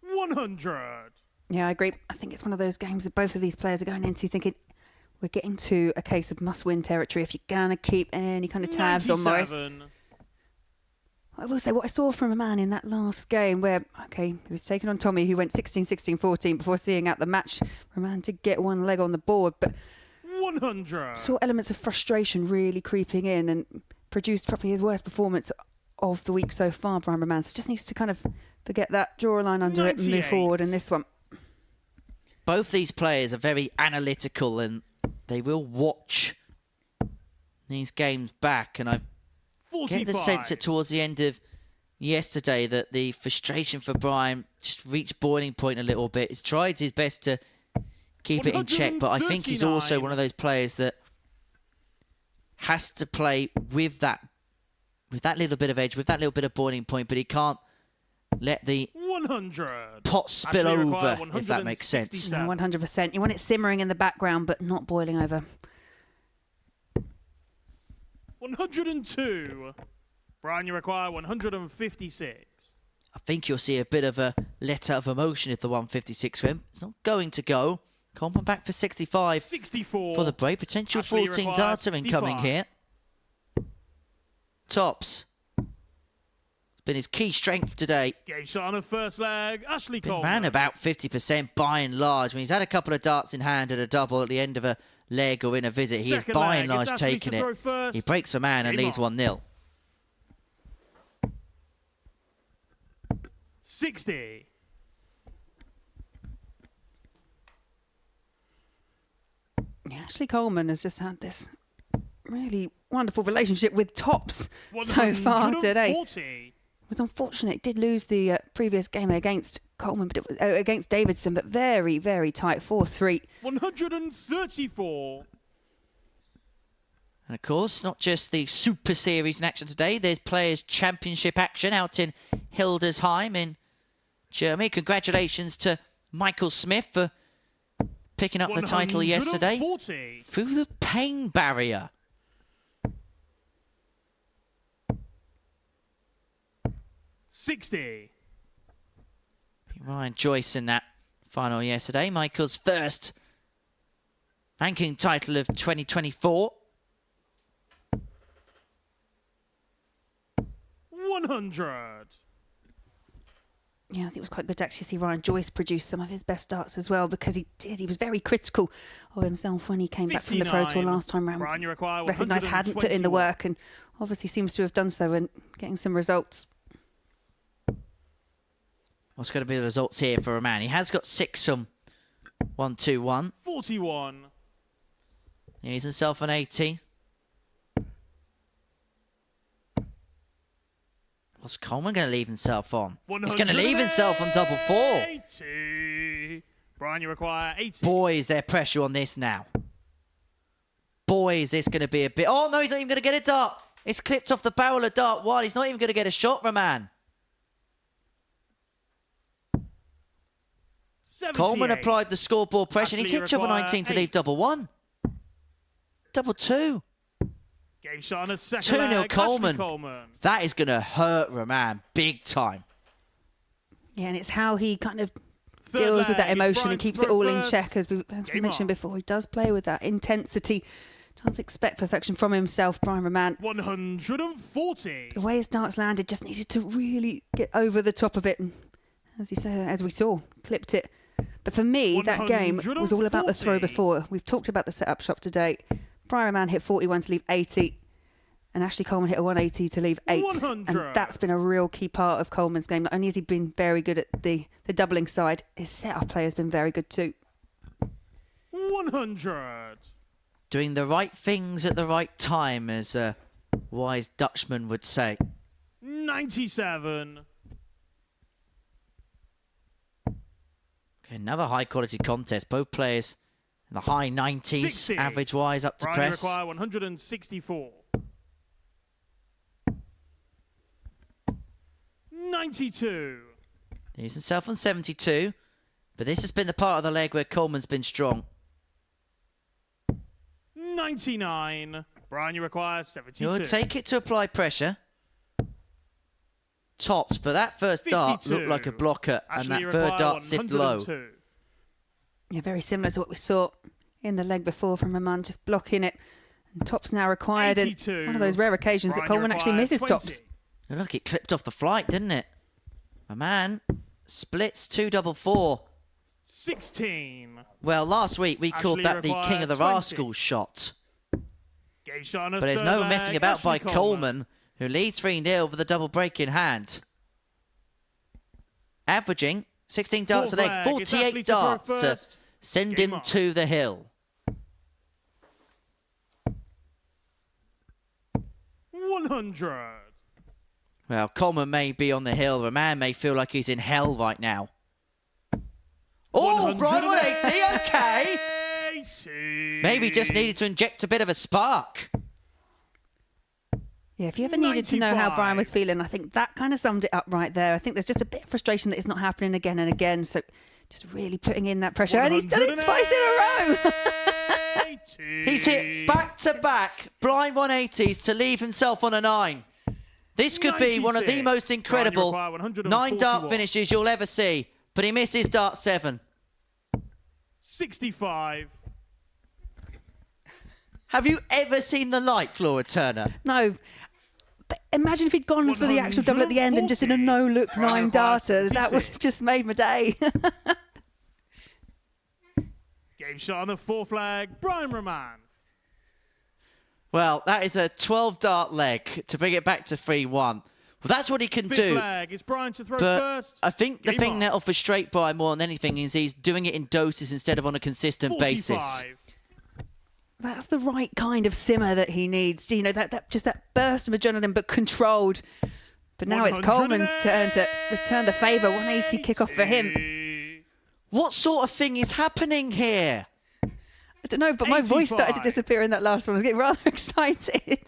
100. Yeah, I agree. I think it's one of those games that both of these players are going into thinking, we're getting to a case of must-win territory if you're going to keep any kind of tabs 97. on Morris. I will say what I saw from a man in that last game where, okay, he was taking on Tommy, who went 16-16-14 before seeing out the match. Roman to get one leg on the board, but 100. saw elements of frustration really creeping in and produced probably his worst performance of the week so far, Brian Roman. So just needs to kind of forget that, draw a line under it and move forward in this one. Both these players are very analytical and they will watch these games back, and I 45. get the sense that towards the end of yesterday that the frustration for Brian just reached boiling point a little bit. He's tried his best to keep it in check, but I think he's also one of those players that has to play with that little bit of edge, with that little bit of boiling point, but he can't let the 100. pot spill over, if that makes sense. No, 100%. You want it simmering in the background, but not boiling over. 102. Brian, you require 156. I think you'll see a bit of a let-out of emotion if the 156 swim. It's not going to go. Coleman back for 65. 64. For the break. Potential Ashley 14 darter incoming here. Tops. It's been his key strength today. Game shot on the first leg. Ashley Coleman. Ran about 50% by and large. I mean, he's had a couple of darts in hand at a double at the end of a leg or in a visit. He is by and large taking it. He breaks a man and leads 1-0. 60. Yeah, Ashley Coleman has just had this really wonderful relationship with Tops so far today. 140. It was unfortunate. It did lose the previous game against Coleman, but it was against Davidson, but very, very tight. 4-3. 134. And of course, not just the Super Series in action today. There's Players' Championship action out in Hildesheim in Germany. Congratulations to Michael Smith for picking up the title yesterday through the pain barrier. 60. Ryan Joyce in that final yesterday. Michael's first ranking title of 2024. 100. Yeah, I think it was quite good to actually see Ryan Joyce produce some of his best darts as well, because he was very critical of himself when he came back from the Pro Tour last time round. Brian, you require Recognised hadn't put in the work and obviously seems to have done so and getting some results. What's going to be the results here for a man? He has got 6 from 1-2-1. 41. He's himself an 80. What's Coleman going to leave himself on? He's going to leave himself on double 4. 80. Brian, you require 80. Boy, is there pressure on this now. Boy, is this going to be a bit... Oh, no, he's not even going to get a dart. It's clipped off the barrel of dart 1. He's not even going to get a shot, Roman. 78. Coleman applied the scoreboard pressure and he's hit double 19 to leave double 1. Double 2. Game shot on a second 2-0 leg. Coleman. Coleman. That is going to hurt Roman big time. Yeah, and it's how he kind of deals with that emotion and keeps it all in check. As we mentioned before, he does play with that intensity. Does expect perfection from himself, Brian Roman. 140. The way his darts landed, just needed to really get over the top of it. And as we saw, clipped it. But for me, that game was all about the throw before. We've talked about the setup shot today. Brian Roman hit 41 to leave 80. And Ashley Coleman hit a 180 to leave 8. 100. And that's been a real key part of Coleman's game. Not only has he been very good at the doubling side, his set-up play has been very good too. 100. Doing the right things at the right time, as a wise Dutchman would say. 97. Okay, another high-quality contest. Both players in the high 90s, 60. average-wise, up to Brian press. require 164. 92. He's himself on 72, but this has been the part of the leg where Coleman's been strong. 99. Brian, you require 72. He'll take it to apply pressure. Tops, but that first dart 52. looked like a blocker, Ashley, and you that third require dart zipped low. 102. Yeah, very similar to what we saw in the leg before from Roman, just blocking it. And Tops now required. 82. And one of those rare occasions Brian, that you Coleman actually require misses 20. Tops. And look, it clipped off the flight, didn't it? My man splits 2-4-4. 16. Well, last week we called Ashley that the required King of the 20. Rascals shot. Game shot on a But there's third no leg. messing about Ashley by Coleman, who leads 3-0 with a double break in hand. Averaging 16 darts a Fourth leg, leg. It's Ashley 48 to throw darts to first. send Game him on. to the hill. 100. Well, Coleman may be on the hill. The man may feel like he's in hell right now. Oh, Brian 180, okay. 80. Maybe just needed to inject a bit of a spark. Yeah, if you ever needed to know how 95. Brian was feeling, I think that kind of summed it up right there. I think there's just a bit of frustration that it's not happening again and again. So just really putting in that pressure. And he's done it twice in a row. 80. He's hit back-to-back blind 180s to leave himself on a 9. This could be one of the 96. most incredible Brian, you require 9-dart 141. finishes you'll ever see. But he misses dart 7. 65. Have you ever seen the like, Laura Turner? No. But imagine if he'd gone for the actual double at the end and just in a 140. no-look Brian 9-darter. That would 76. have just made my day. Game shot on the fourth leg. Brian Roman. Well, that is a 12-dart leg to bring it back to 3-1. Well, that's what he can Fifth do. leg. It's Brian to throw But first. I think the Game thing on. that offers straight Brian more than anything is he's doing it in doses instead of on a consistent 45. basis. That's the right kind of simmer that he needs. You know, that just that burst of adrenaline, but controlled. But now it's Coleman's turn to return the favour. 180 kickoff for him. 80. What sort of thing is happening here? I don't know, but my voice started to 85. disappear in that last one. I was getting rather excited.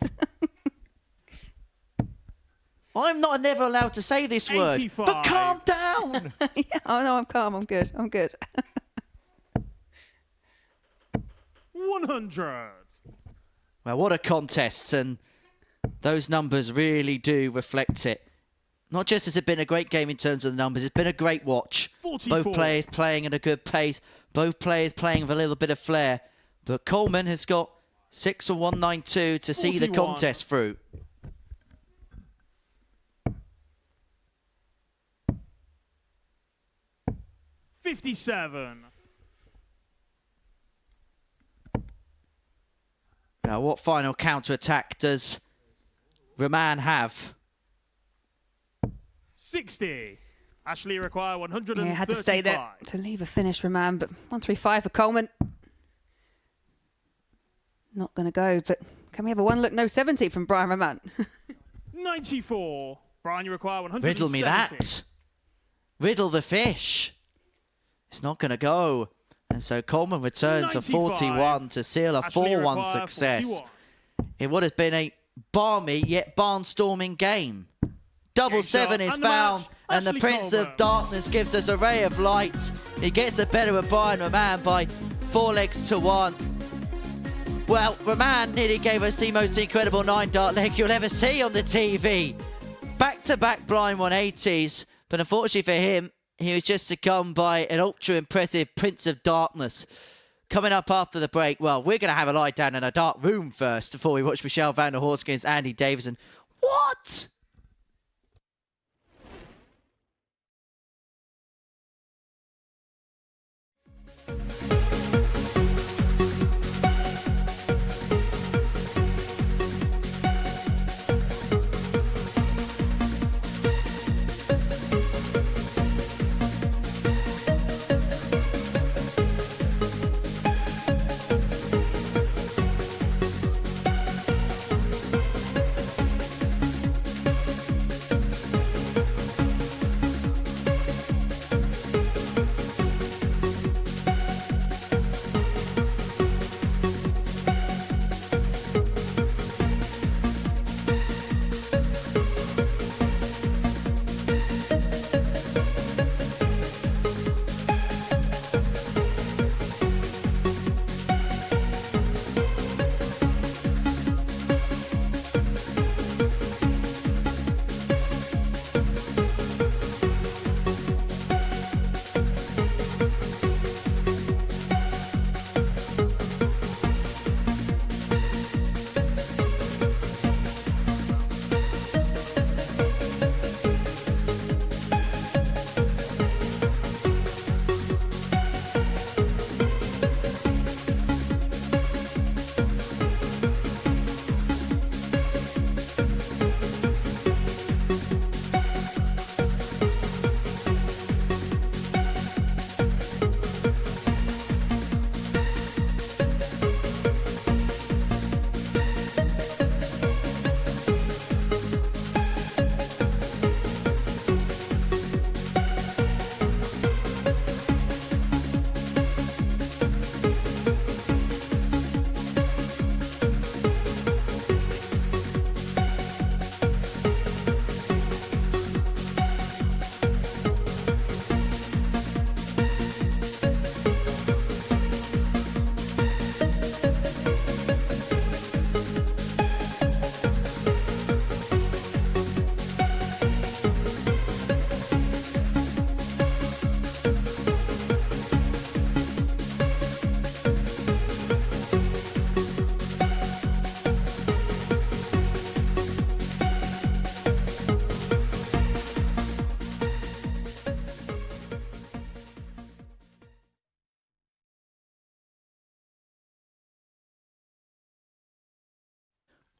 I'm not never allowed to say this word. 85. But calm down. Yeah, oh no, I'm calm. I'm good. I'm good. 100. Well, what a contest, and those numbers really do reflect it. Not just has it been a great game in terms of the numbers, it's been a great watch. 44. Both players playing at a good pace, both players playing with a little bit of flair. But Coleman has got 6 or 192 to see the 41. contest through. $57. Now, what final counter-attack does Roman have? 60. Ashley require 135. Yeah, had to stay there to leave a finish for Man, but 135 for Coleman. Not going to go, but can we have a one look no 70 from Brian Roman? 94. Brian, you require 170. Riddle me that. Riddle the fish. It's not going to go. And so Coleman returns a 95. 41 to seal a Ashley 4-1 require success. 41. In what has been a balmy yet barnstorming game. Double Game seven shot is and the found, match. and the Ashley Prince Coleman. of Darkness gives us a ray of light. He gets the better of Brian Roman by 4 legs to 1. Well, Roman nearly gave us the most incredible 9-dart leg you'll ever see on the TV. Back-to-back blind 180s, but unfortunately for him, he was just succumbed by an ultra-impressive Prince of Darkness. Coming up after the break, well, we're going to have a lie down in a dark room first before we watch Michelle van der Horst against Andy Davison. What?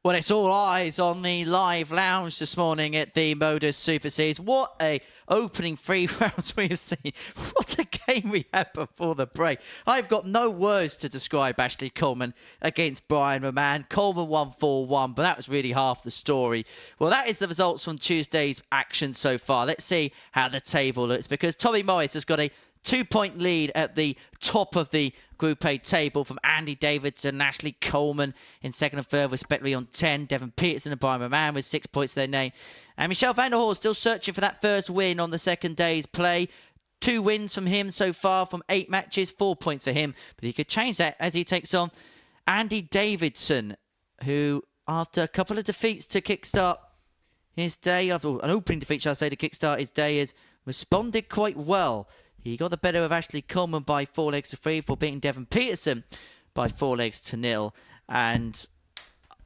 Well, it's all eyes on the live lounge this morning at the Modus Super Series. What a opening 3 rounds we have seen. What a game we had before the break. I've got no words to describe Ashley Coleman against Brian Roman. Coleman won 4-1, but that was really half the story. Well, that is the results from Tuesday's action so far. Let's see how the table looks, because Tommy Morris has got a 2-point lead at the top of the Group A table from Andy Davidson and Ashley Coleman in second and third, respectively, on 10. Devon Peterson and Brian Roman with 6 points to their name. And Michelle van der Horst still searching for that first win on the second day's play. 2 wins from him so far from 8 matches, 4 points for him. But he could change that as he takes on Andy Davidson, who, after a couple of defeats to kickstart his day, after an opening defeat, shall I say, to kickstart his day, has responded quite well. He got the better of Ashley Coleman by 4 legs to 3 for beating Devon Peterson by 4 legs to 0. And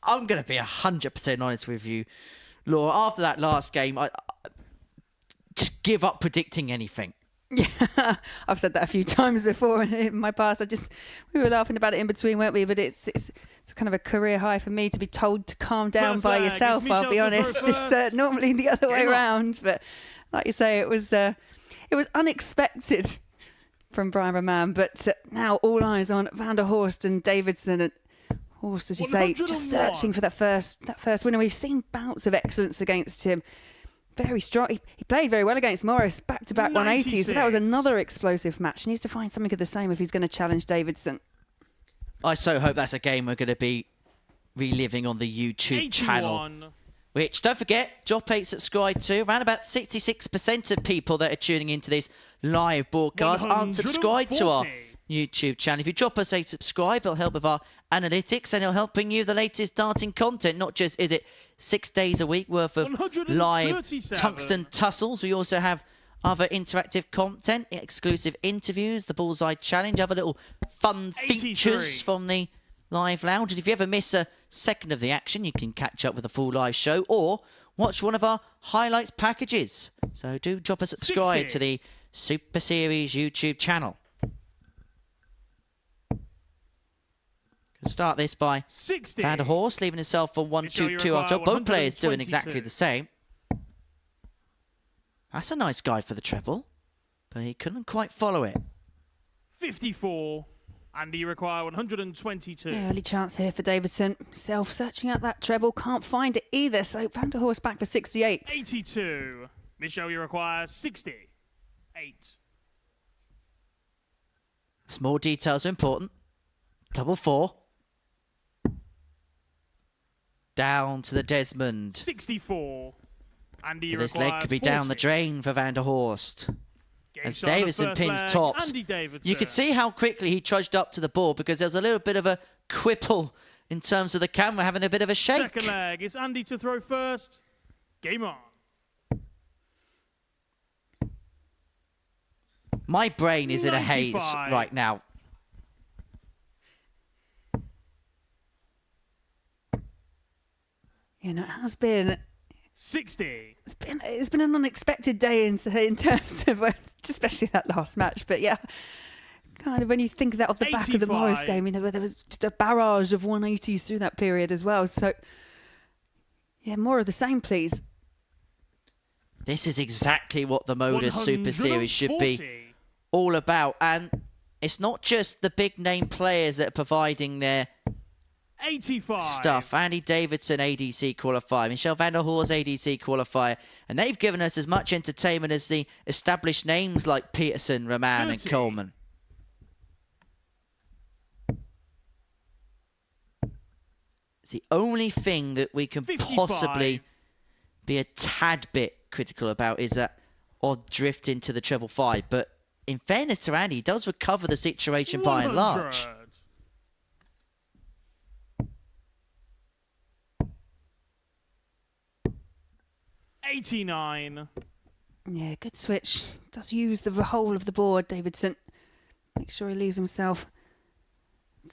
I'm going to be 100% honest with you, Laura. After that last game, I just give up predicting anything. Yeah, I've said that a few times before in my past. We were laughing about it in between, weren't we? But it's kind of a career high for me to be told to calm down First by leg, yourself. I'll be honest. It's normally the other way around. But like you say, it was unexpected from Brian Roman. But now all eyes on Van der Horst and Davidson. And Horst, as you say, just searching for that first win. And we've seen bouts of excellence against him. Very strong. He played very well against Morris, back-to-back 180s, but that was another explosive match. He needs to find something of the same if he's going to challenge Davidson. I so hope that's a game we're going to be reliving on the YouTube channel. Which, don't forget, drop 8 subscribe to. Around about 66% of people that are tuning into this live broadcast aren't subscribed to our YouTube channel. If you drop us a subscribe, it'll help with our analytics and it'll help bring you the latest darting content. Not just is it 6 days a week worth of live tungsten tussles. We also have other interactive content, exclusive interviews, the Bullseye Challenge, other little fun features from the live lounge. And if you ever miss a second of the action, you can catch up with a full live show or watch one of our highlights packages. So do drop a subscribe to the Super Series YouTube channel. Start this by 60. Van der Horst leaving himself on 1-2-2 after both players doing exactly the same. That's a nice guide for the treble, but he couldn't quite follow it. 54. And you require 122. Early chance here for Davidson. Searching out that treble, can't find it either. So Van der Horst back for 68. 82. Michelle, you require 68. Small details are important. Double 4. Down to the Desmond. 64. And you this require leg could be 40. down the drain for Van der Horst. As Davidson pins tops, you could see how quickly he trudged up to the ball because there was a little bit of a quibble in terms of the camera having a bit of a shake. Second leg, it's Andy to throw first. Game on. My brain is in a haze right now. You know, it has been 60. It's been an unexpected day in terms of, especially that last match. But yeah, kind of when you think of that off the back of the Morris game, you know, where there was just a barrage of 180s through that period as well. So yeah, more of the same, please. This is exactly what the Modus Super Series should be all about. And it's not just the big name players that are providing their 85 stuff. Andy Davidson ADC qualifier, Michelle van der Horst ADC qualifier, and they've given us as much entertainment as the established names like Peterson, Roman, and Coleman. It's the only thing that we can 55. possibly be a tad bit critical about is that odd drift into the treble 5. But in fairness to Andy, he does recover the situation 100. by and large. 89. Yeah, good switch. Does use the whole of the board, Davidson. Make sure he leaves himself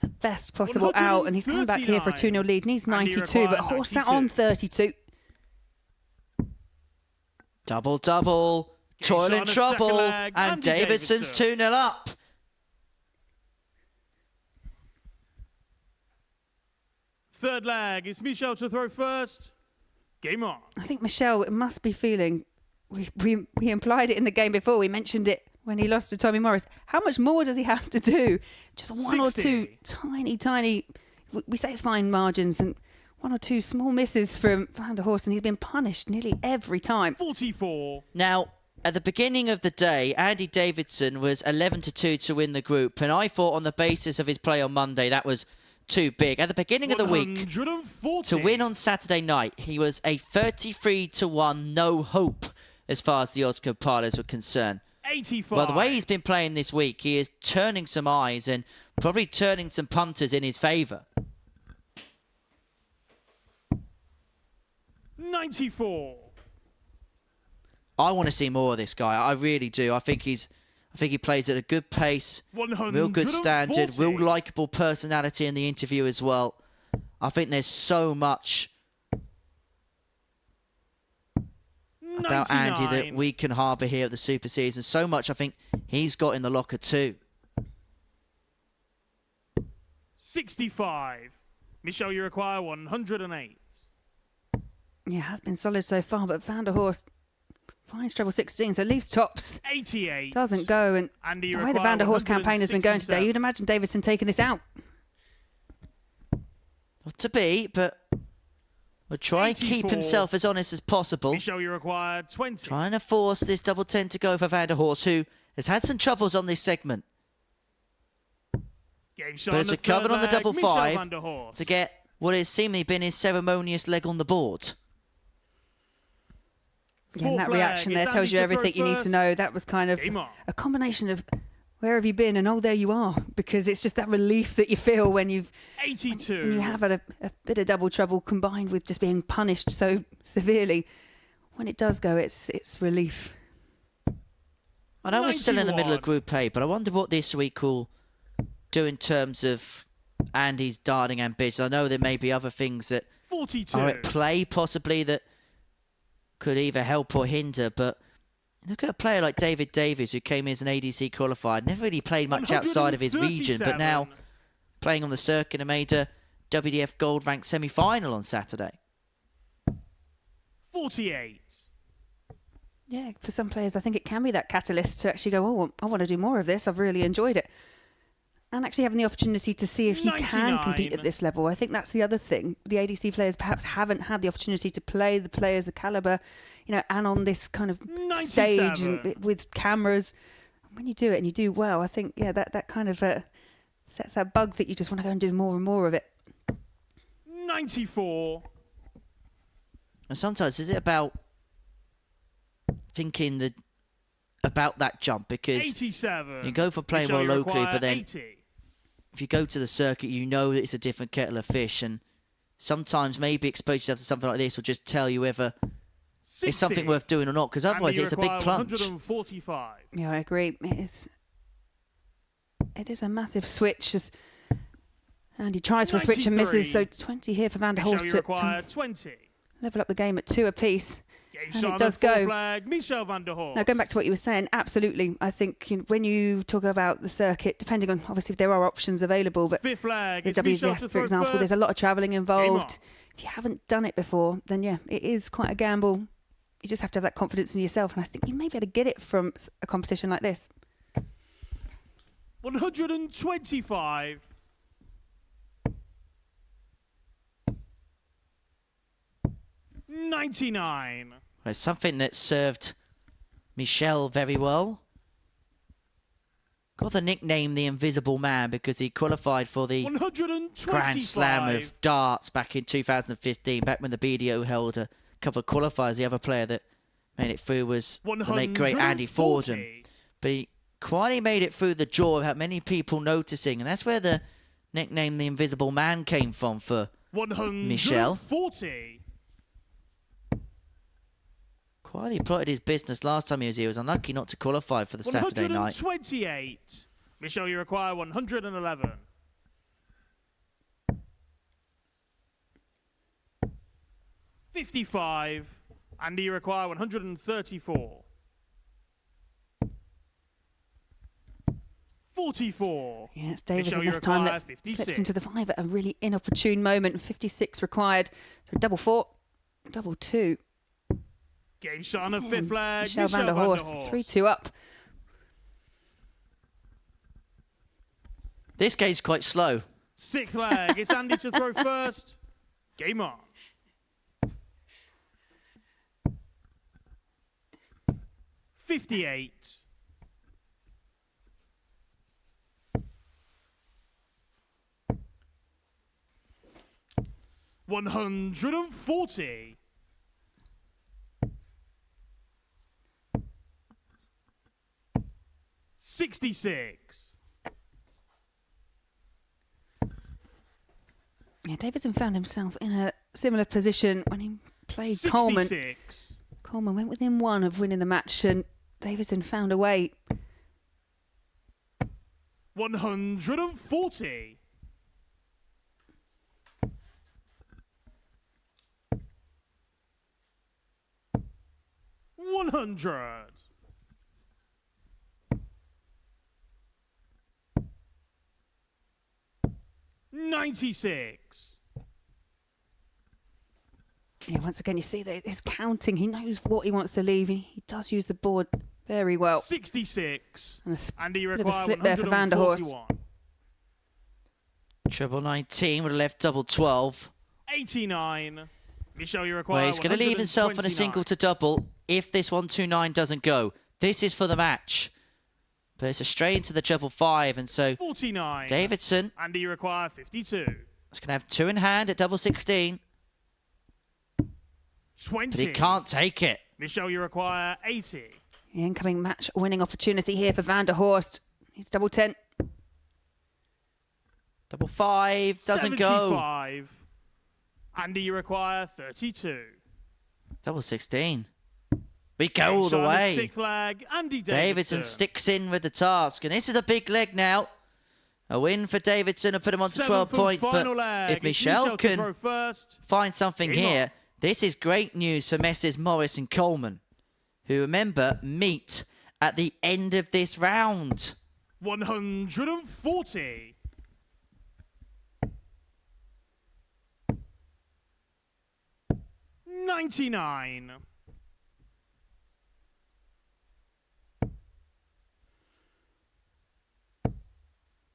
the best possible out. And he's coming back here for a 2-0 lead. Needs 92, but Horst sat on 32. Double. Toil in trouble. And Davidson's 2-0 up. Third leg, it's Michel to throw first. Game on. I think Michel must be feeling, we implied it in the game before, we mentioned it when he lost to Tommy Morris. How much more does he have to do? Just one 60. or two tiny, we say it's fine margins, and one or two small misses from Van der Horst, and he's been punished nearly every time. 44. Now, at the beginning of the day, Andy Davidson was 11-2 to win the group, and I thought on the basis of his play on Monday that was too big. At the beginning of the week, 140. to win on Saturday night, he was a 33-1 no hope as far as the odds compilers were concerned. 85. Well, the way he's been playing this week, he is turning some eyes and probably turning some punters in his favour. 94. I want to see more of this guy. I really do. I think he plays at a good pace, real good standard, real likeable personality in the interview as well. I think there's so much about Andy that we can harbour here at the Super Series, and so much I think he's got in the locker too. 65. Michel, you require 108. Yeah, has been solid so far, but Van der Horst finds treble 16, so leaves tops. 88. Doesn't go, and Andy, the way the Van der Horst campaign has been going today, you'd imagine Davidson taking this out. Not to be, but we'll try and keep himself as honest as possible. Michel, you require 20. Trying to force this double 10 to go for Van der Horst, who has had some troubles on this segment. Game But has recovered on the double 5 to get what has seemingly been his ceremonious leg on the board. Yeah, and that reaction there tells you everything you need to know. That was kind of a combination of where have you been and oh, there you are, because it's just that relief that you feel when you've 82. when you have had a bit of double trouble combined with just being punished so severely. When it does go, it's relief. I know we're still in the middle of Group A, but I wonder what this week will do in terms of Andy's darting ambitions. I know there may be other things that 42. are at play, possibly, that could either help or hinder, but look at a player like David Davies, who came in as an ADC qualified, never really played much outside of his region, but now playing on the circuit and made a WDF Gold ranked semi-final on Saturday. 48. Yeah, for some players, I think it can be that catalyst to actually go, oh, I want to do more of this. I've really enjoyed it. And actually having the opportunity to see if you can compete at this level. I think that's the other thing. The ADC players perhaps haven't had the opportunity to play the players, the caliber, and on this kind of stage and with cameras. When you do it and you do well, I think, that kind of sets that bug that you just want to go and do more and more of it. 94. And sometimes is it about thinking about that jump, because 87. you go for playing well locally, but then 80. if you go to the circuit, you know that it's a different kettle of fish, and sometimes maybe expose yourself to something like this will just tell you whether 60. it's something worth doing or not, because otherwise it's a big plunge. 145. Yeah, I agree. It is a massive switch. And he tries for a switch and misses, so 20 here for Van der Horst to 20. level up the game at 2 apiece. And it does go. Flag, Michel Van der Horst. Now, going back to what you were saying, absolutely. I think when you talk about the circuit, depending on, obviously, if there are options available, but Fifth flag, the WDF, for example, there's a lot of travelling involved. If you haven't done it before, then yeah, it is quite a gamble. You just have to have that confidence in yourself, and I think you may be able to get it from a competition like this. 125. 99. Well, something that served Michel very well. Got the nickname the Invisible Man because he qualified for the Grand Slam of darts back in 2015, back when the BDO held a couple of qualifiers. The other player that made it through was the late great Andy Fordham. But he quietly made it through the draw without many people noticing, and that's where the nickname the Invisible Man came from for Michel. 140. Quietly plotted his business last time he was here. He was unlucky not to qualify for the Saturday night. 128. Michel, you require 111. $55. Andy, you require 134. 44. Yeah, it's Davidson Michelle, you this time require that 56. slips into the 5 at a really inopportune moment. 56 required. So double 4, double 2. Game shot on the fifth leg. Michelle van der Horst, 3-2 up. This game's quite slow. Sixth leg. It's Andy to throw first. Game on. $58. $140. $66. Yeah, Davidson found himself in a similar position when he played 66. Coleman. Coleman went within 1 of winning the match, and Davidson found a way. 140. $100. $96. Yeah, once again, you see that he's counting. He knows what he wants to leave. He does use the board very well. 66. And Andy, you bit of a require slip there for van der Horst. 141. Treble 19 would have left double 12. 89. Michelle, you require Well, he's going to leave himself in a 129. single to double if this 129 doesn't go. This is for the match. But it's a straight into the treble 5, and so 49. Davidson Andy, you require 52. is going to have 2 in hand at double 16. 20. But he can't take it. Michelle, you require 80. The incoming match winning opportunity here for van der Horst. He's double 10. Double 5 doesn't go. 75. Andy, you require 32. Double 16. We go Game all the shot on way. Sixth leg. Andy Davidson sticks in with the task, and this is a big leg now. A win for Davidson and put him on to 12 points, but if Michelle can find something here, this is great news for Messrs Morris and Coleman, who, remember, meet at the end of this round. 140. $99.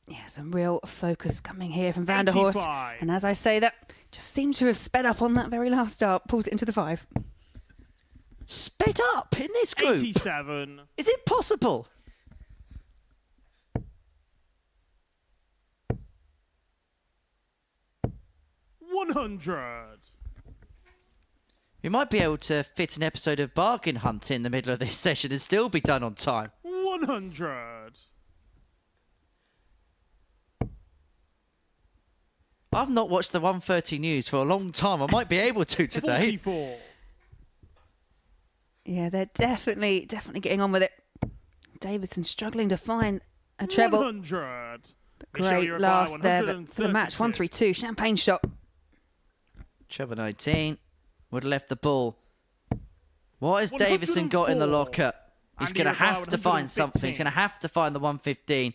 Yeah, some real focus coming here from van der Horst. 85. And as I say that, just seems to have sped up on that very last start. Pulls it into the 5. Sped up in this group. 87. Is it possible? $100. We might be able to fit an episode of Bargain Hunt in the middle of this session and still be done on time. 100. I've not watched the 1:30 news for a long time. I might be able to today. 44. Yeah, they're definitely getting on with it. Davidson struggling to find a treble. 100. Great last there, but for the match, 1-3-2, champagne shot. Treble 19 would have left the ball. What has Davidson got in the 104. locker? He's Andy going to require have to find something. He's 115. going to have to find the 115.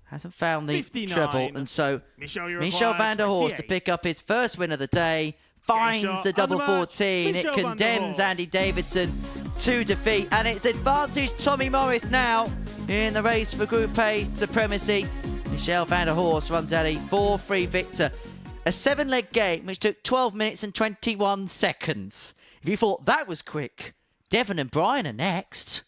Hasn't found the 59. treble, and so Michelle, you Michel require van der Horst to 28. pick up his first win of the day. Finds shot the on double the match. 14. It Michel van der condemns Horst. Andy Davidson to defeat, and it's advantage Tommy Morris now in the race for Group A supremacy. Michel van der Horst runs out a 4-3 victor. A 7-leg game which took 12 minutes and 21 seconds. If you thought that was quick, Devon and Brian are next.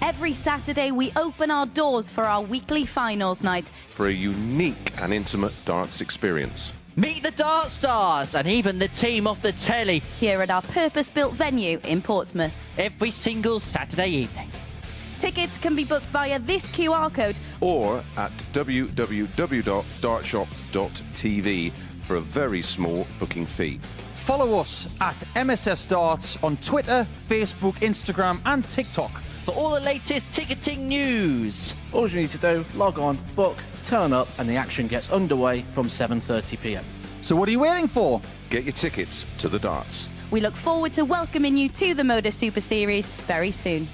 Every Saturday, we open our doors for our weekly finals night. For a unique and intimate darts experience. Meet the Dart Stars and even the team off the telly. Here at our purpose-built venue in Portsmouth. Every single Saturday evening. Tickets can be booked via this QR code. Or at www.dartshop.tv for a very small booking fee. Follow us at MSS Darts on Twitter, Facebook, Instagram and TikTok. For all the latest ticketing news. All you need to do, log on, book, turn up, and the action gets underway from 7:30 p.m. So what are you waiting for? Get your tickets to the darts. We look forward to welcoming you to the Modus Super Series very soon.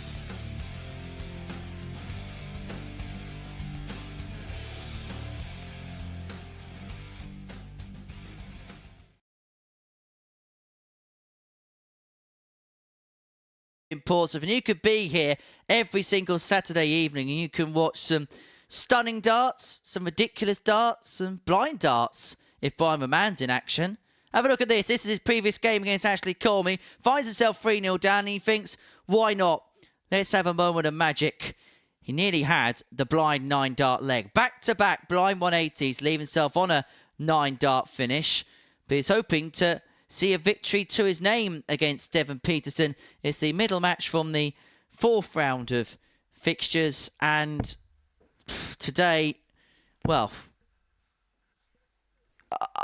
In Portsmouth, and you could be here every single Saturday evening and you can watch some stunning darts, some ridiculous darts, some blind darts if Brian McMahon's in action. Have a look at this. This is his previous game against Ashley Colmy. Finds himself 3-0 down and he thinks, why not? Let's have a moment of magic. He nearly had the blind 9-dart leg. Back-to-back blind 180s, leave himself on a 9-dart finish. But he's hoping to see a victory to his name against Devon Peterson. It's the middle match from the 4th round of fixtures. And today, well,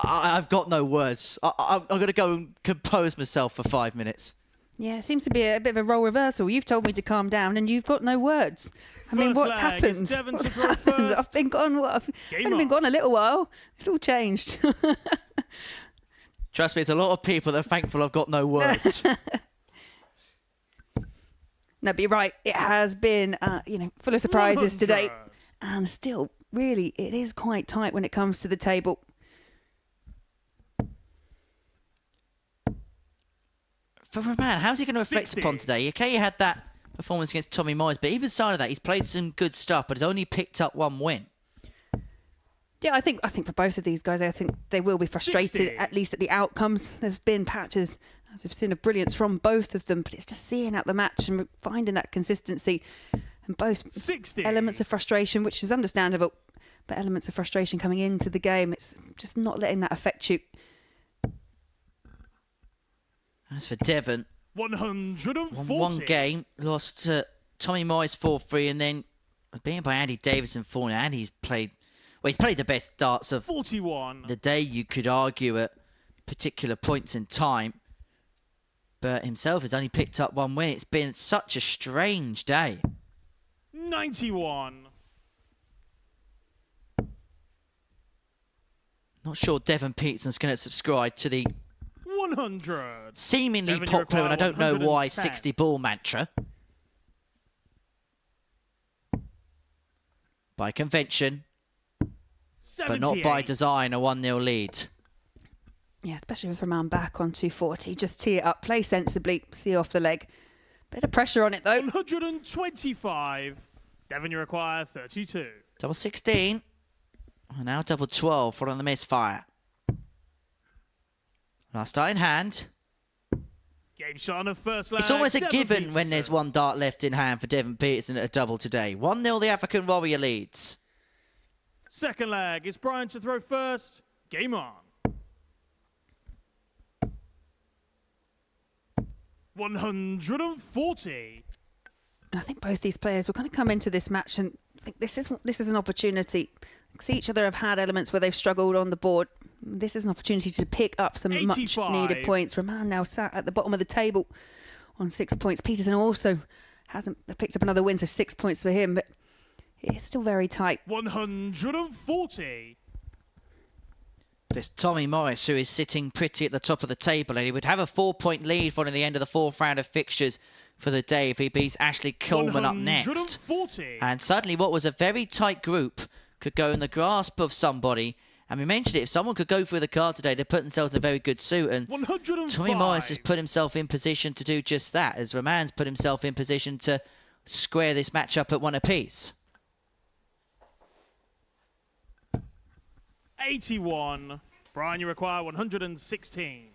I've got no words. I'm going to go and compose myself for 5 minutes. Yeah, it seems to be a bit of a role reversal. You've told me to calm down and you've got no words. I mean, what's happened? What's happened? I've been gone, I've only been gone a little while. It's all changed. Trust me, it's a lot of people that are thankful I've got no words. No, but you're right. It has been, full of surprises today. And still, really, it is quite tight when it comes to the table. For Roman, how's he going to reflect upon today? Okay, he had that performance against Tommy Moyes, but even aside of that, he's played some good stuff, but has only picked up 1 win. Yeah, I think for both of these guys, I think they will be frustrated, at least at the outcomes. There's been patches, as we've seen, of brilliance from both of them, but it's just seeing out the match and finding that consistency. And both elements of frustration, which is understandable, but elements of frustration coming into the game. It's just not letting that affect you. As for Devon, 140. One game, lost to Tommy Moyes 4-3, and then beaten by Andy Davison 4-0. Andy's played, well, he's played the best darts of 41. The day, you could argue, at particular points in time. But himself has only picked up 1 win. It's been such a strange day. 91. Not sure Devon Peterson's going to subscribe to the 100. seemingly popular, and I don't know why, 60 ball mantra. By convention, 78. but not by design, a 1-0 lead. Yeah, especially with Roman back on 240. Just tee it up, play sensibly, see off the leg. Bit of pressure on it, though. 125. Devon, you require 32. Double 16. And now double 12 following the misfire. Last dart in hand. Game shot on the first leg. It's almost a Devon given Peterson. when there's 1 dart left in hand for Devon Peterson at a double today. 1-0 the African Warrior leads. Second leg. It's Brian to throw first. Game on. 140. I think both these players will kind of come into this match and think this is an opportunity. See, each other have had elements where they've struggled on the board. This is an opportunity to pick up some 85. much needed points. Roman now sat at the bottom of the table on 6 points. Peterson also hasn't picked up another win, so 6 points for him, but it's still very tight. 140. There's Tommy Morris, who is sitting pretty at the top of the table, and he would have a 4-point lead following the end of the 4th round of fixtures for the day if he beats Ashley Coleman up next. 140. And suddenly what was a very tight group could go in the grasp of somebody. And we mentioned it, if someone could go through the card today, they put themselves in a very good suit. And 105. Tommy Morris has put himself in position to do just that, as Roman's put himself in position to square this match up at 1 apiece. 81. Brian, you require 116.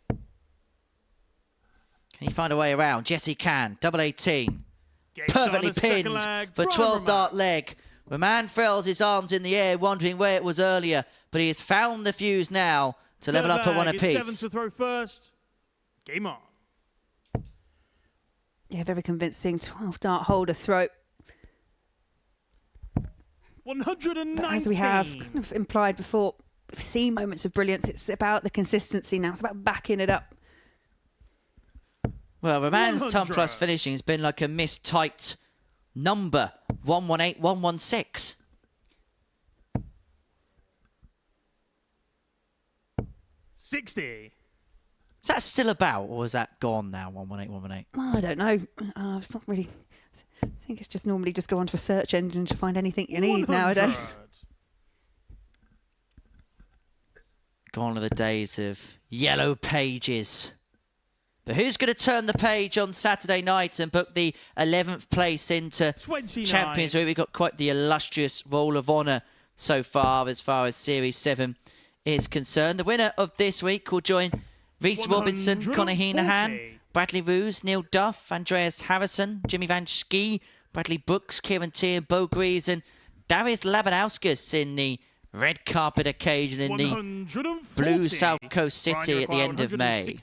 Can he find a way around? Yes, he can. Double 18. perfectly pinned for 12 dart leg. Roman thrills his arms in the air, wondering where it was earlier, but he has found the fuse now to level up at one apiece. Devon to throw first. Game on. Yeah, very convincing 12 dart holder throw. 119. But as we have kind of implied before, we've seen moments of brilliance. It's about the consistency now. It's about backing it up. Well, Roman's ton plus finishing has been like a mistyped number. 118, 116. $60. Is that still about, or is that gone now? 118, 118. Oh, I don't know. It's not really. I think it's just normally just go onto a search engine to find anything you need 100. nowadays. Gone are the days of yellow pages. But who's going to turn the page on Saturday night and book the 11th place into 29. Champions Week? We've got quite the illustrious roll of honour so far as Series 7 is concerned. The winner of this week will join Reece Robinson, Conor Heenahan, Bradley Roos, Neil Duff, Andreas Harrison, Jimmy Van Schie, Bradley Brooks, Kieran Tier, Bo Greaves and Darius Labanauskas in the red carpet occasion in the blue South Coast City at the end of May.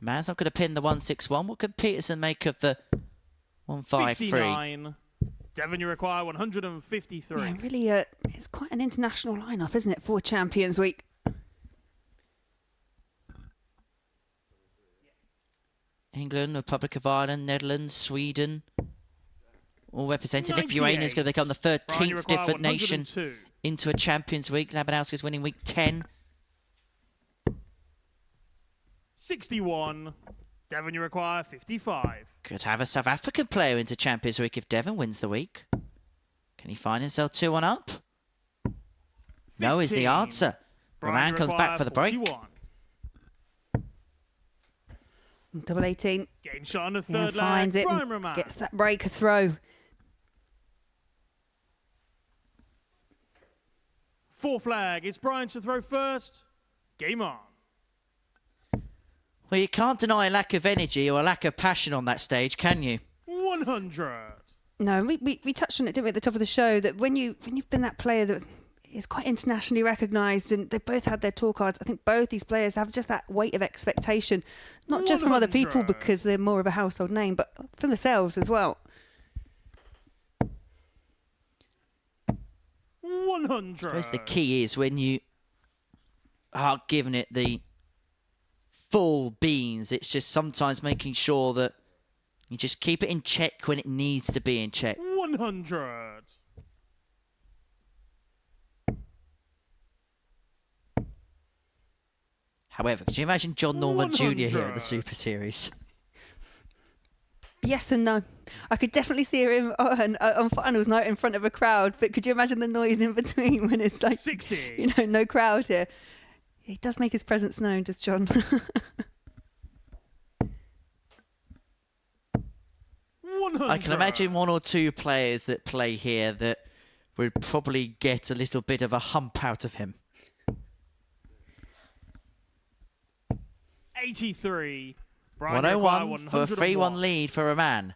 Man's not going to pin the 161. What can Peterson make of the 153? 59. Devon, you require 153. Yeah, really, it's quite an international lineup, isn't it, for Champions Week? England, Republic of Ireland, Netherlands, Sweden, all represented. Lithuania is going to become the 13th different nation into a Champions Week. Labanauskas winning week 10. 61. Devon, you require 55. Could have a South African player into Champions Week if Devon wins the week. Can he find himself 2-1 up? 15. No is the answer. Roman comes back for the break. 41. Double 18. Game shot on the third leg. Finds it and gets that breaker throw. Fourth flag. It's Brian to throw first. Game on. Well, you can't deny a lack of energy or a lack of passion on that stage, can you? 100. No, we touched on it, didn't we, at the top of the show, that when you've been that player that is quite internationally recognised, and they both had their tour cards, I think both these players have just that weight of expectation, not just from other people because they're more of a household name, but for themselves as well. 100. I suppose the key is when you are giving it the full beans, it's just sometimes making sure that you just keep it in check when it needs to be in check. 100. However, could you imagine John Norman Jr. here at the Super Series? Yes and no. I could definitely see him on finals night in front of a crowd, but could you imagine the noise in between when it's like 60. No crowd here? He does make his presence known, does John? 100. I can imagine one or two players that play here that would probably get a little bit of a hump out of him. 83. 101 for a 3-1 lead for Roman.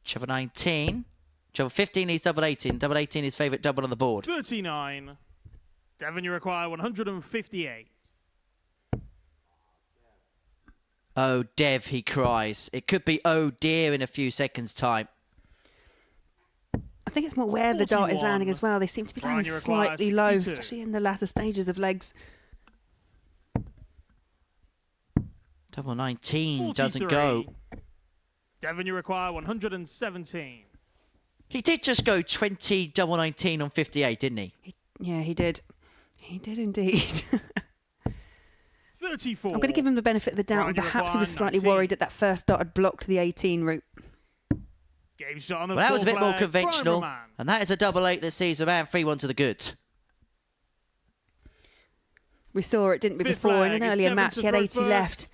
Treble 19. Treble 15 leads double 18. Double 18 is favourite double on the board. 39. Devon, you require 158. Oh, Dev, he cries. It could be oh dear in a few seconds' time. I think it's more where the dart is landing as well. They seem to be landing slightly low, especially in the latter stages of legs. Double 19 doesn't 43. go. Devon, you require 117. He did just go 20 double 19 on 58, didn't he? Yeah, he did. He did indeed. 34. I'm going to give him the benefit of the doubt, and perhaps he was slightly 19. worried that that first dart had blocked the 18 route. Game shot on the Well, that was a bit more flag. conventional. Brian Roman. And that is a double 8 that sees Roman 3-1 to the good. We saw it, didn't we, Fifth before? In flag an is earlier Devon match, to he had throw 80 first. left.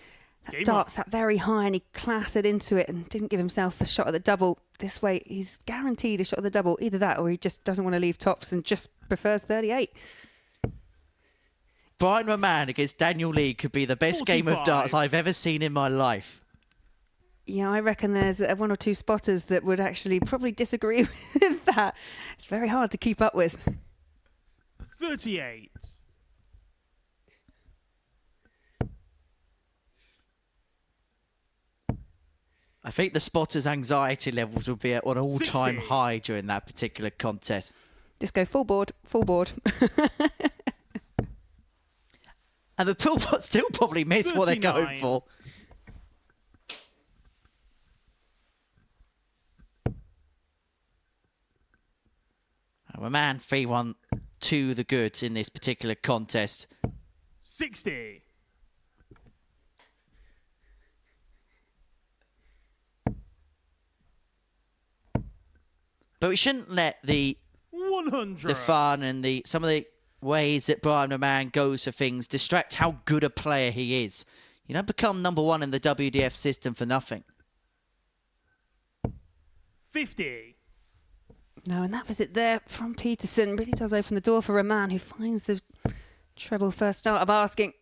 That Game dart on. sat very high and he clattered into it and didn't give himself a shot at the double. This way, he's guaranteed a shot at the double. Either that or he just doesn't want to leave tops and just prefers 38. Brian Roman against Daniel Lee could be the best game of 45. darts I've ever seen in my life. Yeah, I reckon there's one or two spotters that would actually probably disagree with that. It's very hard to keep up with. 38. I think the spotters' anxiety levels will be at an all-time 60. high during that particular contest. Just go full board, full board. And the Pillbots still probably miss what they're going 39. for. A man 3-1 to the good in this particular contest. 60. But we shouldn't let the 100. fun and some of the ways that Brian McMahon goes for things distract how good a player he is. You don't become #1 in the WDF system for nothing. 50. No, and that was it there from Peterson. Really does open the door for Rahman, who finds the treble first start of asking.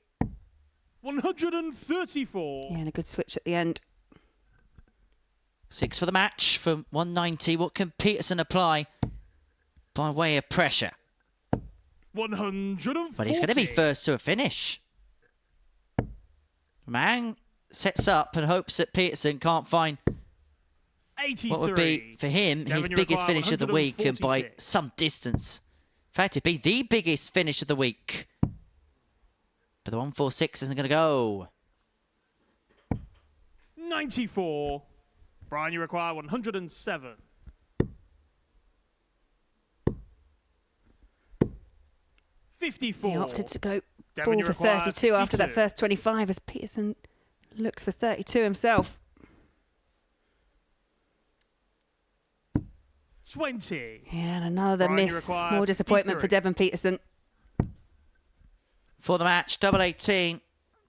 134. Yeah, and a good switch at the end. 6 for the match from 190. What can Peterson apply by way of pressure? 140. But he's going to be first to a finish. Man sets up and hopes that Peterson can't find 83. what would be, for him, his Devon, you biggest require finish of the week, and by 146. some distance. In fact, it'd be the biggest finish of the week. But the 146 isn't going to go. 94. Brian, you require 107. 54. He opted to go Devon, ball you for require 32 after that 52. first 25 as Peterson looks for 32 himself. 20. Yeah, and another Brian, you miss. require More disappointment 53. for Devon Peterson. For the match, double 18.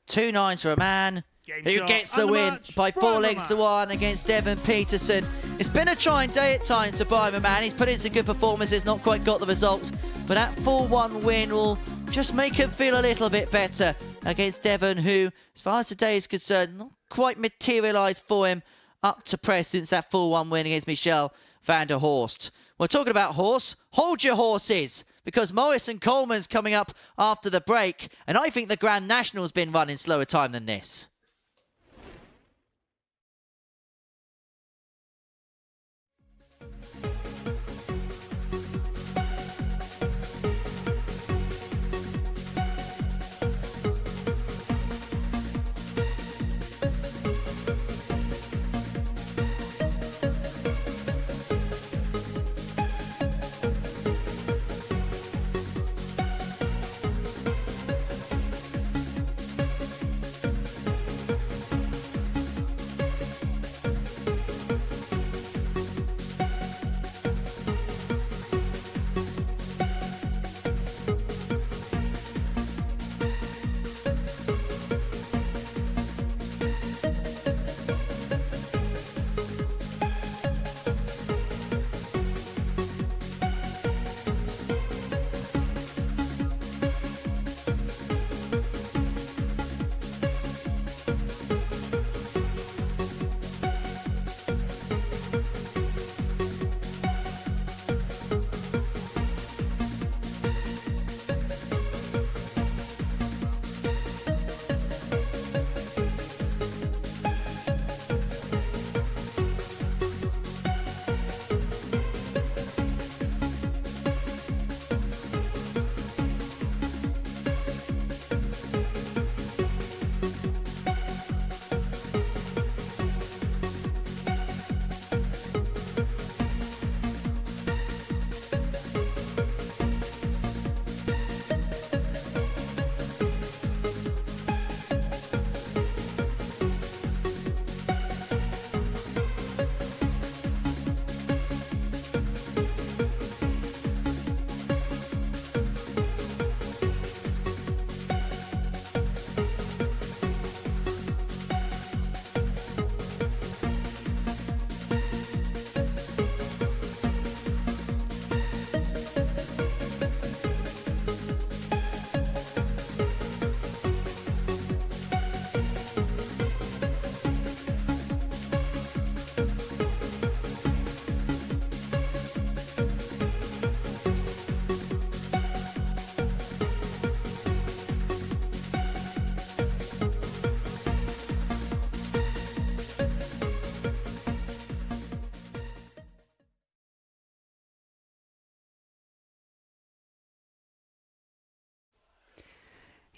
2 9s for a man Game who shot gets the and the win match, by Brian 4 legs to McMahon. 1 against Devon Peterson. It's been a trying day at times for Brian McMahon. He's put in some good performances, not quite got the results, but that 4-1 win will just make him feel a little bit better against Devon, who, as far as today is concerned, not quite materialised for him up to press since that 4-1 win against Michel van der Horst. We're talking about horse. Hold your horses, because Morris and Coleman's coming up after the break, and I think the Grand National's been run in slower time than this.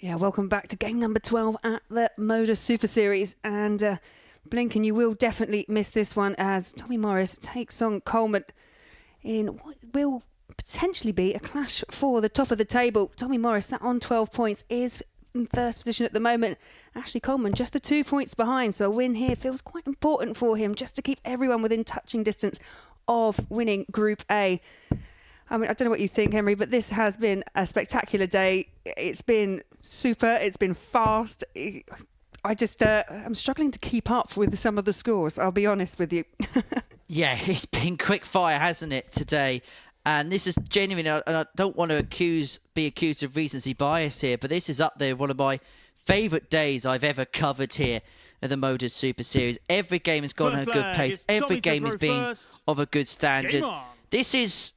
Yeah, welcome back to game number 12 at the Modus Super Series. And Blinken, you will definitely miss this one as Tommy Morris takes on Coleman in what will potentially be a clash for the top of the table. Tommy Morris sat on 12 points, is in first position at the moment. Ashley Coleman just the 2 points behind, so a win here feels quite important for him just to keep everyone within touching distance of winning Group A. I mean, I don't know what you think, Henry, but this has been a spectacular day. It's been super. It's been fast. I'm struggling to keep up with some of the scores, I'll be honest with you. Yeah, it's been quick fire, hasn't it, today? And this is genuine, and I don't want to be accused of recency bias here, but this is up there, one of my favourite days I've ever covered here at the Modus Super Series. Every game has gone at a good pace. Every game has been of a good standard. This is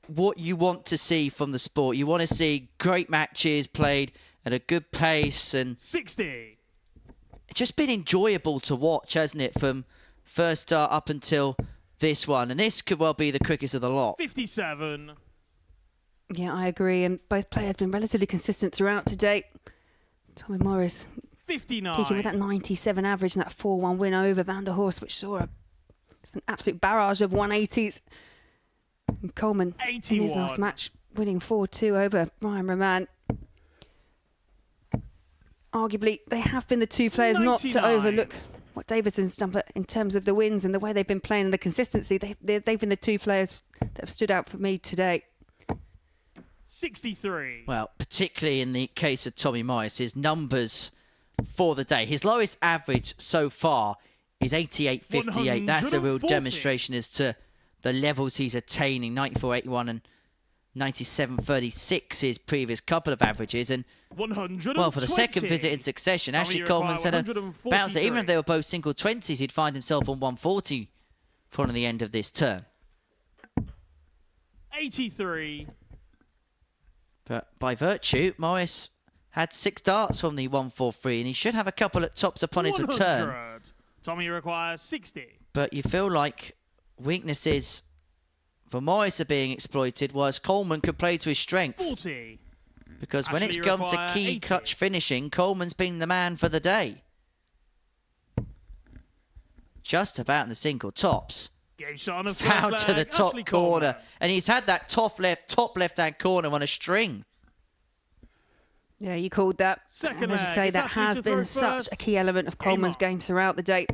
what you want to see from the sport. You want to see great matches played at a good pace, and 60. It's just been enjoyable to watch, hasn't it, from first start up until this one. And this could well be the quickest of the lot. 57. Yeah, I agree. And both players have been relatively consistent throughout today. Tommy Morris 59. peaking with that 97 average and that 4-1 win over Van der Horst, which saw just an absolute barrage of 180s. And Coleman 81. in his last match, winning 4-2 over Ryan Roman. Arguably, they have been the two players 99. not to overlook what Davidson's done, but in terms of the wins and the way they've been playing and the consistency, they've been the two players that have stood out for me today. 63. Well, particularly in the case of Tommy Morris, his numbers for the day. His lowest average so far is 88.58. That's a real demonstration as to the levels he's attaining. 94.81 and 97.36 his previous couple of averages. And, well, for the second visit in succession, Ashley Coleman said a bouncer. Even if they were both single 20s, he'd find himself on 140 following the end of this term. 83. But by virtue, Morris had 6 darts from the 143, and he should have a couple at tops upon his 100. return. Tommy requires 60. But you feel like weaknesses for Morris are being exploited, whilst Coleman could play to his strength. 40. Because when it's come to key 80. clutch finishing, Coleman's been the man for the day. Just about in the single tops. Game shot on the Found first to the leg, top Ashley corner. Coleman. And he's had that top left-hand corner on a string. Yeah, you called that. Second and as you leg, say, it's that Ashley has to been throw such first. a key element of Coleman's game throughout the day.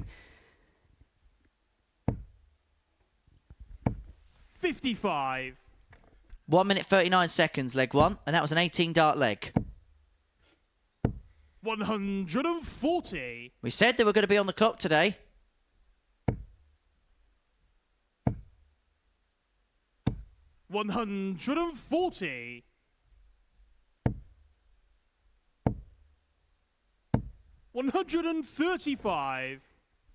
55. 1 minute 39 seconds, leg one, and that was an 18-dart leg. 140. We said they were going to be on the clock today. $140. 135.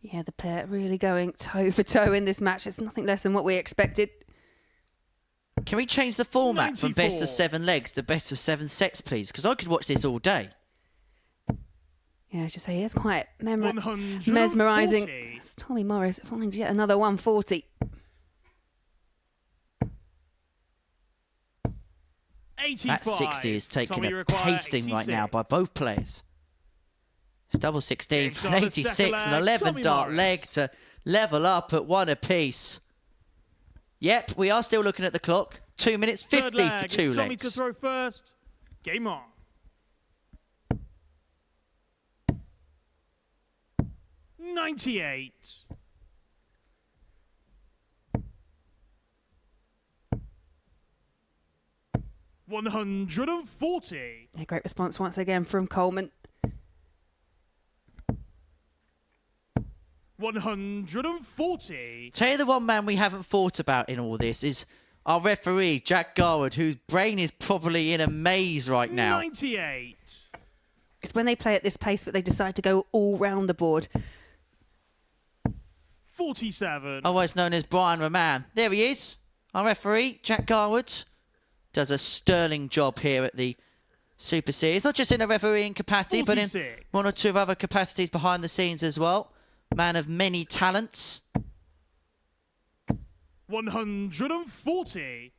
Yeah, the pair really going toe for toe in this match. It's nothing less than what we expected. Can we change the format from 94. best of 7 legs to best of 7 sets, please? Because I could watch this all day. Yeah, as you say, it's quite 140. mesmerising. As Tommy Morris finds yet another 140. 85. That 60 is taking Tommy a require pasting right 86. now by both players. It's double 16 Game for shot an on the 86 second and leg, 11 Tommy dart Morris. leg to level up at 1 apiece. Yep, we are still looking at the clock. 2 minutes 50 Third leg, for 2 it's Tommy legs. to throw first. Game on. 98. 140. A great response once again from Coleman. 140. Tell you the one man we haven't thought about in all this is our referee, Jack Garwood, whose brain is probably in a maze right now. 98. It's when they play at this pace, but they decide to go all round the board. 47. Otherwise known as Brian Roman. There he is. Our referee, Jack Garwood, does a sterling job here at the Super Series. Not just in a refereeing capacity, 46. but in 1 or 2 other capacities behind the scenes as well. Man of many talents. 140.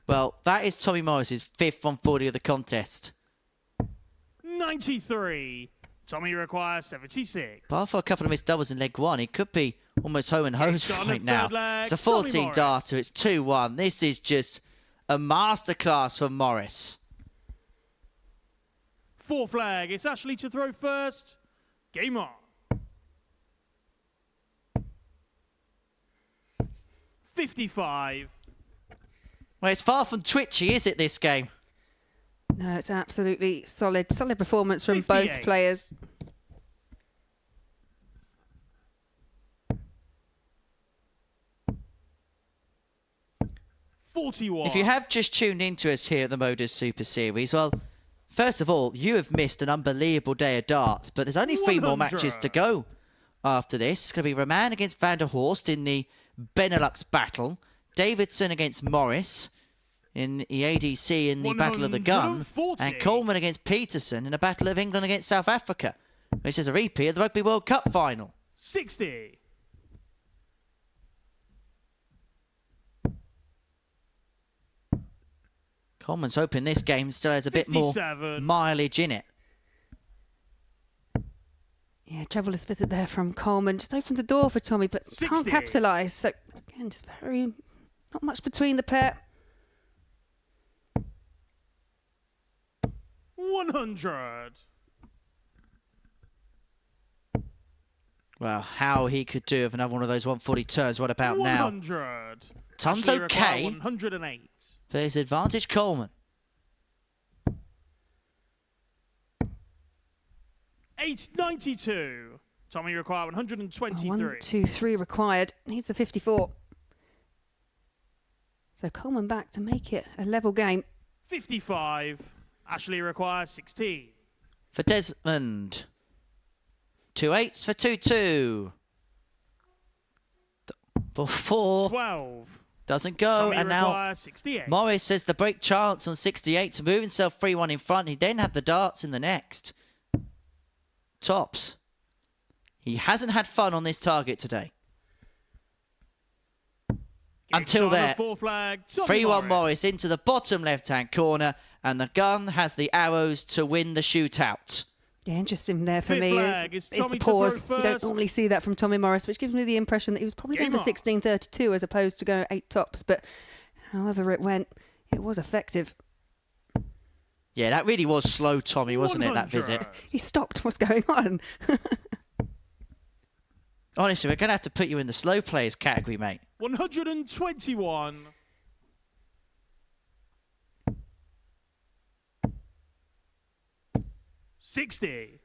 Well, that is Tommy Morris's 5th 140 of the contest. 93. Tommy requires 76. Bar for a couple of missed doubles in leg one, he could be almost home and hosed right now. It's a 14 darter, it's 2-1. This is just a masterclass from Morris. 4th leg, it's Ashley to throw first. Game on. 55. Well, it's far from twitchy, is it, this game? No, it's absolutely solid performance from 58. both players. If you have just tuned into us here at the Modus Super Series, well, first of all, you have missed an unbelievable day of darts, but there's only 3 more matches to go after this. It's going to be Roman against Van der Horst in the Benelux battle, Davidson against Morris in the ADC in the Battle of the Gun, and Coleman against Peterson in the Battle of England against South Africa, which is a repeat of the Rugby World Cup final. 60. Coleman's hoping this game still has a bit more mileage in it. Yeah, troublous visit there from Coleman. Just opened the door for Tommy, but can't capitalise. So, again, just not much between the pair. 100. Well, how he could do with another one of those 140 turns. What about 100. now? Tom's okay. 108. For his advantage, Coleman. 892. Tommy require 123. 1, 2, 3 required. Needs the 54. So Coleman back to make it a level game. 55. Ashley requires 16. For Desmond. 2 8s for 2-2. For 4. 12. Doesn't go. Tommy and now requires 68. Morris has the break chance on 68 to move himself 3-1 in front. He then have the darts in the next. Tops. He hasn't had fun on this target today. Until there. 3-1 Morris into the bottom left-hand corner, and the gun has the arrows to win the shootout. Yeah, interesting there for me is the pause. You don't normally see that from Tommy Morris, which gives me the impression that he was probably going for 16-32 as opposed to going 8 tops. But however it went, it was effective. Yeah, that really was slow, Tommy, wasn't it, that visit? He stopped. What's going on? Honestly, we're going to have to put you in the slow players category, mate. 121. $60.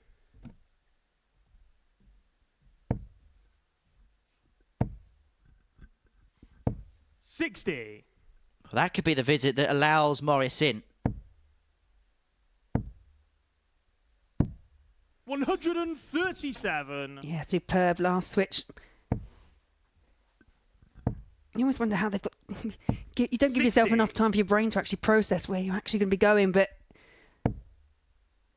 $60. Well, that could be the visit that allows Morris in. 137. Yeah, superb last switch. You always wonder how they've got... You don't give yourself enough time for your brain to actually process where you're actually going to be going, but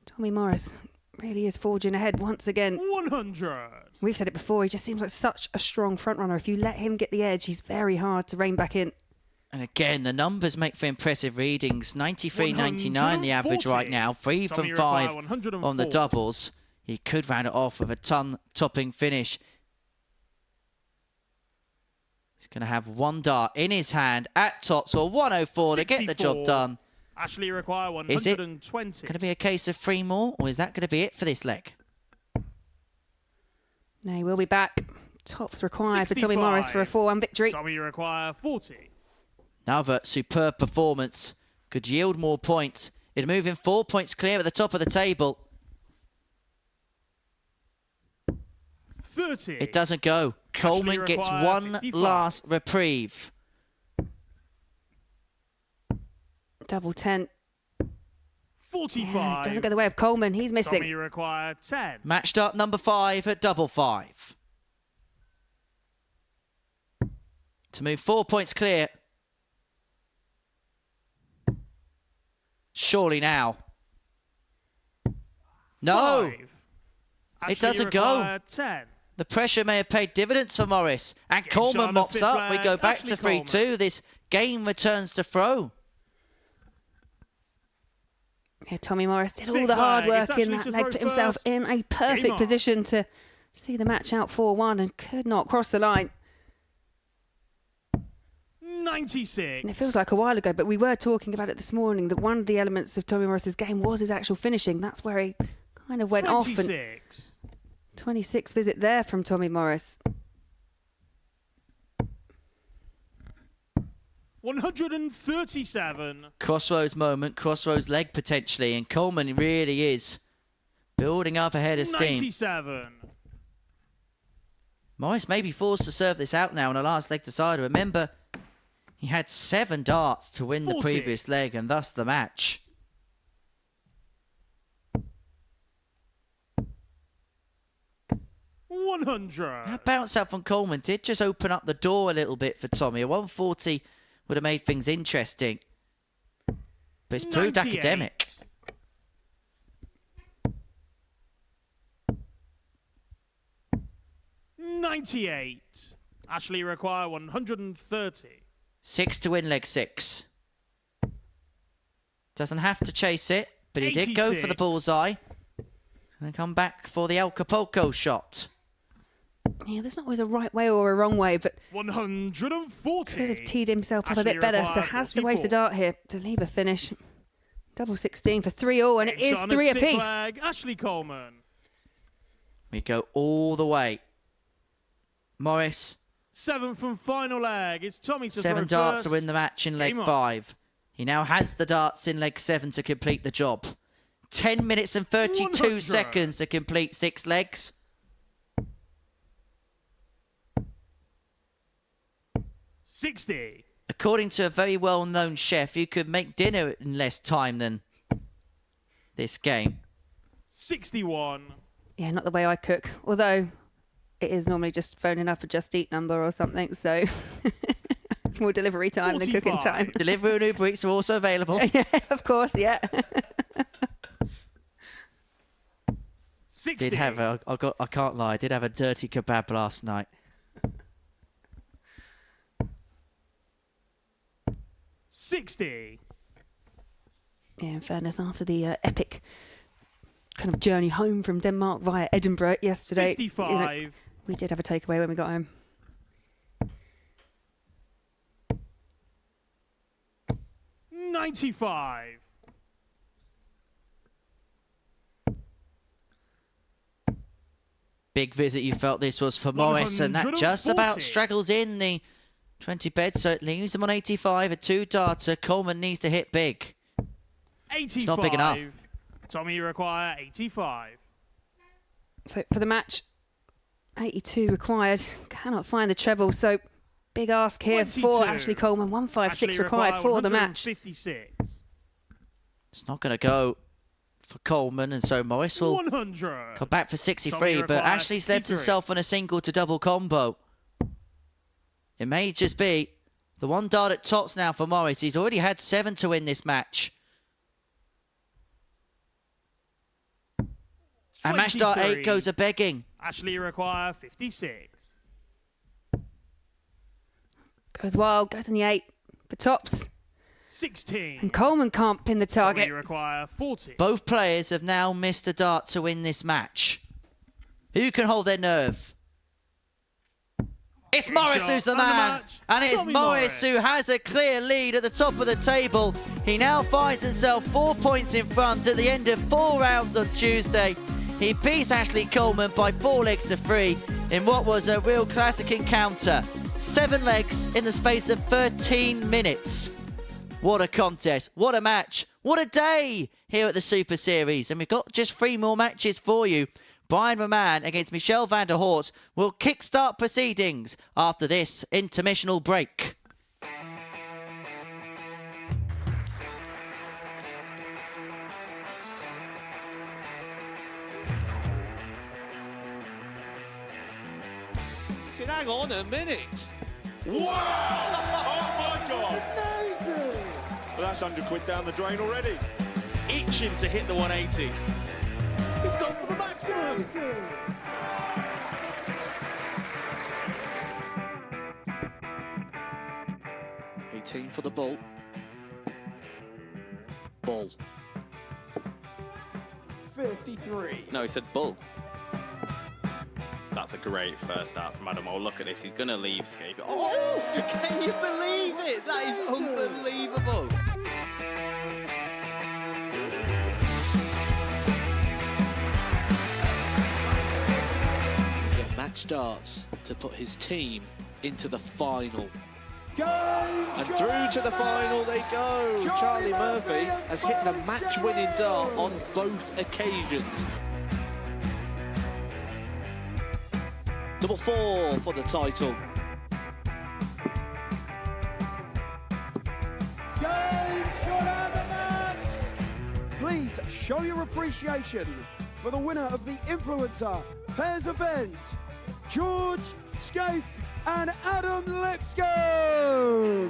Tommy Morris really is forging ahead once again. 100. We've said it before, he just seems like such a strong front runner. If you let him get the edge, he's very hard to rein back in. And again, the numbers make for impressive readings. 93.99 the average right now. 3 from 5 on the doubles. He could round it off with a ton-topping finish. He's going to have 1 dart in his hand at tops for 104 to get the job done. Ashley require 120. Is it going to be a case of 3 more, or is that going to be it for this leg? No, he will be back. Tops required 65. For Tommy Morris for a 4-1 victory. Tommy require 40. Another superb performance. Could yield more points. It'd move him 4 points clear at the top of the table. 30. It doesn't go. Coleman gets 1 55. Last reprieve. Double 10. 45. Yeah, doesn't go the way of Coleman. He's missing. Tommy require 10. Matched up number 5 at double 5. To move 4 points clear. Surely now. No. 5. It doesn't go. 10. The pressure may have paid dividends for Morris. And Coleman mops up. We go back to 3-2. This game returns to throw. Yeah, Tommy Morris did all Sixth the hard leg, it's work in Ashley that to leg, throw put himself first. in a Game perfect on. position to see the match out 4-1 and could not cross the line. 96. And it feels like a while ago, but we were talking about it this morning, that one of the elements of Tommy Morris's game was his actual finishing. That's where he kind of went off. And 26. 26 visit there from Tommy Morris. 137. Crossroads moment, crossroads leg potentially, and Coleman really is building up ahead of steam. 97. Morris may be forced to serve this out now on a last leg decider. Remember, he had 7 darts to win 40. the previous leg and thus the match. That bounce out from Coleman did just open up the door a little bit for Tommy. A 140 would have made things interesting. But it's proved 98. academic. $98. Ashley require 130. 6 to win leg 6. Doesn't have to chase it, but he did go for the 86. bullseye. Gonna come back for the Acapulco shot. Yeah, there's not always a right way or a wrong way, but 140. could have teed himself up a Ashley bit better, so required has to waste a 44. dart here to leave a finish. Double 16 for 3-all, and it is On a 3 sixth apiece. leg, Ashley Coleman. We go all the way. Morris, 7th and final leg. It's Tommy to 7 throw darts first. to win the match in leg Game on. 5. He now has the darts in leg 7 to complete the job. 10 minutes and 32 100. seconds to complete 6 legs. 60. According to a very well-known chef, you could make dinner in less time than this game. 61. Yeah, not the way I cook, although it is normally just phoning up a Just Eat number or something, so it's more delivery time than cooking 45. time. Delivery and Uber Eats are also available. Yeah, of course, yeah. 60. Did have I can't lie, I did have a dirty kebab last night. 60. Yeah, in fairness, after the epic kind of journey home from Denmark via Edinburgh yesterday, 55. we did have a takeaway when we got home. 95. Big visit you felt this was for Morris, and that just about 140. straggles in the 20 bed, so it leaves him on 85, a 2-darter. Coleman needs to hit big. 85. not big enough. Tommy require 85. So for the match, 82 required. Cannot find the treble, so big ask here 22. for Ashley Coleman. 156 Ashley required for the match. 156. It's not going to go for Coleman, and so Morris will 100. come back for 63, but requires Ashley's left 63. himself on a single to double combo. It may just be the 1 dart at tops now for Morris. He's already had 7 to win this match. And match dart 8 23. goes a begging. Ashley require 56. Goes wild, goes in the 8 for tops. 16. And Coleman can't pin the target. Tommy require 40. Both players have now missed a dart to win this match. Who can hold their nerve? It's Morris shot who's the and the man. match, And it's Tommy Morris who has a clear lead at the top of the table. He now finds himself 4 points in front at the end of 4 rounds on Tuesday. He beats Ashley Coleman by 4 legs to 3 in what was a real classic encounter. 7 legs in the space of 13 minutes. What a contest, what a match, what a day here at the Super Series. And we've got just 3 more matches for you. Brian Roman against Michelle van der Hort will kickstart proceedings after this intermissional break. Hang on a minute. Wow! Oh my God! Well, that's £100 down the drain already. Itching to hit the 180. He's gone for the maximum. Team for the ball. Ball. 53. No, he said bull. That's a great first start from Adam. Oh, look at this. He's going to leave Scape. Oh, can you believe it? That is unbelievable. Match starts to put his team into the final. And through to the final they go. Charlie Murphy has hit the match-winning dart on both occasions. Double 4 for the title. Game shot out the match. Please show your appreciation for the winner of the Influencer Pairs event, George Scaife and Adam Lipscomb.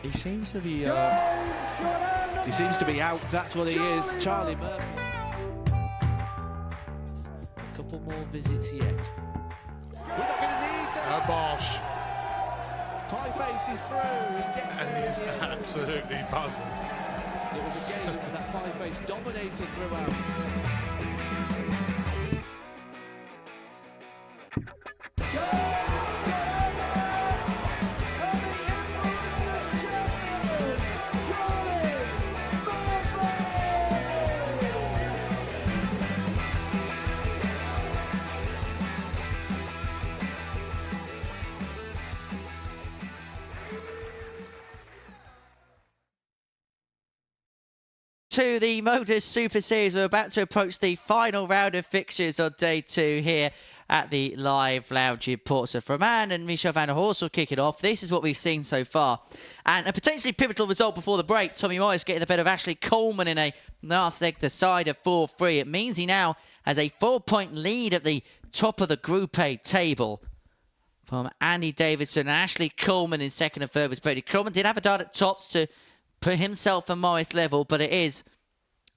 He seems to be out. That's what he is, Charlie Murphy. A couple more visits yet. We're not going to need that. Bosh. Pie Face is through. And he is absolutely buzzing. It was a game that Pie Face dominated throughout. To the Modus Super Series, we're about to approach the final round of fixtures on day 2 here at the live lounge in Portsmouth. Roman and Michel van der Horst will kick it off. This is what we've seen so far. And a potentially pivotal result before the break. Tommy Morris getting the better of Ashley Coleman in a last leg decider 4-3. It means he now has a 4-point lead at the top of the Group A table from Andy Davidson and Ashley Coleman in second and third respectively. Coleman did have a dart at tops to put himself and Morris level, but it is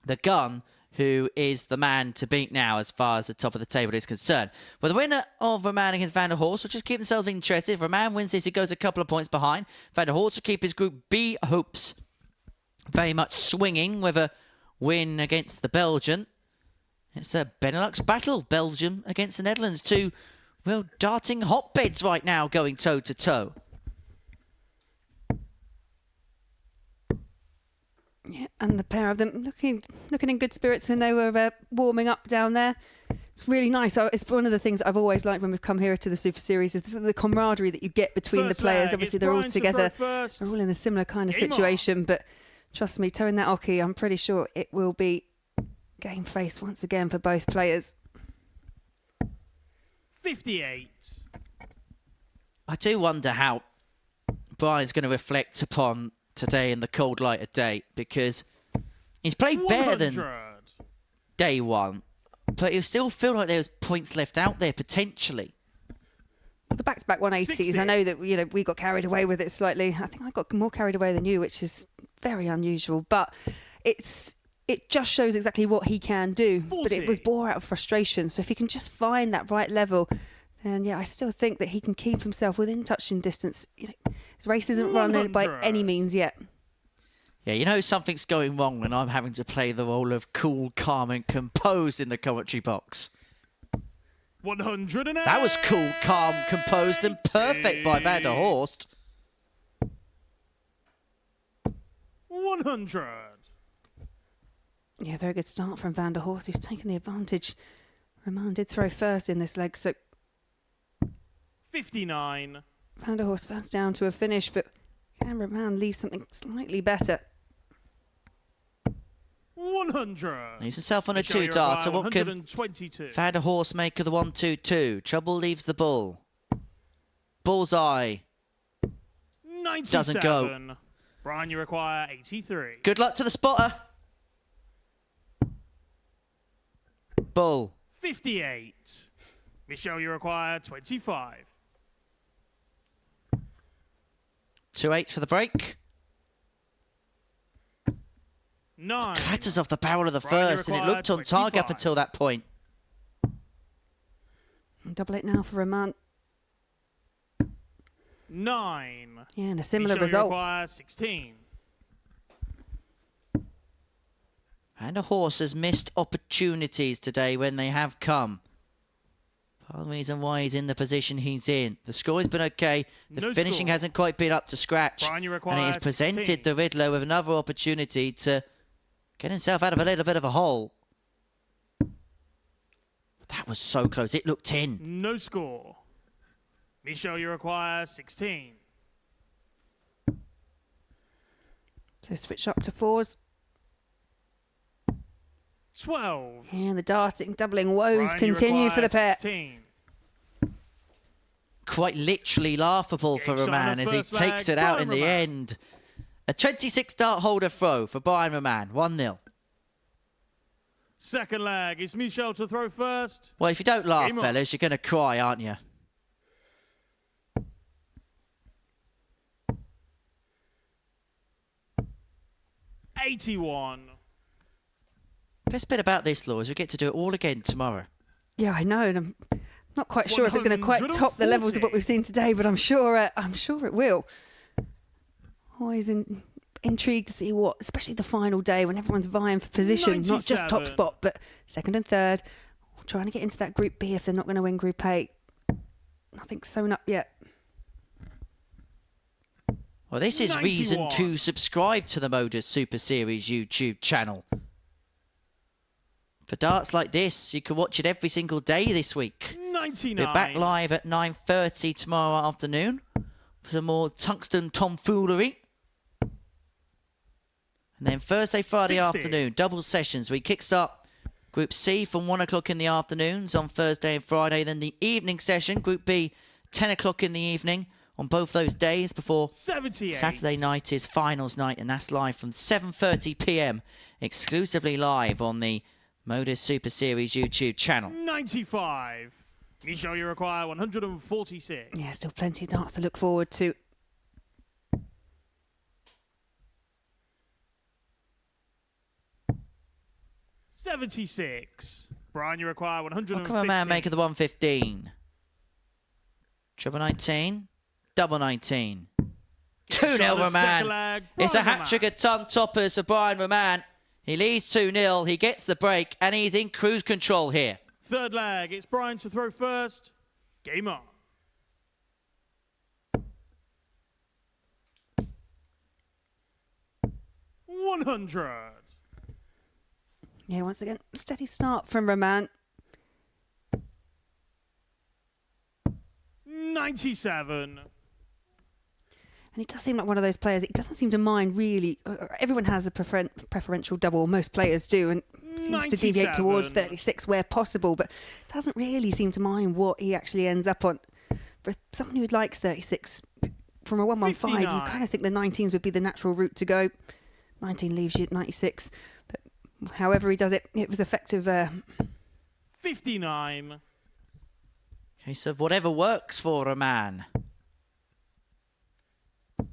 the gun who is the man to beat now as far as the top of the table is concerned. Well, the winner of Roman against Van der Horst will just keep themselves interested. If Roman wins this, he goes a couple of points behind. Van der Horst will keep his Group B hopes very much swinging with a win against the Belgian. It's a Benelux battle, Belgium against the Netherlands. Two real darting hotbeds right now going toe-to-toe. Yeah, and the pair of them looking in good spirits when they were warming up down there. It's really nice. It's one of the things I've always liked when we've come here to the Super Series is the camaraderie that you get between the players. Obviously, they're all together. They're all in a similar kind of situation. But trust me, towing that oche, I'm pretty sure it will be game face once again for both players. 58. I do wonder how Brian's going to reflect upon today in the cold light of day, because he's played 100. better than day one, but he'll still feel like there's points left out there potentially. The back-to-back 180s, 60. I know that we got carried away with it slightly. I think I got more carried away than you, which is very unusual, but it just shows exactly what he can do. 40. But it was bore out of frustration, so if he can just find that right level, then yeah, I still think that he can keep himself within touching distance. His race isn't run by any means yet. Yeah, you know something's going wrong when I'm having to play the role of cool, calm and composed in the commentary box. 108. That was cool, calm, composed and perfect by Van der Horst. 100. Yeah, very good start from Van der Horst, who's taken the advantage. Roman did throw first in this leg, so 59. Van der Horst fast down to a finish, but can Roman leave something slightly better? 100. He's himself on a Michel 2-darter. What can 122. Van der Horst make of the 1-2-2? Trouble leaves the bull. Bullseye. 97. Doesn't go. Brian, you require 83. Good luck to the spotter. Bull. 58. Michel, you require 25. 2/8 for the break. 9. Clatters off the barrel of the Brian, you first, and it require looked on target up 25. until that point. Double it now for Roman. 9. Yeah, and a similar Michelle, you result. require 16. And a horse has missed opportunities today when they have come. Part of the reason why he's in the position he's in. The score has been okay. The No finishing score. hasn't quite been up to scratch. Brian, you And require it has presented 16. the Riddler with another opportunity to get himself out of a little bit of a hole. That was so close. It looked in. No score. Michelle, you require 16. So switch up to 4s. 12. And the darting, doubling woes Brian, you continue for the require pair. 16. Quite literally laughable for Game shot on Roman the as he first takes leg, it out Brian in the Roman. end. A 26 dart holder throw for Brian Roman. 1-0. Second leg. It's Michelle to throw first. Well, if you don't laugh, Game on. fellas, you're going to cry, aren't you? $81. Best bit about this, Law, is we get to do it all again tomorrow. Yeah, I know, and I'm not quite sure if it's going to quite top the levels of what we've seen today, but I'm sure it will. Always intrigued to see what, especially the final day when everyone's vying for position, not just top 97. spot, but second and third, trying to get into that Group B if they're not going to win Group A. Nothing's sewn up yet. Well, this is reason 91. to subscribe to the Modus Super Series YouTube channel. For darts like this, you can watch it every single day this week. 99. We're back live at 9:30 tomorrow afternoon for some more tungsten tomfoolery. And then Thursday, Friday 60. afternoon, double sessions. We kickstart Group C from 1 o'clock in the afternoons on Thursday and Friday. Then the evening session, Group B, 10 o'clock in the evening on both those days before 78. Saturday night is finals night, and that's live from 7:30 p.m. exclusively live on the Modus Super Series YouTube channel. 95. Michelle, you require 146. Yeah, still plenty of darts to look forward to. $76. Brian, you require 150. What can a man make of the 115? Treble 19, double 19. 2-0 Roman. It's a hat-trick of ton toppers for Brian Roman. He leads 2-0, he gets the break, and he's in cruise control here. Third leg. It's Brian to throw first. Game on. $100. Yeah, once again, steady start from Roman. 97. And he does seem like one of those players, he doesn't seem to mind really. Everyone has a preferential double, or most players do, and seems to deviate towards 97. 36 where possible, but doesn't really seem to mind what he actually ends up on. For someone who likes 36 from a 115, you 59. kind of think the 19s would be the natural route to go. 19 leaves you at 96, but however he does it, it was effective there. 59. Case of whatever works for a man.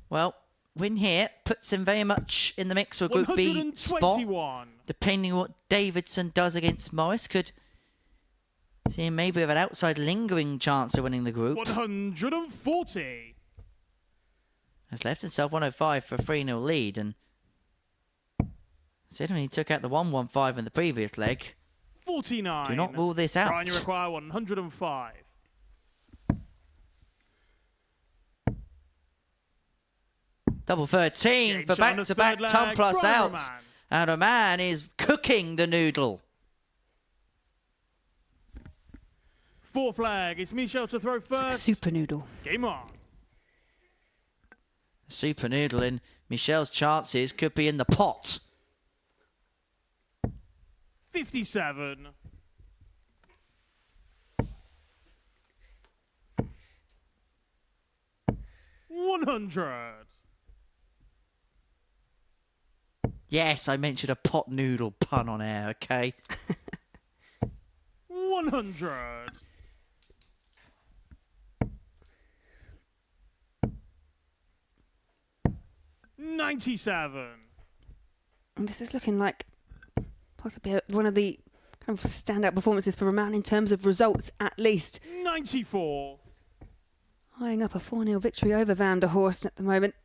Well, win here puts him very much in the mix for a Group B spot. 121. Depending on what Davidson does against Morris, could see him maybe with an outside lingering chance of winning the group. 140. Has left himself 105 for a 3-0 lead, and considering he took out the 115 in the previous leg, 49. do not rule this out. Brian, you require 105. Double 13 Game for shot on the back-to-back third ton leg, plus Brian out. Roman. And a man is cooking the noodle. Fourth leg. It's Michelle to throw first. Super noodle. Game on. Super noodle in Michelle's chances could be in the pot. 57. $100. Yes, I mentioned a pot noodle pun on air, okay? 100. 97. And this is looking like possibly one of the kind of standout performances for Roman in terms of results, at least. 94. Eyeing up a 4-0 victory over Van der Horst at the moment.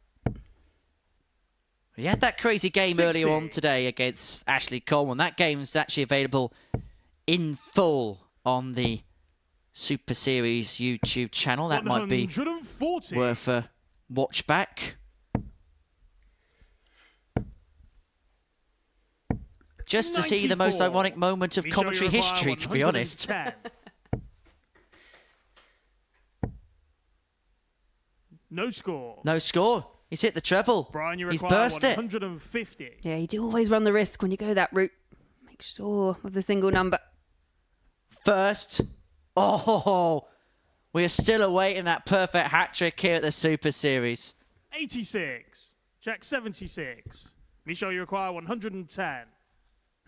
He had that crazy game 60. earlier on today against Ashley Coleman. That game is actually available in full on the Super Series YouTube channel. That might be 140. worth a watch back. Just to see the most 94. ironic moment of commentary history, to be honest. 110. No score. No score. He's hit the treble. Brian, you He's require burst it. 150. Yeah, you do always run the risk when you go that route. Make sure of the single number. First. Oh, we are still awaiting that perfect hat-trick here at the Super Series. 86. Check 76. Michel, you require 110.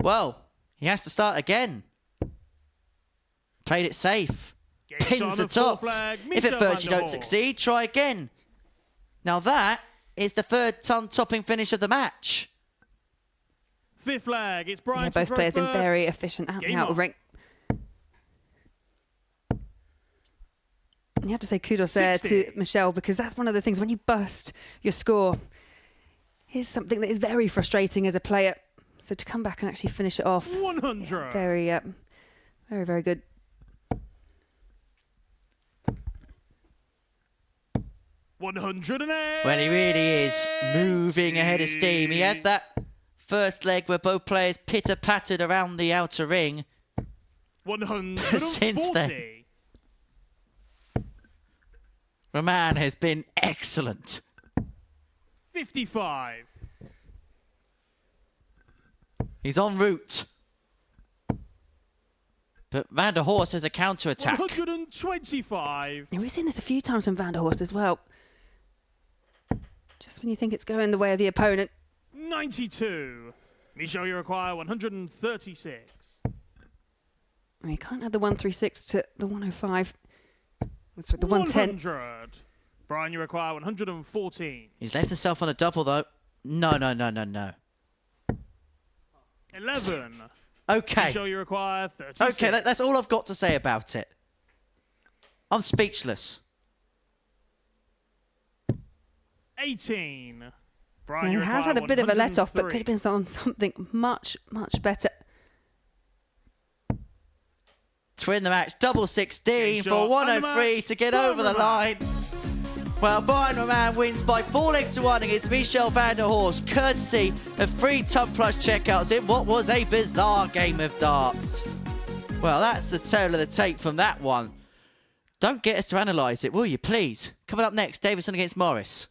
Well, he has to start again. Played it safe. Games Pins on the the full tops. flag, If at Michel first you van der don't Horst. succeed, try again. Now that is the third ton-topping finish of the match. Fifth flag. It's Brian Yeah, to both throw players been first. very efficient out Game and out on. of ring. You have to say kudos there 60. to Michelle, because that's one of the things when you burst your score. Here's something that is very frustrating as a player. So to come back and actually finish it off, 100. very, very good. $108. Well, he really is moving ahead of steam. He had that first leg where both players pitter-pattered around the outer ring. 140. Since then, Roman has been excellent. 55. He's en route. But Van der Horst has a counter-attack. 125. Yeah, we've seen this a few times from Van der Horst as well. Just when you think it's going the way of the opponent. 92. Michel, you require 136. You can't add the 136 to the 105. Sorry, the 110. 100. Brian, you require 114. He's left himself on a double, though. No. 11. Okay. Michel, you require 36. Okay, that's all I've got to say about it. I'm speechless. 18. Brian, Yeah, you he has require had a bit of a let-off, but 103. could have been on something much, much better. To win the match, double 16 Game for shot, 103 and the to get match, over the Brian line. Well, Brian Roman wins by 4-1 against Michel van der Horst, courtesy of 3 ton plus checkouts in what was a bizarre game of darts. Well, that's the tale of the tape from that one. Don't get us to analyse it, will you, please? Coming up next, Davison against Morris.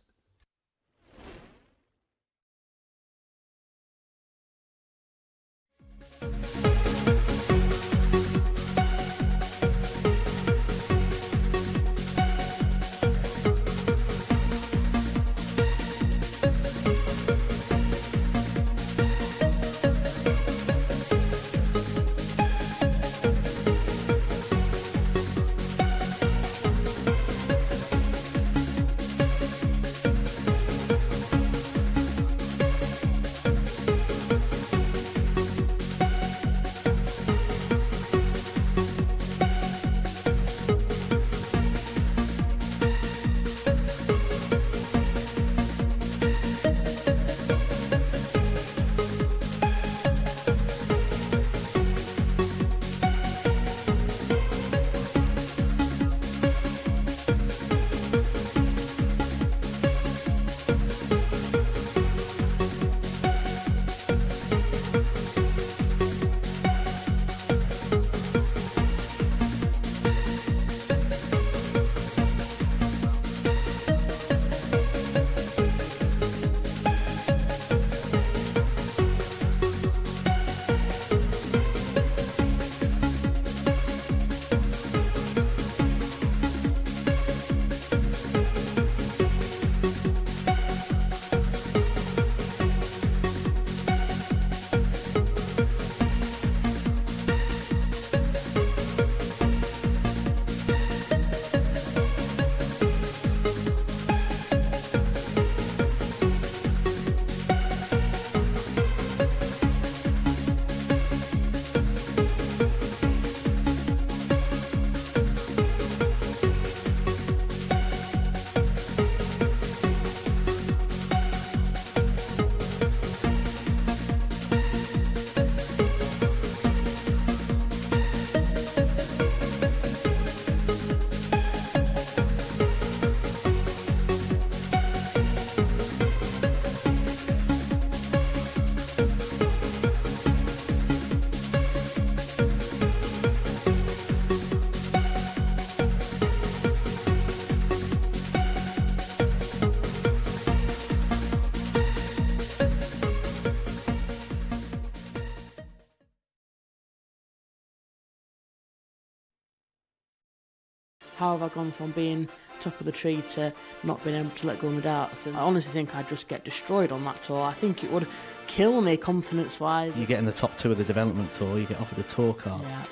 how have I gone from being top of the tree to not being able to let go of my darts? And I honestly think I'd just get destroyed on that tour. I think it would kill me confidence-wise. You get in the top 2 of the development tour, you get offered a tour card. Yeah.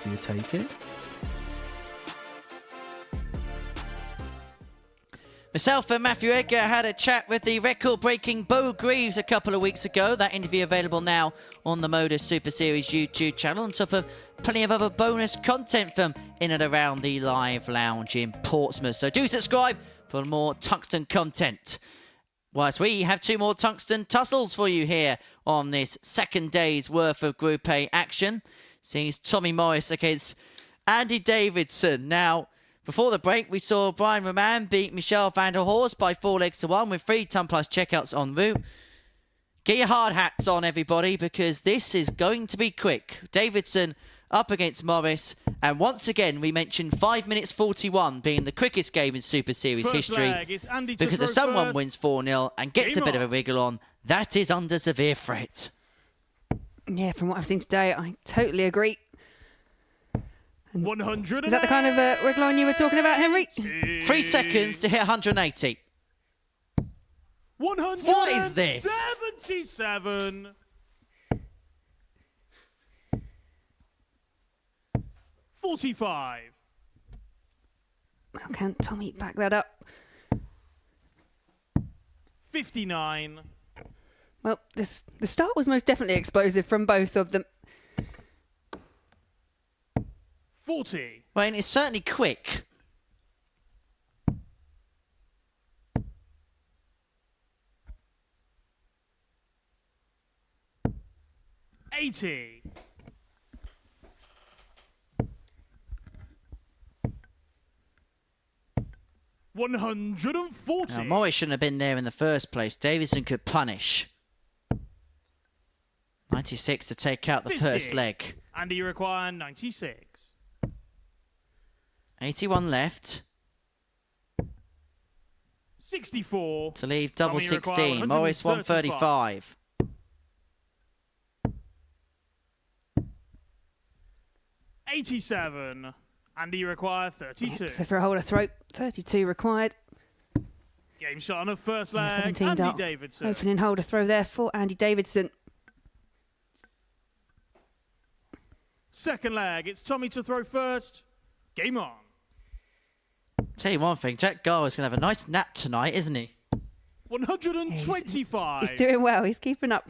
Do you take it? Myself and Matthew Edgar had a chat with the record-breaking Bo Greaves a couple of weeks ago. That interview available now on the Modus Super Series YouTube channel, on top of plenty of other bonus content from in and around the live lounge in Portsmouth. So do subscribe for more Tungsten content. Whilst we have 2 more Tungsten tussles for you here on this second day's worth of Group A action. Sees Tommy Morris against Andy Davidson. Now, before the break, we saw Brian Roman beat Michel van der Horst by 4 legs to 1 with 3 ton plus checkouts en route. Get your hard hats on, everybody, because this is going to be quick. Davidson up against Morris, and once again, we mentioned 5 minutes 41 being the quickest game in Super Series history. Because if someone wins 4-0 and gets a bit of a wriggle on, that is under severe threat. Yeah, from what I've seen today, I totally agree. 100. Is that the kind of wiggle on you were talking about, Henry? 3 seconds to hit 180. 177. What is this? 77. $45. Well, can Tommy back that up? 59. Well, the start was most definitely explosive from both of them. 40. Well, and it's certainly quick. $80. 140. Now, Morris shouldn't have been there in the first place. Davidson could punish. 96 to take out the 50. first leg. And you require 96. 81 left 64. to leave double Tommy require 16. Morris 135. 87. Andy require 32. Yep, so for a holder throat, 32 required. Game shot on the first leg. 17 Andy dart. Davidson. Opening holder throw there for Andy Davidson. Second leg. It's Tommy to throw first. Game on. Tell you one thing, Jack Garwood's going to have a nice nap tonight, isn't he? 125. He's doing well. He's keeping up.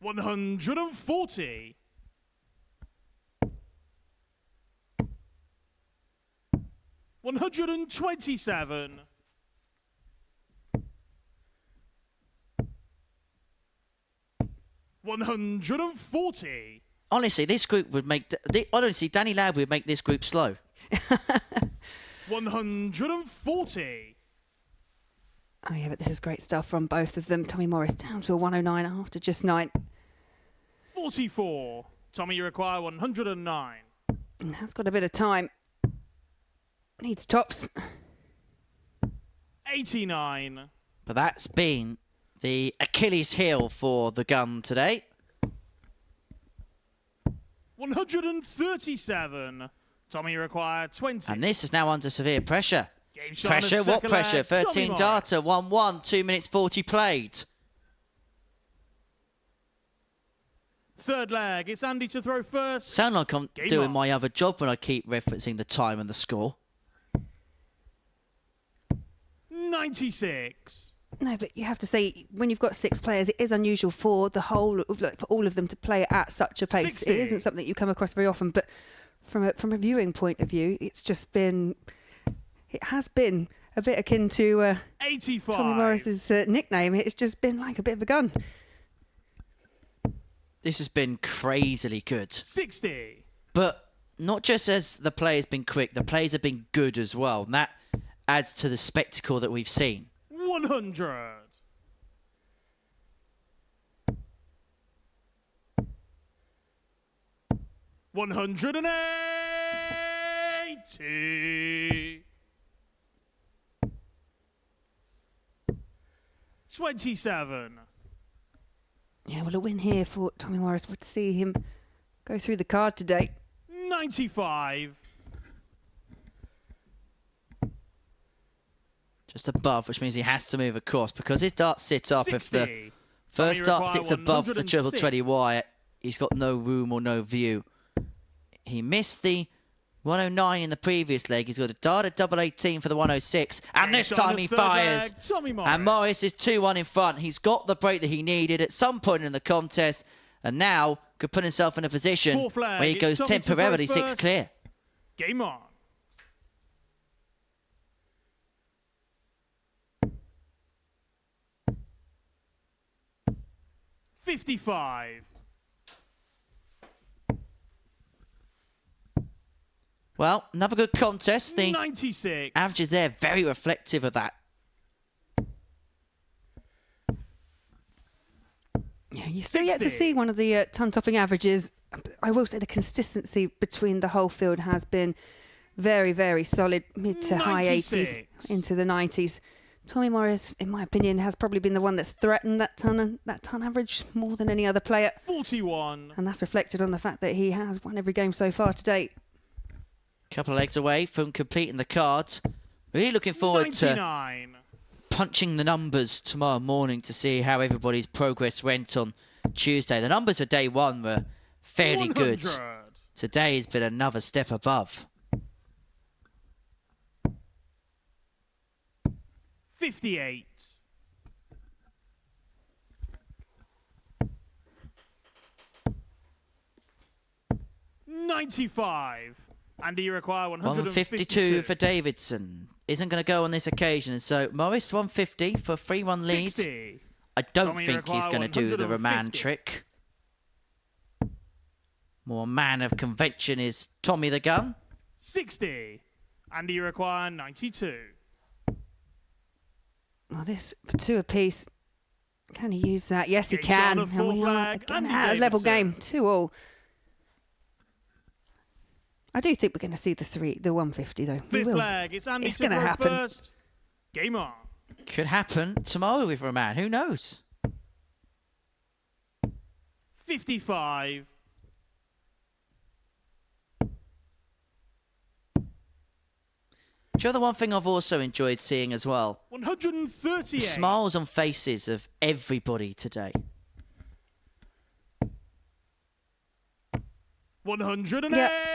140. 127. 140. Honestly, this group would make... honestly, Danny Ladd would make this group slow. 140. Oh, yeah, but this is great stuff from both of them. Tommy Morris down to a 109 after just 9. 44. Tommy, you require 109. And has got a bit of time. Needs tops. 89. But that's been the Achilles heel for the gun today. 137. Tommy, you require 20. And this is now under severe pressure. Game shot on the Pressure, what second pressure? leg. 13 Tommy data, 1-1, 2 minutes 40 played. Third leg, it's Andy to throw first. Sound like I'm Game doing on. my other job when I keep referencing the time and the score. 96. No, but you have to say, when you've got 6 players, it is unusual for the whole, for all of them to play at such a pace. 60. It isn't something you come across very often, but from a viewing point of view, it's just been, it has been a bit akin to 85. Tommy Morris's nickname. It's just been like a bit of a gun. This has been crazily good. 60. But not just as the players been quick, the players have been good as well. And that adds to the spectacle that we've seen. 100. 180. 27. Yeah, well, a win here for Tommy Morris would see him go through the card today. 95. Just above, which means he has to move across because his darts sit up. 60. If the first dart sits above the triple 20 wire, he's got no room or no view. He missed the 109 in the previous leg. He's got a dart at double 18 for the 106. And this time he fires. And Morris is 2-1 in front. He's got the break that he needed at some point in the contest. And now could put himself in a position where he goes temporarily 6 clear. Game on. $55. Well, another good contest. The 96. averages there, very reflective of that. Yeah, you're still yet to see one of the ton-topping averages. I will say the consistency between the whole field has been very, very solid, mid to high 80s into the 90s. Tommy Morris, in my opinion, has probably been the one that's threatened that ton average more than any other player. 41. And that's reflected on the fact that he has won every game so far to date. Couple of legs away from completing the cards. Really looking forward 99. to punching the numbers tomorrow morning to see how everybody's progress went on Tuesday. The numbers for day one were fairly 100. good. Today has been another step above. 58. $95. And do you require 152 for Davidson. Isn't going to go on this occasion. So Morris 150 for a 3-1 lead. 60. I don't Tommy think he's going to do the Roman trick. More man of convention is Tommy the Gun. 60. And do you require 92. Well, this for 2 apiece. Can he use that? Yes, he Gates can. on a full And we are flag, again Andy at a level Davidson. game, 2-all. I do think we're going to see the 150 though. We Fifth will. flag. It's Andy It's to going to throw happen. first. Game on. Could happen tomorrow with Roman. Who knows? 55. Do you know the one thing I've also enjoyed seeing as well? 138. The smiles on faces of everybody today. 108. Yeah.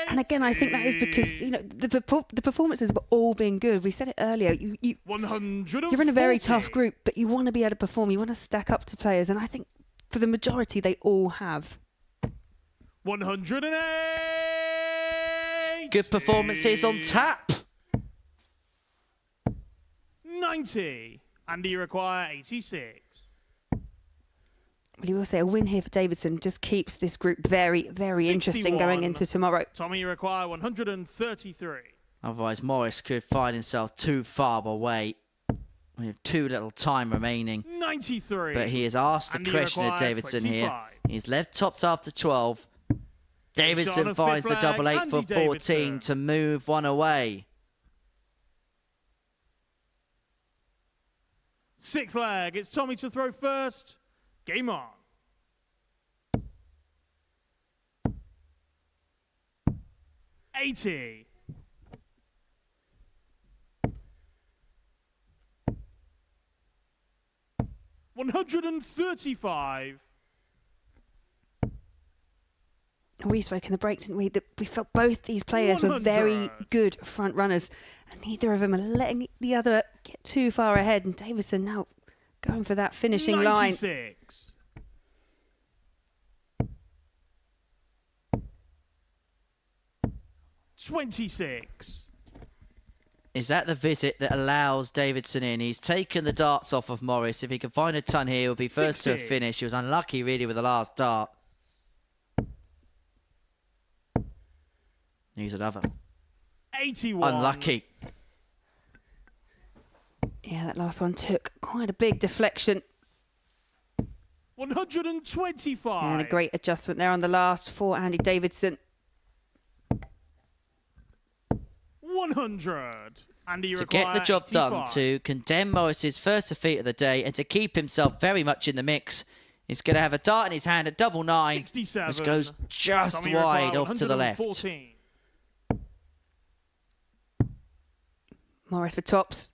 And again, I think that is because the performances have all been good. We said it earlier. You're in a very tough group, but you want to be able to perform. You want to stack up to players, and I think for the majority, they all have. 108. Good performances on tap. 90. And do you require 86? Well, you will say a win here for Davidson just keeps this group very, very interesting going 61. into tomorrow. Tommy, you require 133. Otherwise, Morris could find himself too far away. We have too little time remaining. 93. But he has asked the And you question of require Davidson 25. here. He's left tops after 12. Davidson on a finds fifth the double flag, 8 for Andy 14 Davidson. to move one away. Sixth flag. It's Tommy to throw first. Game on. $80. $135. We spoke in the break, didn't we? That we felt both these players were very 100. good front runners, and neither of them are letting the other get too far ahead. And Davidson now going for that finishing line. 96. $26. Is that the visit that allows Davidson in? He's taken the darts off of Morris. If he can find a ton here, he'll be first to a 60. finish. He was unlucky, really, with the last dart. Here's another. 81. Unlucky. Yeah, that last one took quite a big deflection 125. and a great adjustment there on the last for Andy Davidson. 100. And you To get the job done, to condemn Morris's first defeat of the day and to keep himself very much in the mix He's going to have a dart in his hand at double 9, 67. which goes just Tommy wide required off to the left. 114. Morris for tops.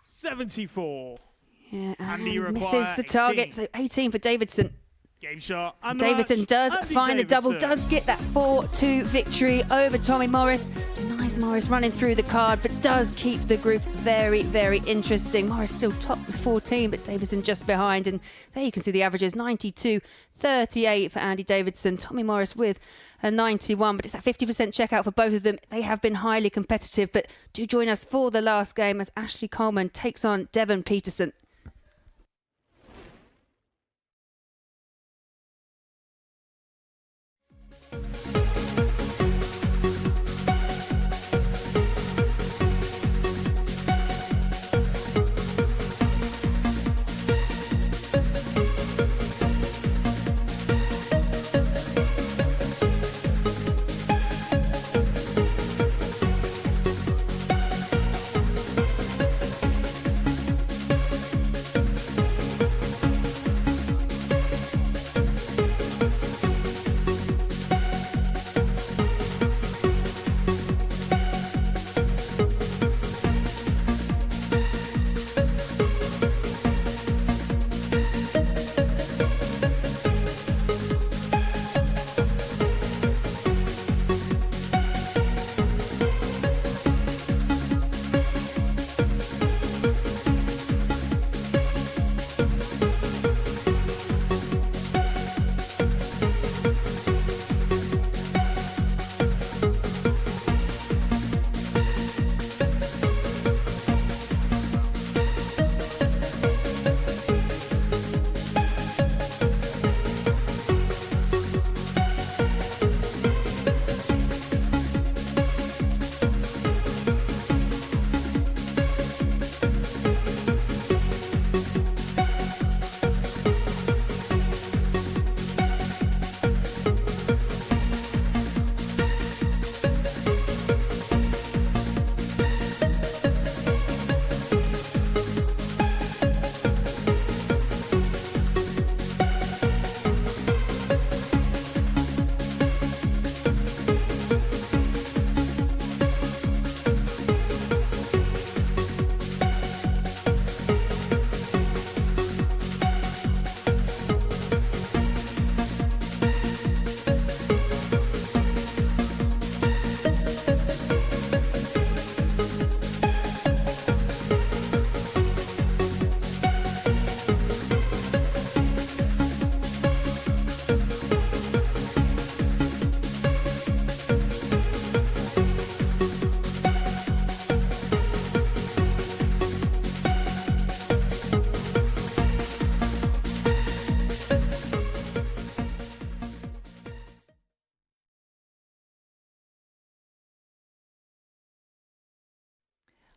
74. Yeah, and he and misses require the target. 18. So 18 for Davidson. Game shot. And Davidson does find the double, does get that 4-2 victory over Tommy Morris. Denies Morris running through the card, but does keep the group very, very interesting. Morris still top with 14, but Davidson just behind. And there you can see the averages, 92-38 for Andy Davidson. Tommy Morris with a 91, but it's that 50% checkout for both of them. They have been highly competitive, but do join us for the last game as Ashley Coleman takes on Devon Peterson.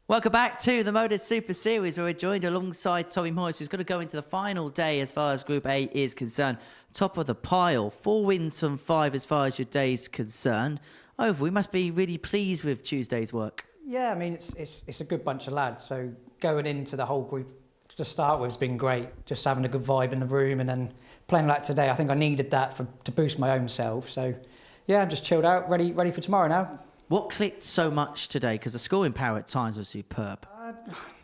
Welcome back to the Modus Super Series, where we're joined alongside Tommy Morris, who's going to go into the final day as far as Group A is concerned. Top of the pile, 4 wins from 5 as far as your day's concerned. Over, we must be really pleased with Tuesday's work. Yeah, I mean, it's a good bunch of lads. So going into the whole group to start with has been great. Just having a good vibe in the room, and then playing like today, I think I needed that to boost my own self. So yeah, I'm just chilled out, ready for tomorrow now. What clicked so much today? Because the scoring power at times was superb.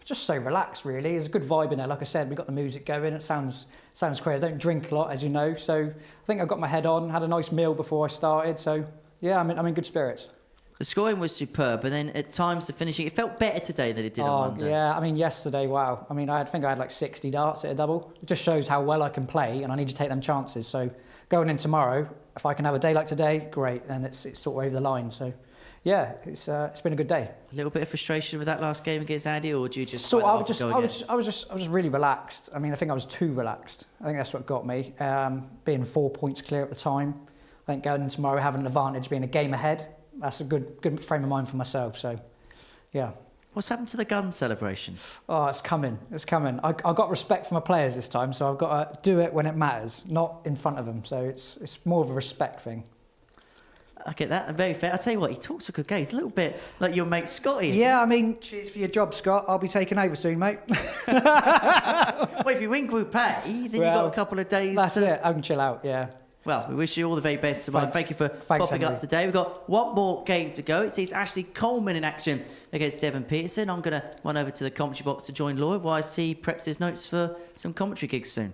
Just so relaxed, really. There's a good vibe in there. Like I said, we got the music going. It sounds crazy. I don't drink a lot, as you know. So I think I got my head on, had a nice meal before I started. So yeah, I'm in good spirits. The scoring was superb, and then at times the finishing, it felt better today than it did on Monday. Yeah, I mean, yesterday, wow. I mean, I think I had like 60 darts at a double. It just shows how well I can play, and I need to take them chances. So going in tomorrow, if I can have a day like today, great. Then it's sort of over the line. So yeah, it's been a good day. A little bit of frustration with that last game against Andy, or do you just? So I was just really relaxed. I mean, I think I was too relaxed. I think that's what got me. Being 4 points clear at the time, I think going in tomorrow having an advantage, being a game ahead. That's a good frame of mind for myself. So, yeah. What's happened to the gun celebration? Oh, it's coming. It's coming. I got respect for my players this time, so I've got to do it when it matters, not in front of them. So it's more of a respect thing. I get that. Very fair. I tell you what, he talks a good game. He's a little bit like your mate Scotty. Yeah, I mean, cheers for your job, Scott. I'll be taking over soon, mate. Well, if you win Group A, then you've got a couple of days. That's it. I can chill out, yeah. Well, we wish you all the very best tomorrow. Thank you for popping up today. We've got one more game to go. It sees Ashley Coleman in action against Devon Peterson. I'm going to run over to the commentary box to join Lloyd while I see preps his notes for some commentary gigs soon.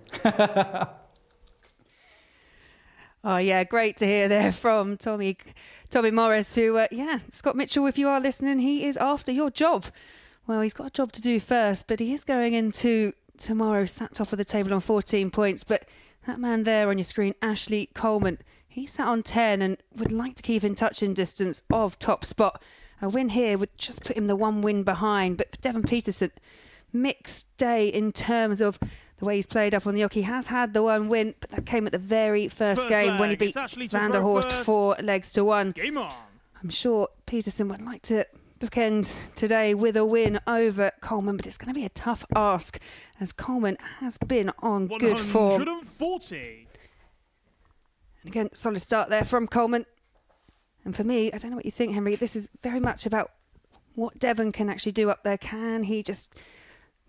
Oh, yeah, great to hear there from Tommy Morris, who, Scott Mitchell, if you are listening, he is after your job. Well, he's got a job to do first, but he is going into tomorrow sat top of the table on 14 points, but that man there on your screen, Ashley Coleman, he sat on 10 and would like to keep in touching distance of top spot. A win here would just put him the one win behind. But for Devon Peterson, mixed day in terms of the way he's played up on the hook. He has had the one win, but that came at the very first game when he beat Van der Horst 4-1. Game on. I'm sure Peterson would like to bookend today with a win over Coleman, but it's going to be a tough ask as Coleman has been on good form. 140. And again, solid start there from Coleman. And for me, I don't know what you think, Henry, this is very much about what Devon can actually do up there. Can he just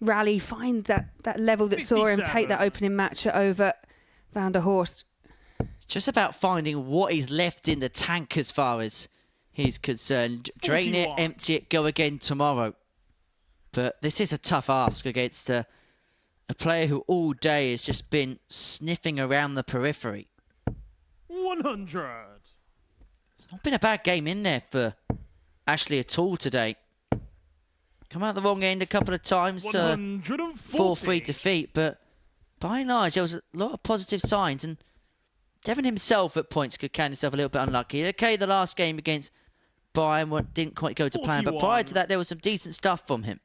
rally, find that level that saw him take that opening match over Van der Horst? It's just about finding what is left in the tank as far as he's concerned. Drain it, empty it, go again tomorrow. But this is a tough ask against a player who all day has just been sniffing around the periphery. 100. It's not been a bad game in there for Ashley at all today. Come out the wrong end a couple of times to 4-3 defeat, but by and large there was a lot of positive signs, and Devon himself at points could count himself a little bit unlucky. Okay, the last game against Bayern didn't quite go to plan, but prior to that there was some decent stuff from him.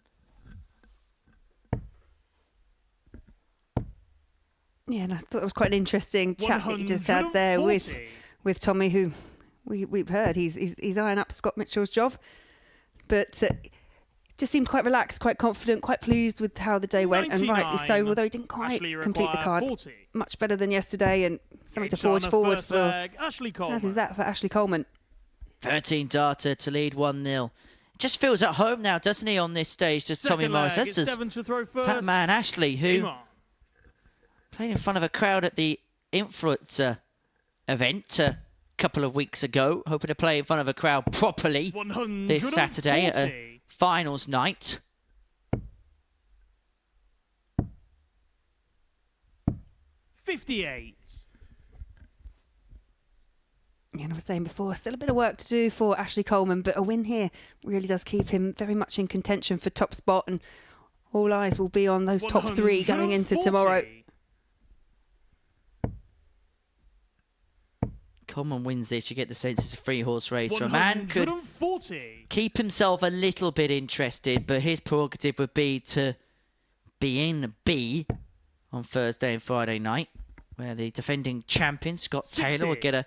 Yeah, and I thought it was quite an interesting chat that you just had there with Tommy, who we've heard he's eyeing up Scott Mitchell's job, but just seemed quite relaxed, quite confident, quite pleased with how the day went, and rightly so, although he didn't quite complete the card. 40. Much better than yesterday, and something to forge forward for, as is that for Ashley Coleman. 13 data to lead 1-0. Just feels at home now, doesn't he, on this stage, just Tommy Morris. That's that man, Ashley, who played in front of a crowd at the Influencer event a couple of weeks ago, hoping to play in front of a crowd properly this Saturday at a finals night. $58. Yeah, and I was saying before, still a bit of work to do for Ashley Coleman, but a win here really does keep him very much in contention for top spot, and all eyes will be on those top three going into tomorrow. Coleman wins this, you get the sense it's a three-horse race. So a man could keep himself a little bit interested, but his prerogative would be to be in B on Thursday and Friday night, where the defending champion, Scott Taylor, will get a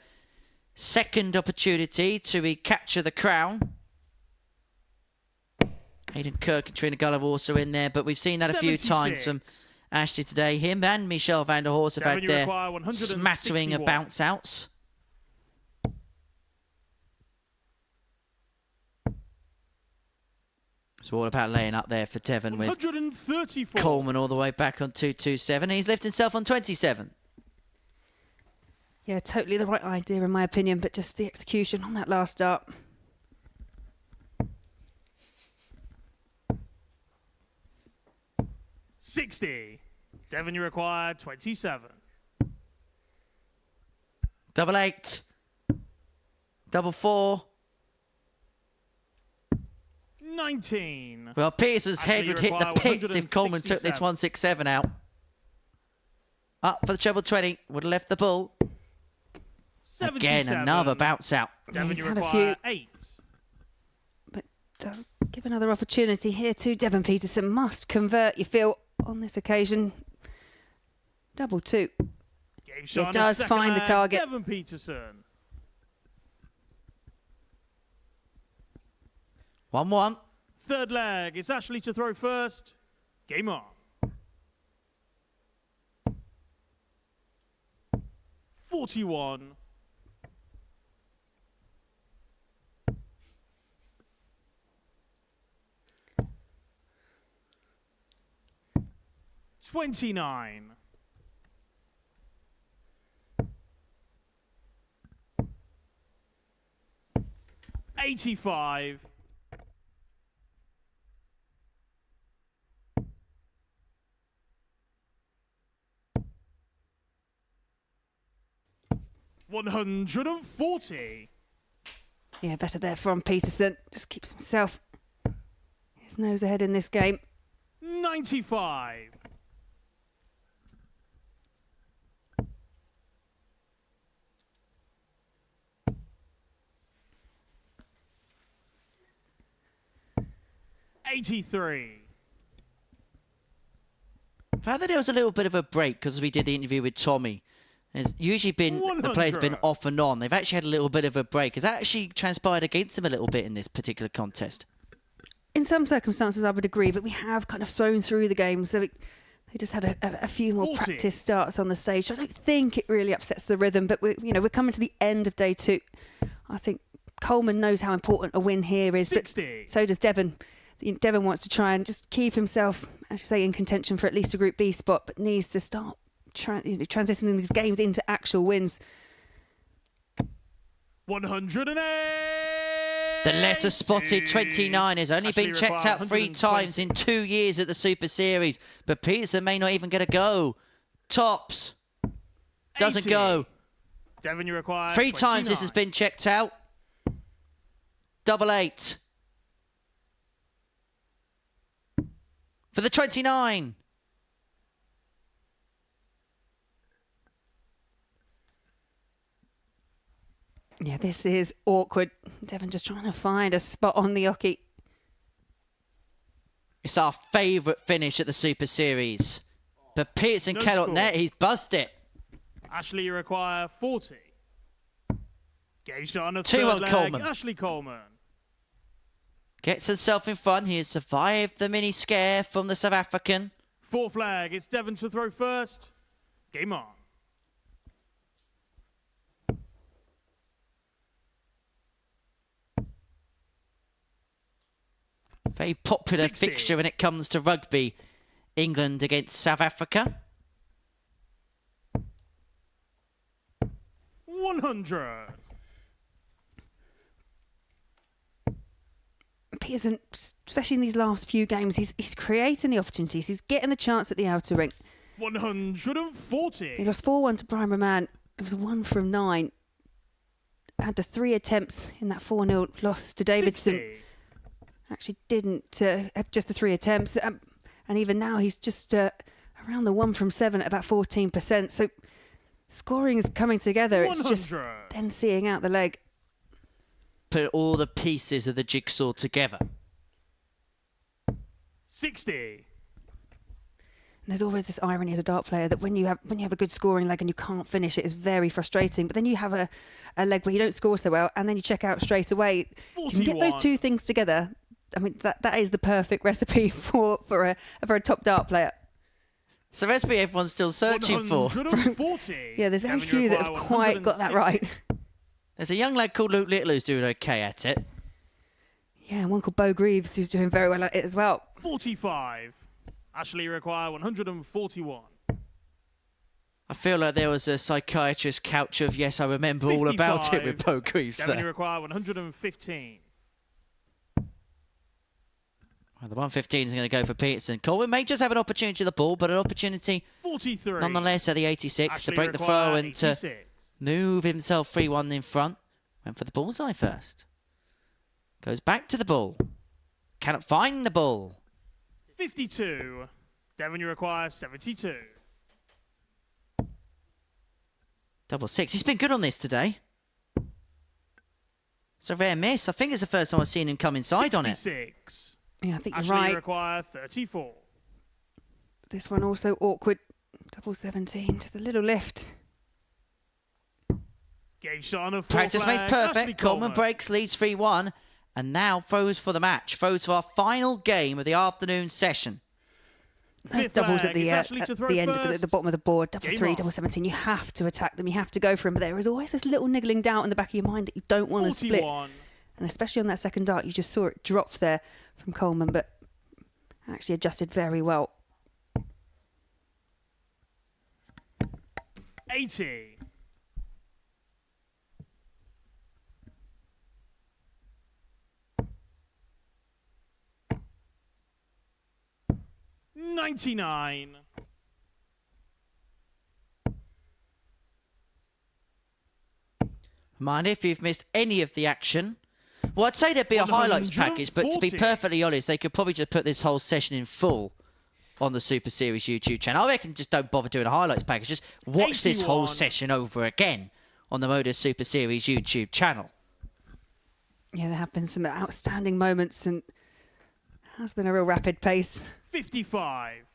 second opportunity to recapture the crown. Aidan Kirk and Trina Gulliver also in there, but we've seen that a few times from Ashley today. Him and Michelle van der Horst have had their smattering of bounce-outs. It's all about laying up there for Devon with Coleman all the way back on 227. He's lifted himself on 27. Yeah, totally the right idea in my opinion, but just the execution on that last start. $60. Devon, you require 27. Double 8. Double 4. 19. Well, Peterson's head would hit the pits if Coleman took this 167 out. Up for the treble 20. Would have left the bull. 77. Again, another bounce out. Devon, He's you had a require few, 8. but does give another opportunity here to Devon Peterson. Must convert, you feel, on this occasion. Double 2. It does find the target. Devon Peterson. 1-1. Third leg. It's Ashley to throw first. Game on. 41. 29. 85. 140. Yeah, better there from Peterson. Just keeps himself his nose ahead in this game. 95. 83. I found that there was a little bit of a break because we did the interview with Tommy. There's usually been, the players have been off and on. They've actually had a little bit of a break. Has that actually transpired against them a little bit in this particular contest? In some circumstances, I would agree, but we have kind of flown through the game. So they just had a few more 40. practice starts on the stage. I don't think it really upsets the rhythm, but we're coming to the end of day 2. I think Coleman knows how important a win here is, 60. but so does Devon. Devon wants to try and just keep himself, as you say, in contention for at least a Group B spot, but needs to start transitioning these games into actual wins. 108. The lesser spotted 29 has only been checked out 3 times in 2 years at the Super Series, but Peterson may not even get a go. Tops. Doesn't 80. go. Devon, you require 3 times 29. this has been checked out. 88. For the 29. Yeah, this is awkward. Devon just trying to find a spot on the oche. It's our favourite finish at the Super Series. But Peterson No cannot score. net. He's buzzed it. Ashley, you require 40. Game shot on the 2-1 third leg. Coleman. Ashley Coleman. Gets himself in front. He has survived the mini scare from the South African. 4th leg. It's Devon to throw first. Game on. Very popular 60. fixture when it comes to rugby. England against South Africa. 100. Peterson, especially in these last few games, he's creating the opportunities. He's getting the chance at the outer ring. 140. He lost 4-1 to Brian Roman. It was 1 from 9. Had the 3 attempts in that 4-0 loss to Davidson. 60. Actually didn't had just the 3 attempts. And even now he's just around the 1 from 7 at about 14%. So scoring is coming together. 100. It's just then seeing out the leg. Put all the pieces of the jigsaw together. 60. And there's always this irony as a dart player that when you have a good scoring leg and you can't finish it, it's very frustrating. But then you have a leg where you don't score so well and then you check out straight away. 41. You can get those 2 things together. I mean, that is the perfect recipe for a top dart player. It's the recipe everyone's still searching for. 140. Yeah, there's very Devon, you few that require have quite got that 160. right. There's a young lad called Luke Little who's doing okay at it. Yeah, and one called Bo Greaves who's doing very well at it as well. 45. Ashley, you require 141. I feel like there was a psychiatrist couch of, yes, I remember all about it with 55. Bo Greaves Devon, you there. require 115. Well, the 115 is going to go for Peterson. Coleman may just have an opportunity to the ball, but an opportunity 43. nonetheless at the 86 Ashley to break the require throw and to 86. move himself 3-1 in front. Went for the bullseye first. Goes back to the ball. Cannot find the ball. 52. Devon, you require 72. 6. He's been good on this today. It's a rare miss. I think it's the first time I've seen him come inside on it. 66. Yeah, I think Ashley, you're you right. require 34. This one also awkward. 17, just a little lift. Game shot on a Practice makes perfect. Coleman breaks, leads 3-1, and now throws for the match. Throws for our final game of the afternoon session. Those Fifth doubles leg, at the it's Ashley to throw end, first. at the bottom of the board. Double Game 3, on. double 17. You have to attack them. You have to go for them. But there is always this little niggling doubt in the back of your mind that you don't want to split. 41. And especially on that second dart, you just saw it drop there from Coleman, but actually adjusted very well. 80. 99. Mind if you've missed any of the action. Well, I'd say there'd be a highlights package, but to be perfectly honest, they could probably just put this whole session in full on the Super Series YouTube channel. I reckon just don't bother doing a highlights package. Just watch this whole session over again on the Modus Super Series YouTube channel. Yeah, there have been some outstanding moments and it has been a real rapid pace. 55.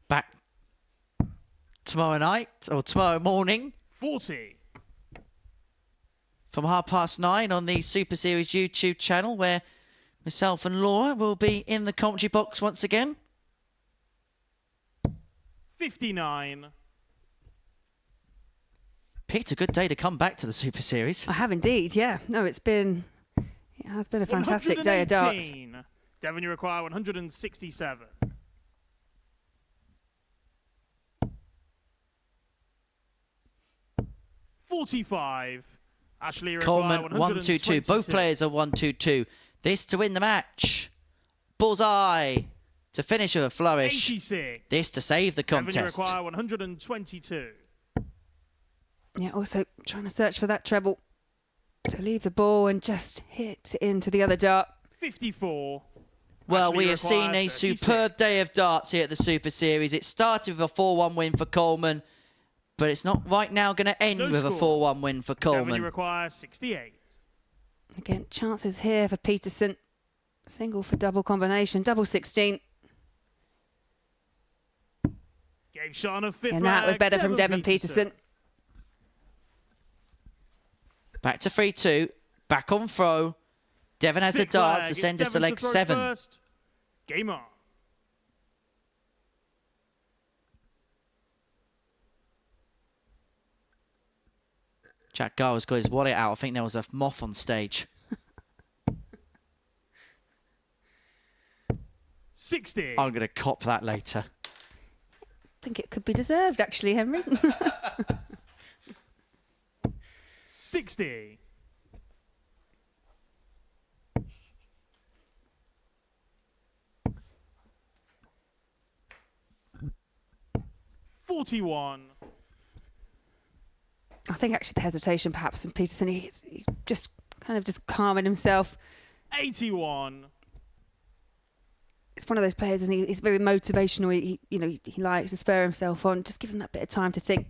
Back tomorrow night or tomorrow morning. 40. From 9:30 on the Super Series YouTube channel, where myself and Laura will be in the commentary box once again. 59. Picked a good day to come back to the Super Series. I have indeed, yeah. No, it has been a fantastic day of darts. Devon, you require 167. 45. Ashley require Coleman 1-2-2. Both players are 1-2-2. This to win the match. Bullseye to finish with a flourish. 86. This to save the contest. Devon, you require 122. Yeah, also trying to search for that treble to leave the ball and just hit into the other dart. 54. Well, Ashley we have seen a 36. superb day of darts here at the Super Series. It started with a 4-1 win for Coleman, but it's not right now going to end with a 4-1 win for Devon, Coleman. you require 68. Again, chances here for Peterson. Single for double combination, double 16. Gave Sean a fifth And that was flag, better from Devon Peterson. Back to 3-2. Back on throw. Devon has the Sixth darts flag. to It's send us to Devon leg throw 7. first. Game on. Jack Garwood's got his wallet out. I think there was a moth on stage. 60. I'm going to cop that later. I think it could be deserved, actually, Henry. 60. 41. I think actually the hesitation perhaps from Peterson, he's just kind of just calming himself. 81. It's one of those players, isn't he? He's very motivational. He likes to spur himself on. Just give him that bit of time to think.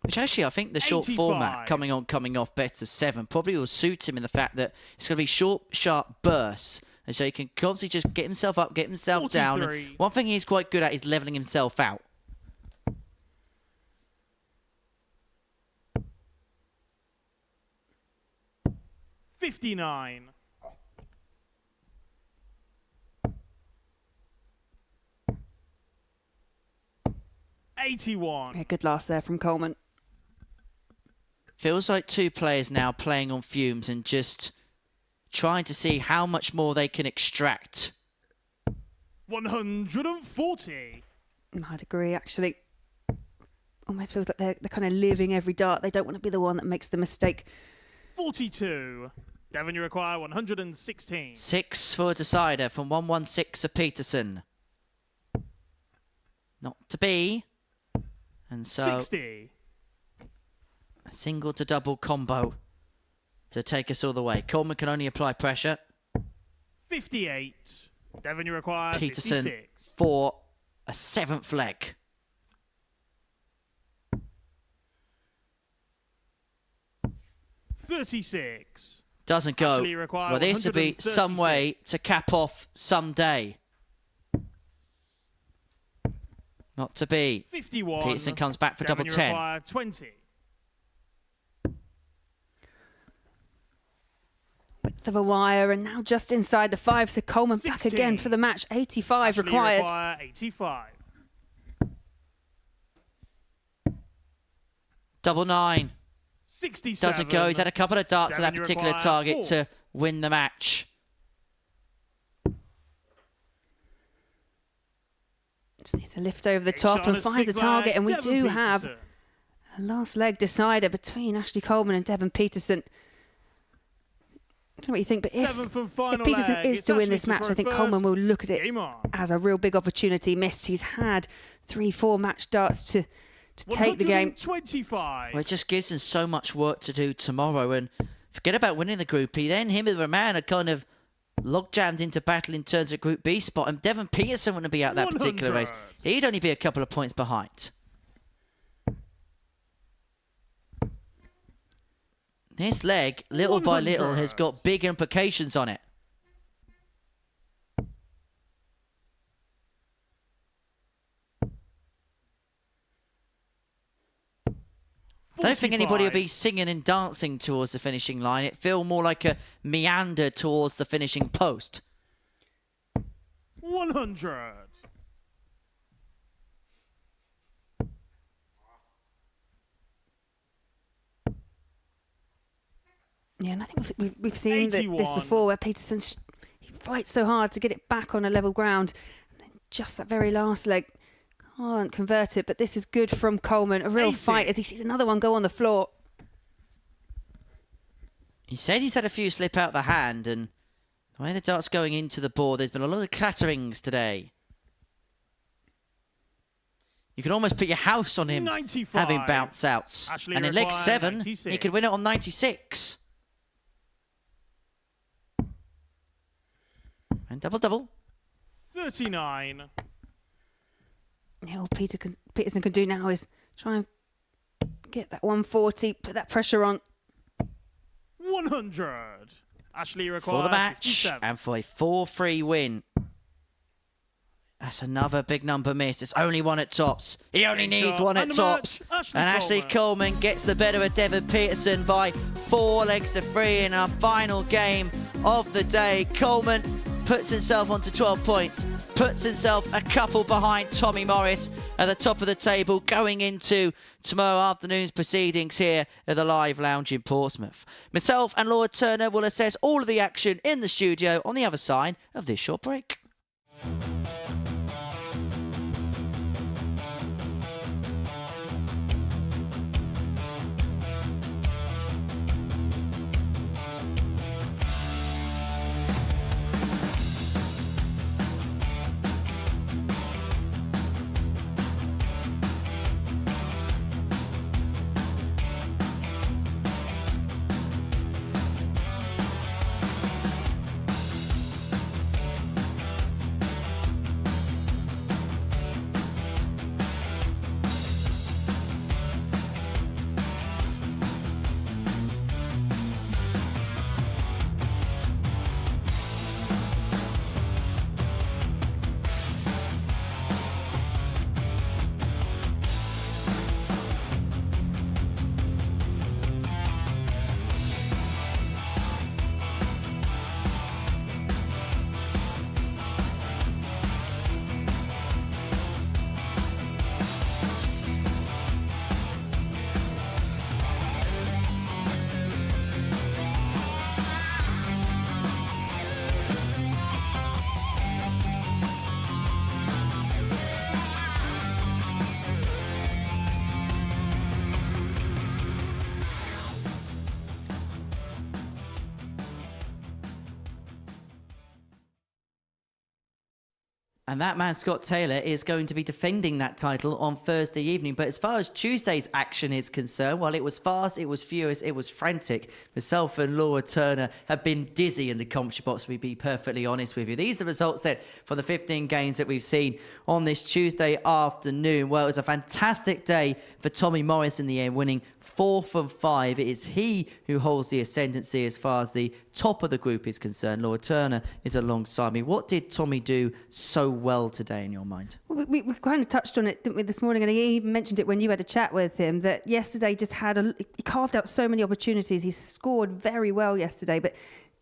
Which actually, I think the short 85. format coming off best of 7 probably will suit him in the fact that it's going to be short, sharp bursts. And so he can constantly just get himself up, get himself down. And one thing he's quite good at is levelling himself out. $59. 81. Yeah, good last there from Coleman. Feels like two players now playing on fumes and just trying to see how much more they can extract. 140. I'd agree, actually. Almost feels like they're kind of living every dart. They don't want to be the one that makes the mistake. 42. Devon, you require 116. 6 for a decider from 116 of Peterson. Not to be. And so 60. a single to double combo to take us all the way. Coleman can only apply pressure. 58. Devon, you require Peterson 56. for a 7th leg. $36. Doesn't go. Ashley require Well, this would be some 136. way to cap off someday. Not to be. 51. Peterson comes back for Devon, double you 10. require 20. Width of a wire, and now just inside the 5. So Coleman back 16. again for the match. 85 Ashley required. require 85. Double 9. 67. Doesn't go. He's had a couple of darts to Devon, that you particular require target 4. to win the match. Just needs to lift over the top and finds the target, and we do have a last leg decider between Ashley Coleman and Devon Peterson. I don't know what you think, but if Peterson is to win this match, I think Coleman will look at it as a real big opportunity missed. He's had 3-4 match darts to take the game. Well, it just gives him so much work to do tomorrow, and forget about winning the Group E. Then him and Roman are kind of log-jammed into battle in terms of Group B spot, and Devon Peterson wouldn't be out that particular race. He'd only be a couple of points behind. This leg, little by little, has got big implications on it. I don't think anybody will be singing and dancing towards the finishing line. It feels more like a meander towards the finishing post. 100. Yeah, and I think we've seen this before, where Peterson he fights so hard to get it back on a level ground, and then just that very last leg can't convert it. But this is good from Coleman, a real fight as he sees another one go on the floor. He said he's had a few slip out the hand, and the way the dart's going into the board, there's been a lot of clatterings today. You could almost put your house on him 95. having bounce outs. Ashley and in leg 7, 96. he could win it on 96. And double-double. 39. Yeah, all Peterson can do now is try and get that 140, put that pressure on. 100. Ashley requires For the match 57. and for a 4-3 win. That's another big number missed. It's only one at tops. He only needs one at tops. And Ashley Coleman gets the better of Devon Peterson by 4 legs to 3 in our final game of the day. Coleman puts himself onto 12 points, puts himself a couple behind Tommy Morris at the top of the table going into tomorrow afternoon's proceedings here at the Live Lounge in Portsmouth. Myself and Laura Turner will assess all of the action in the studio on the other side of this short break. And that man, Scott Taylor, is going to be defending that title on Thursday evening. But as far as Tuesday's action is concerned, well, it was fast, it was furious, it was frantic. Myself and Laura Turner have been dizzy in the commentary box, to be perfectly honest with you. These are the results set from the 15 games that we've seen on this Tuesday afternoon. Well, it was a fantastic day for Tommy Morris in the end, winning 4 from 5. It is he who holds the ascendancy as far as the top of the group is concerned. Laura Turner is alongside me. What did Tommy do so well today in your mind? Well, we kind of touched on it, didn't we, this morning, and he even mentioned it when you had a chat with him, that yesterday just he carved out so many opportunities. He scored very well yesterday, but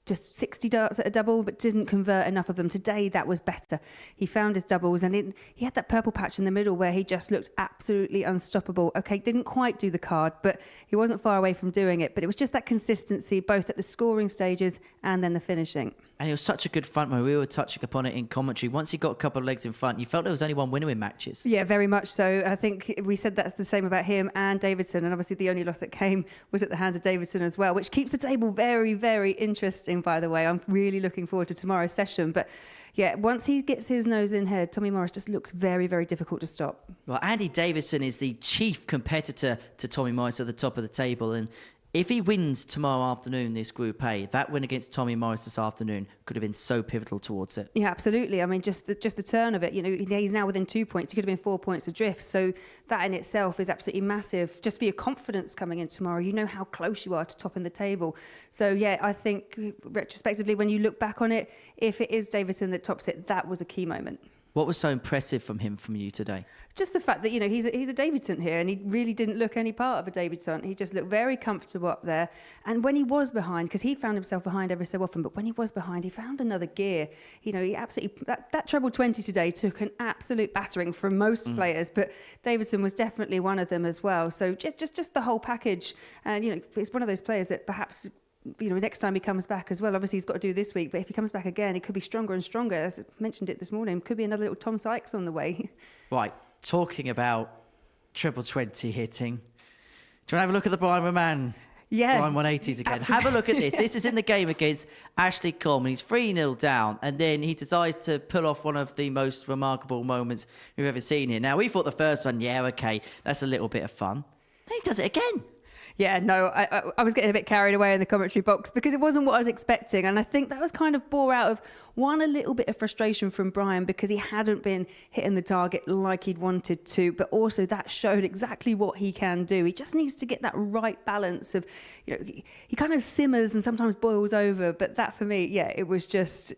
just 60 darts at a double, but didn't convert enough of them. Today, that was better. He found his doubles, and he had that purple patch in the middle where he just looked absolutely unstoppable. Okay, didn't quite do the card, but he wasn't far away from doing it. But it was just that consistency, both at the scoring stages and then the finishing. And he was such a good front runner. We were touching upon it in commentary. Once he got a couple of legs in front, you felt there was only one winner in matches. Yeah, very much so. I think we said that's the same about him and Davidson. And obviously the only loss that came was at the hands of Davidson as well, which keeps the table very, very interesting, by the way. I'm really looking forward to tomorrow's session. But yeah, once he gets his nose in head, Tommy Morris just looks very, very difficult to stop. Well, Andy Davidson is the chief competitor to Tommy Morris at the top of the table. And if he wins tomorrow afternoon, this Group A, that win against Tommy Morris this afternoon could have been so pivotal towards it. Yeah, absolutely. I mean, just the turn of it. You know, he's now within 2 points. He could have been 4 points adrift. So that in itself is absolutely massive. Just for your confidence coming in tomorrow, you know how close you are to topping the table. So yeah, I think retrospectively, when you look back on it, if it is Davidson that tops it, that was a key moment. What was so impressive from you today? Just the fact that, you know, he's a debutant here, and he really didn't look any part of a debutant. He just looked very comfortable up there. And when he was behind, because he found himself behind every so often, but when he was behind, he found another gear. You know, he absolutely, that treble 20 today took an absolute battering from most players, but Davidson was definitely one of them as well. So just the whole package. And, you know, it's one of those players that perhaps, you know, next time he comes back as well, obviously he's got to do this week, but if he comes back again, he could be stronger and stronger. As I mentioned it this morning, could be another little Tom Sykes on the way. Right, talking about treble 20 hitting. Do you want to have a look at the Brian Roman? Yeah. Brian 180s again. Absolutely. Have a look at this. This is in the game against Ashley Coleman. He's 3-0 down, and then he decides to pull off one of the most remarkable moments we've ever seen here. Now, we thought the first one, yeah, okay, that's a little bit of fun. Then he does it again. Yeah, no, I was getting a bit carried away in the commentary box because it wasn't what I was expecting. And I think that was kind of bore out of, one, a little bit of frustration from Brian because he hadn't been hitting the target like he'd wanted to. But also that showed exactly what he can do. He just needs to get that right balance of, you know, he kind of simmers and sometimes boils over. But that for me, yeah, it just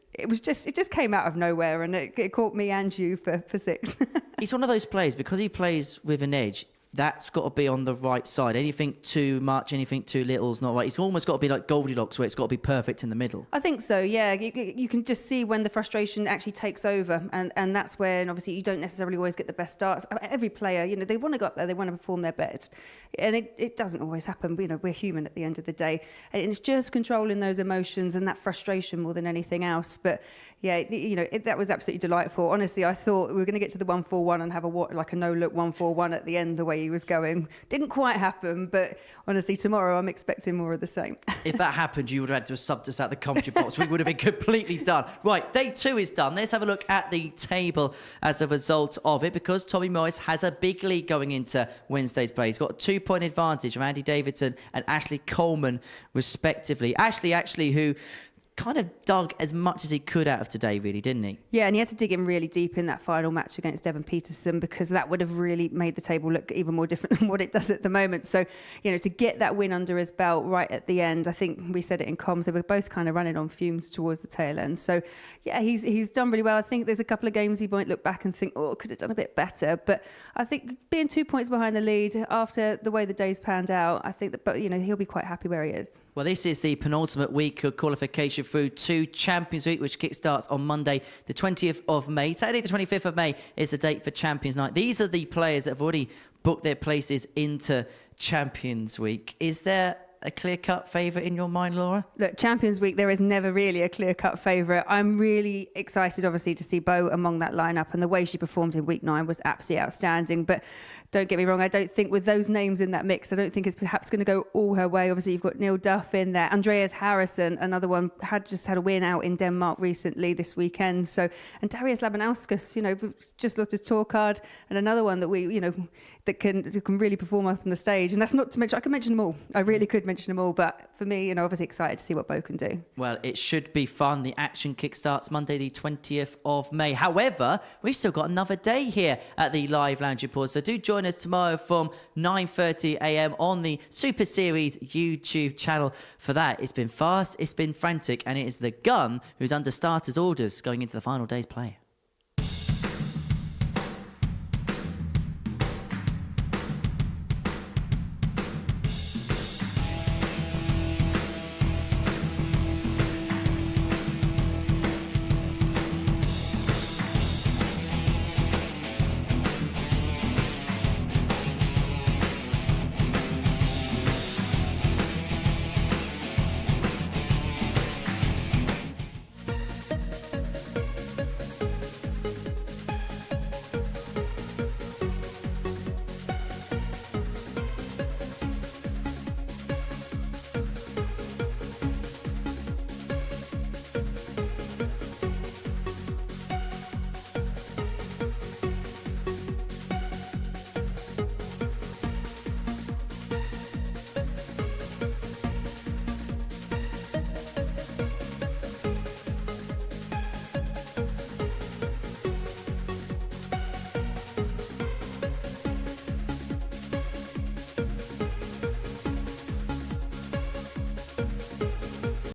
came out of nowhere, and it caught me and you for six. He's one of those players, because he plays with an edge, that's got to be on the right side. Anything too much, anything too little is not right. It's almost got to be like Goldilocks, where it's got to be perfect in the middle. I think so, yeah. You can just see when the frustration actually takes over, and that's when obviously you don't necessarily always get the best starts. Every player, you know, they want to go up there, they want to perform their best, and it doesn't always happen. You know, we're human at the end of the day, and it's just controlling those emotions and that frustration more than anything else. But yeah, you know, that was absolutely delightful. Honestly, I thought we were going to get to the 141 and have a no-look 141 at the end, the way he was going. Didn't quite happen, but honestly, tomorrow I'm expecting more of the same. If that happened, you would have had to have subbed us out the commentary box. We would have been completely done. Right, day 2 is done. Let's have a look at the table as a result of it, because Tommy Morris has a big lead going into Wednesday's play. He's got a 2-point advantage from Andy Davidson and Ashley Coleman, respectively. Ashley, who kind of dug as much as he could out of today, really, didn't he? Yeah, and he had to dig in really deep in that final match against Devon Peterson, because that would have really made the table look even more different than what it does at the moment. So, you know, to get that win under his belt right at the end, I think we said it in comms, they were both kind of running on fumes towards the tail end. So, yeah, he's done really well. I think there's a couple of games he might look back and think, oh, could have done a bit better. But I think being 2 points behind the lead after the way the day's panned out, I think that, but you know, he'll be quite happy where he is. Well, this is the penultimate week of qualification through to Champions Week, which kickstarts on Monday, the 20th of May. Saturday, the 25th of May is the date for Champions Night. These are the players that have already booked their places into Champions Week. Is there a clear-cut favourite in your mind, Laura? Look, Champions Week, there is never really a clear-cut favourite. I'm really excited, obviously, to see Bo among that lineup, and the way she performed in week 9 was absolutely outstanding. But don't get me wrong, I don't think with those names in that mix, I don't think it's perhaps going to go all her way. Obviously, you've got Neil Duff in there. Andreas Harrison, another one, just had a win out in Denmark recently this weekend. So, and Darius Labanauskas, you know, just lost his tour card, and another one that we, you know, that can really perform up on the stage. And that's not to mention, I could mention them all. I really could mention them all. But for me, you know, obviously excited to see what Bo can do. Well, it should be fun. The action kickstarts Monday, the 20th of May. However, we've still got another day here at the Live Lounge Report. So do join us tomorrow from 9:30 a.m. on the Super Series YouTube channel for that. It's been fast, it's been frantic, and it is the Gun who's under starters orders going into the final day's play.